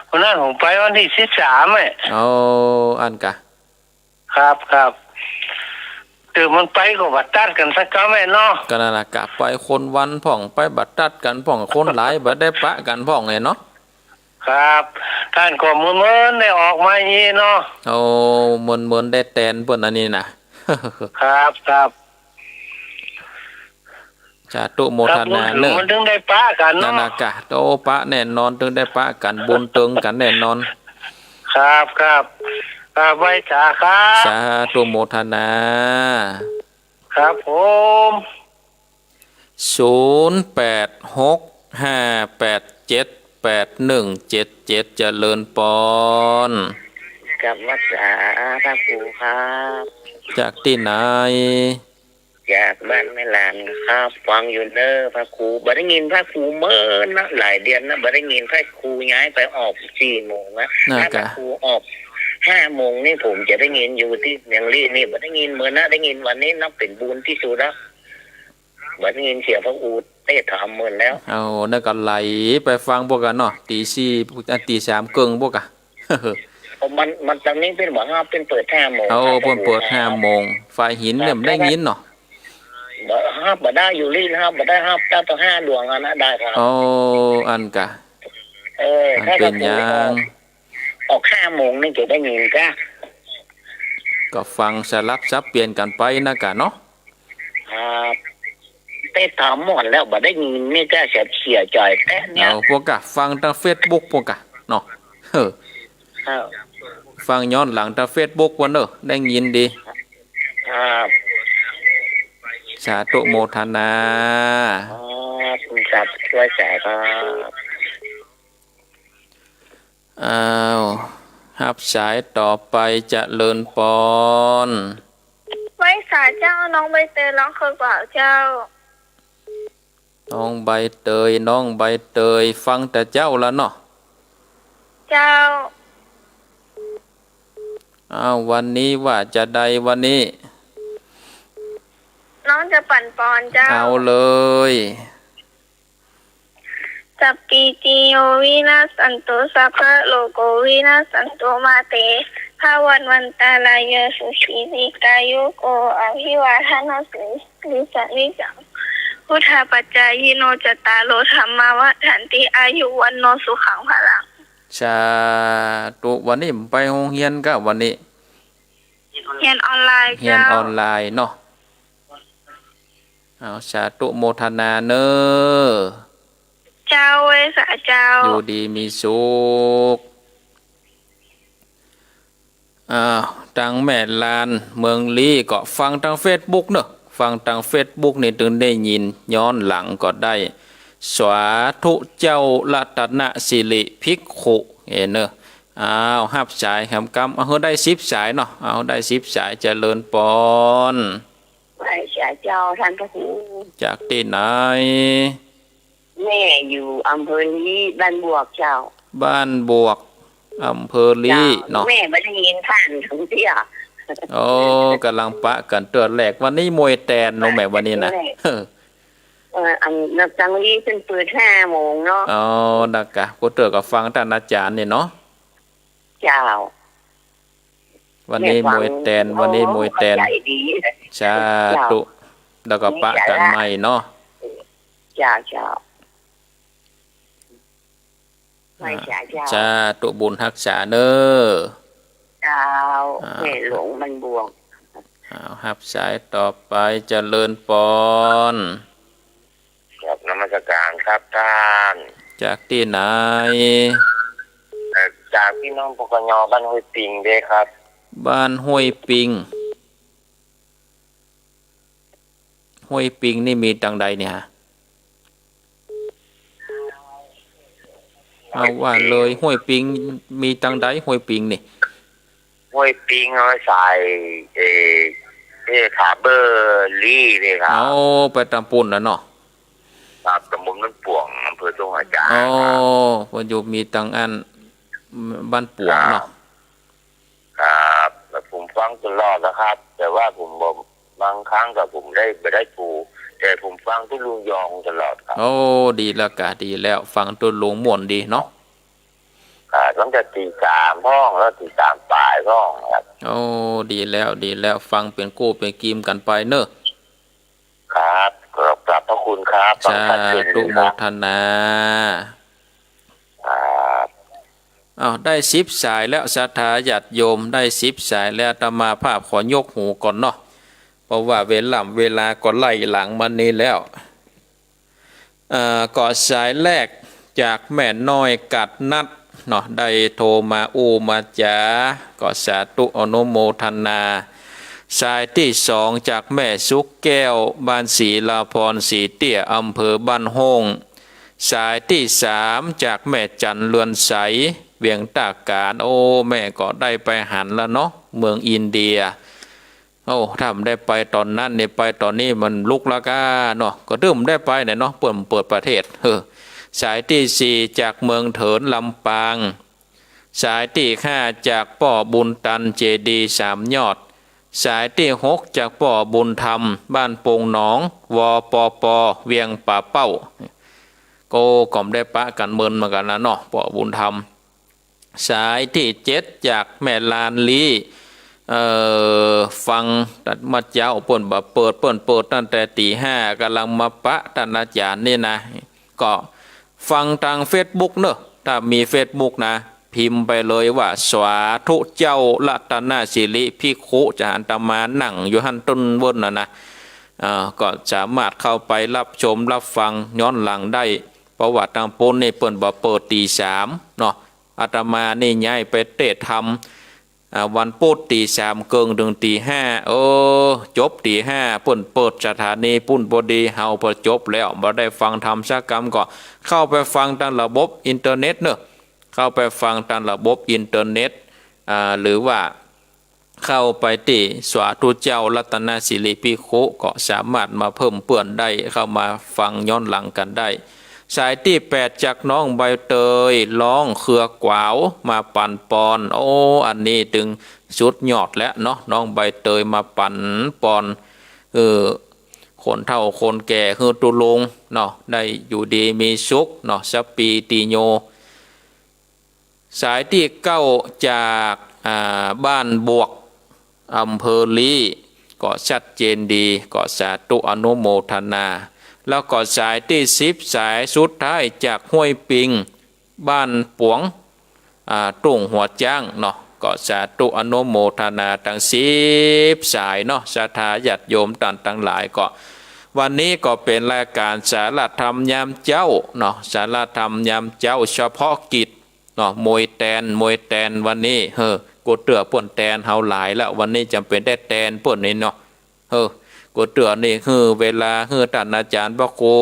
วันนั้นผมไปวันที่13อ่ะ เอาอันกะ ครับตื่นมันไปก็บัดตัดกันสักก็แม่เนาะ กันนานากะไปคนวันพ่องไปบัดตัดกันพ่องคนหลายบ่ได้ปะกันพ่องไงเนาะ ครับท่านก็มื้อๆได้ออกมาอีเนาะ เอาเหมือนได้แตนเปิ้นอันนี้น่ะ ครับ สาธุโมทนาเนอะ มันถึงได้ปะกัน นา เนาะ นากะโตปะแน่นอนถึงได้ปะกันบุญเติงกันแน่นอน ครับไว้จ้าครับ สาธุโมทนา ครับผม 0865878177เจริญปอน กับวัดสาพระครูครับ จากที่ไหน จากบ้านแม่ลานครับฟังอยู่เนอะพระครูบ่ได้ยินพระครูเมื่อนะหลายเดือนนะบ่ได้ยินพระครูย้ายไปออก4 โมงนะ น่า ถ้าพ กะ ระครูออก5 โมงนี่ผมจะได้ยินอยู่ที่เมียงลี่นี่บ่ได้ยินเมื่อนะได้ยินวันนี้นับเป็นบุญที่สุดแล้วบ่ได้ยินเสียงพระครูเต้ถามเหมือนแล้ว เอานั่นก็ไหลไปฟังพวกกันเนาะตี4ตี3กึ่งพวกกะ มันตอนนี้เป็นบอกว่าเป็นเปิด5 โมง เอาเพิ่นเปิด5 โมงฝ่ายหินเนี่ยได้ยินเนาะ บ่ได้อยู่ลี่นะครับบ่ได้ครับตั้งแต่5 ดวงนะได้ครับ เอาอันกะ อัน ถ้า เป็นหยัง ออก5 โมงนี่จะได้ยินก็ ก็ฟังสลับซับเปลี่ยนกันไปนะกะเนาะ ครับเต้ถามหมดแล้วบ่ได้ยินนี่ก็เสียใจแท้เนี่ย เอาพวกกะฟังทาง Facebook พวกกะเนาะครับ ฟังย้อนหลังทาง Facebook วันเด้อได้ยินดี สาธุโมทนา คุณจัดช่วยแจกครับ อ้าวรับสายต่อไปจะเลินปอน ไว้สาเจ้าน้องใบเตยร้องเคยกว่าเจ้า น้องใบเตยน้องใบเตยฟังแต่เจ้าแล้วเนาะ เจ้า อ้าววันนี้ว่าจะใดวันนี้ น้องจะปั่นปอนเจ้า เอาเลย จับปีติโยวินาสันโตสัพพะโลกวินาสันโตมาเตภาวันวันตาลายสุขีติกายุโกอภิวาทนาสิลิสานิจังพุทธาปัจจายโนจตารโลธรรมาวะฐานติอายุวันโนสุขังพลัง สาธุวันนี้ไปโรงเรียนก็วันนี้ เรียนออนไลน์ เรียน เจ้า ออนไลน์เนาะเอาสาธุโมทนาเนอ เจ้าเว้ยสาเจ้า อยู่ดีมีสุขอ้าวทางแม่ลานเมืองลีก็ฟังทาง Facebook เนอะฟังทาง Facebook นี่ถึงได้ยินย้อนหลังก็ได้สาธุเจ้ารัตนสิริภิกขุเนอะอ้าวฮับสายคำกำเอาได้10สายเนาะเอาได้10สายเจริญปอน ไหว้สาเจ้าท่านพระครู จากที่ไหน แม่อยู่อำเภอลีบ้านบวกเจ้า บ้านบวกอำเภอลีเนาะ แม่ไม่ได้ยินท่านถึงเที่ย โอ้กำลังปะกันเตือนแรกวันนี้มวยแตนน้องแม่วันนี้นะ อันนับจังลีเป็นเปิด5 โมงเนาะ อ๋อดักกะกูเตือนกับฟังท่านอาจารย์เนี่ยเนาะ เจ้า วันนี้มวยแตนวันนี้มวยแตน ใจดี สาธุแล้วก็ปะกันใหม่เนาะ เจ้าเจ้าไหว้สาเจ้า สาธุบุญรักษาเน้อ เจ้าแม่หลวงมันบวก เอาฮับสายต่อไปเจริญปอน ครับนมัสการครับท่าน จากที่ไหน จากพี่น้องปกญบ้านห้วยปิงเด้ครับ บ้านห้วยปิงห้วยปิงนี่มีตังใดเนี่ยฮะเอาว่าเลยห้วยปิงมีตังใดห้วยปิงนี่ ห้วยปิงเอาไว้ใส่ขาเบอร์ลี่เลยครับ เอาไปตำปุ่นแล้วเนาะ ครับตำบลมันป่วงอำเภอตรงอาจารย์ อ๋อ ครับ พออยู่มีตังอันบ้านปวงเนาะ ครับแต่ผมฟังตลอดนะครับ แต่ว่าผมบอกบางครั้งกับผมได้ไม่ได้ถูกแต่ผมฟังทุลุงยองตลอดครับ โอ้ดีแล้วกะดีแล้วฟังตัวหลวงม่วนดีเนาะ ตั้งแต่ตี 3ห้องแล้วตี 3ป่ายห้องครับ โอ้ดีแล้วดีแล้วฟังเป็นกู้เป็นกีมกันไปเนอะ ครับขอบพระคุณครับฟัง สา ท่านเป็น ธุ ดี โม ครับ ทนา ครับ อ้าวได้10สายแล้วศรัทธาญาติโยมได้10สายแล้วอาตมาภาพขอยกหูก่อนเนาะเพราะว่าเวลาก็ไล่หลังมันนี้แล้วก่อสายแรกจากแม่น้อยกัดนัดเนาะได้โทรมามาจาก็สาธุอนุโมทนาสายที่2จากแม่สุกแก้วบ้านศรีลาพรศรีเตี้ยอำเภอบ้านโฮงสายที่3จากแม่จันเรือนใสเวียงตากการโอ้แม่ก็ได้ไปหันแล้วเนาะเมืองอินเดียโอ้ถ้าได้ไปตอนนั้นเนี่ยไปตอนนี้มันลุกแล้วก็เนาะก็เริ่มได้ไปเนี่ยเนาะเปิดประเทศสายที่4จากเมืองเถินลำปางสายที่5จากป่อบุญตันเจดี3ยอดสายที่6จากป่อบุญธรรมบ้านโป่งหนองวปปเวียงป่าเป้าก็ก่อมได้ปะกันเมินมากันแล้วเนาะป่อบุญธรรมสายที่7จากแม่ลานลีฟังตัดมาเจ้าเปิดตั้งแต่ตี 5กำลังมาปะท่านอาจารย์นี่นะก็ฟังทาง Facebook เนอะถ้ามี Facebook นะพิมพ์ไปเลยว่าสาธุเจ้ารัตนสิริภิกขุจะหันตมานั่งอยู่หันต้นบนนะก็สามารถเข้าไปรับชมรับฟังย้อนหลังได้ประวัติทางปนในเปิดตี 3เนาะอาตมานี่ย้ายไปเตะธรรม วันพุธตีสามเกิงถึงตีห้าจบตีห้าปุ่นเปิดสถานีปุ่นบดีเฮาพอจบแล้วบ่ได้ฟังธรรมสักกรรมก็เข้าไปฟังทางระบบอินเทอร์เน็ตเนอะเข้าไปฟังทางระบบอินเทอร์เน็ตหรือว่าเข้าไปที่สวาธุเจ้ารัตนศิริภิกขุก็สามารถมาเพิ่มเปื่อนได้เข้ามาฟังย้อนหลังกันได้สายที่8จากน้องใบเตยร้องเครือกวาวมาปั่นปอนอันนี้ถึงสุดยอดแล้วเนาะน้องใบเตยมาปั่นปอนคนเฒ่าคนแก่คือตุลงเนาะได้อยู่ดีมีสุขเนาะสปีติโยสายที่9จากบ้านบวกอำเภอลีก็ชัดเจนดีก็สาธุอนุโมทนาแล้วก็สายที่10สายสุดท้ายจากห้วยปิงบ้านปวงตุ่งหัวจ้างเนาะก็สาธุอนุโมทนาทั้ง10สายเนาะศรัทธาญาติโยมต่างหลายก็วันนี้ก็เป็นรายการสาระธรรมยามเจ้าเนาะสาระธรรมยามเจ้าเฉพาะกิจเนาะมวยแตนวันนี้กูเตือป่นแตนเฮาหลายแล้ววันนี้จำเป็นได้แตนป่นนี่เนาะกูเตือนี่คือเวลาท่านอาจารย์พระครู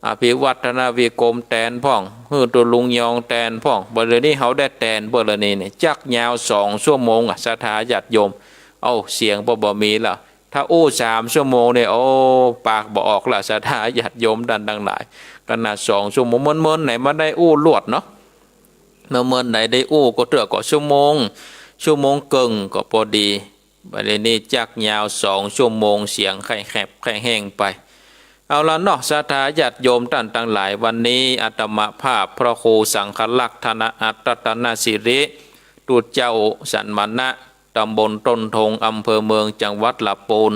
อภิวัฒนวิกรมแตนพ่องตัวลุงยองแตนพ่องบริเวณนี้เขาได้แตนบริเวณนี้เนี่ยจักยาว2 ชั่วโมงศรัทธาญาติโยมเสียงบ่มีแล้วถ้า3 ชั่วโมงเนี่ยปากบ่ออกละศรัทธาญาติโยมดังหลายขนาด2 ชั่วโมงเมินไหนมาได้ลวดเนาะเมื่อไหนได้ก็เตือก็ชั่วโมงเกิงก็พอดีประเด็นนี้จักยาว2 ชั่วโมงเสียงไข่แคบไข่แห้งไปเอาละเนาะศรัทธาญาติโยมท่านทั้งหลายวันนี้อาตมาภาพพระครูสังฆลักษณะอัตตนสิริตุเจ้าสันมณะตำบลต้นทงอำเภอเมืองจังหวัดลำพูน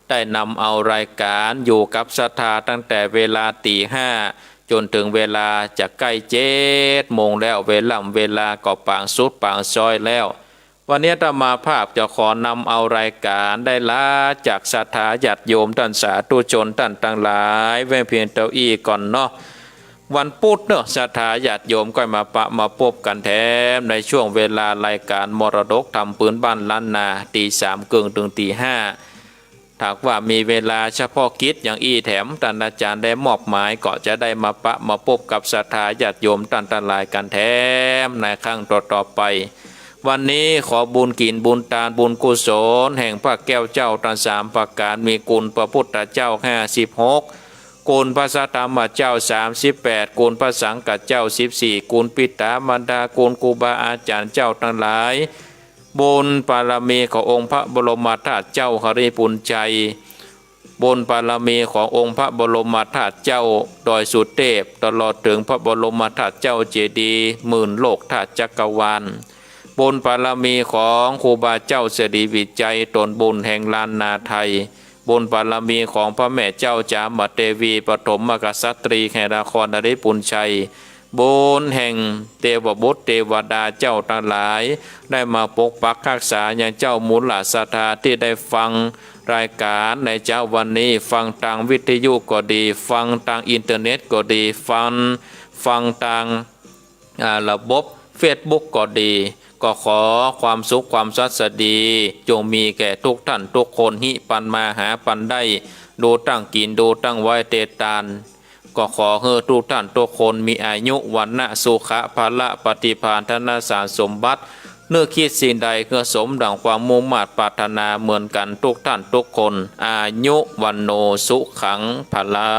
ได้นำเอารายการอยู่กับศรัทธาตั้งแต่เวลาตี 5จนถึงเวลาจะใกล้7 โมงแล้วเวลาก็ปางสุดปางซอยแล้ววันนี้อาตมาภาพจะขอนำเอารายการได้ละจากศรัทธาญาติโยมท่านสาธุชนท่านทั้งหลายไว้เพียงเท่าอี้ก่อนเนาะวันพุธเนาะศรัทธาญาติโยมก็มาพบกันแถมในช่วงเวลารายการมรดกธรรมพื้นบ้านล้านนาตี3 ถึงตี 5ถ้าว่ามีเวลาเฉพาะกิจอย่างแถมท่านอาจารย์ได้มอบหมายก็จะได้มาพบกับศรัทธาญาติโยมท่านทั้งหลายกันแถมในครั้งต่อไปวันนี้ขอบุญกินบุญทานบุญกุศลแห่งพระแก้วเจ้าทั้ง3 ประการมีกุลพระพุทธเจ้า56กุลพระสัทธรรมเจ้า38กุลพระสังฆเจ้า14กุลปิตามารดากุลครูบาอาจารย์เจ้าทั้งหลายบุญบารมีขององค์พระบรมธาตุเจ้าหฤปุญใจบุญบารมีขององค์พระบรมธาตุเจ้าดอยสุเทพตลอดถึงพระบรมธาตุเจ้าเจดีย์หมื่นโลกธาตุจักรวาลบุญบารมีของครูบาเจ้าเสดีวิจัยตนบุญแห่งลานนาไทยบุญบารมีของพระแม่เจ้าจามเทวีปฐมกษัตรีแห่งนครนฤปุญชัยบุญแห่งเทวบุตรเทวดาเจ้าทั้งหลายได้มาปกปักรักษาอย่างเจ้ามูลศรัทธาที่ได้ฟังรายการในเจ้าวันนี้ฟังทางวิทยุก็ดีฟังทางอินเทอร์เน็ตก็ดีฟังทางระบบเฟซบุ๊กก็ดีก็ขอความสุขความสัสดีจงมีแก่ทุกท่านทุกคนหิปันมาหาปันได้ดูตั้งกินดูตั้งไว้เตตานก็ขอให้ทุกท่านทุกคนมีอายุวันนะสุขะภละปฏิภาณธนสารสมบัติเนื้อคิดสิ่งใดเพื่อสมดังความมุ่งมั่นปรารถนาเหมือนกันทุกท่านทุกคนอายุวันโนสุขังภละ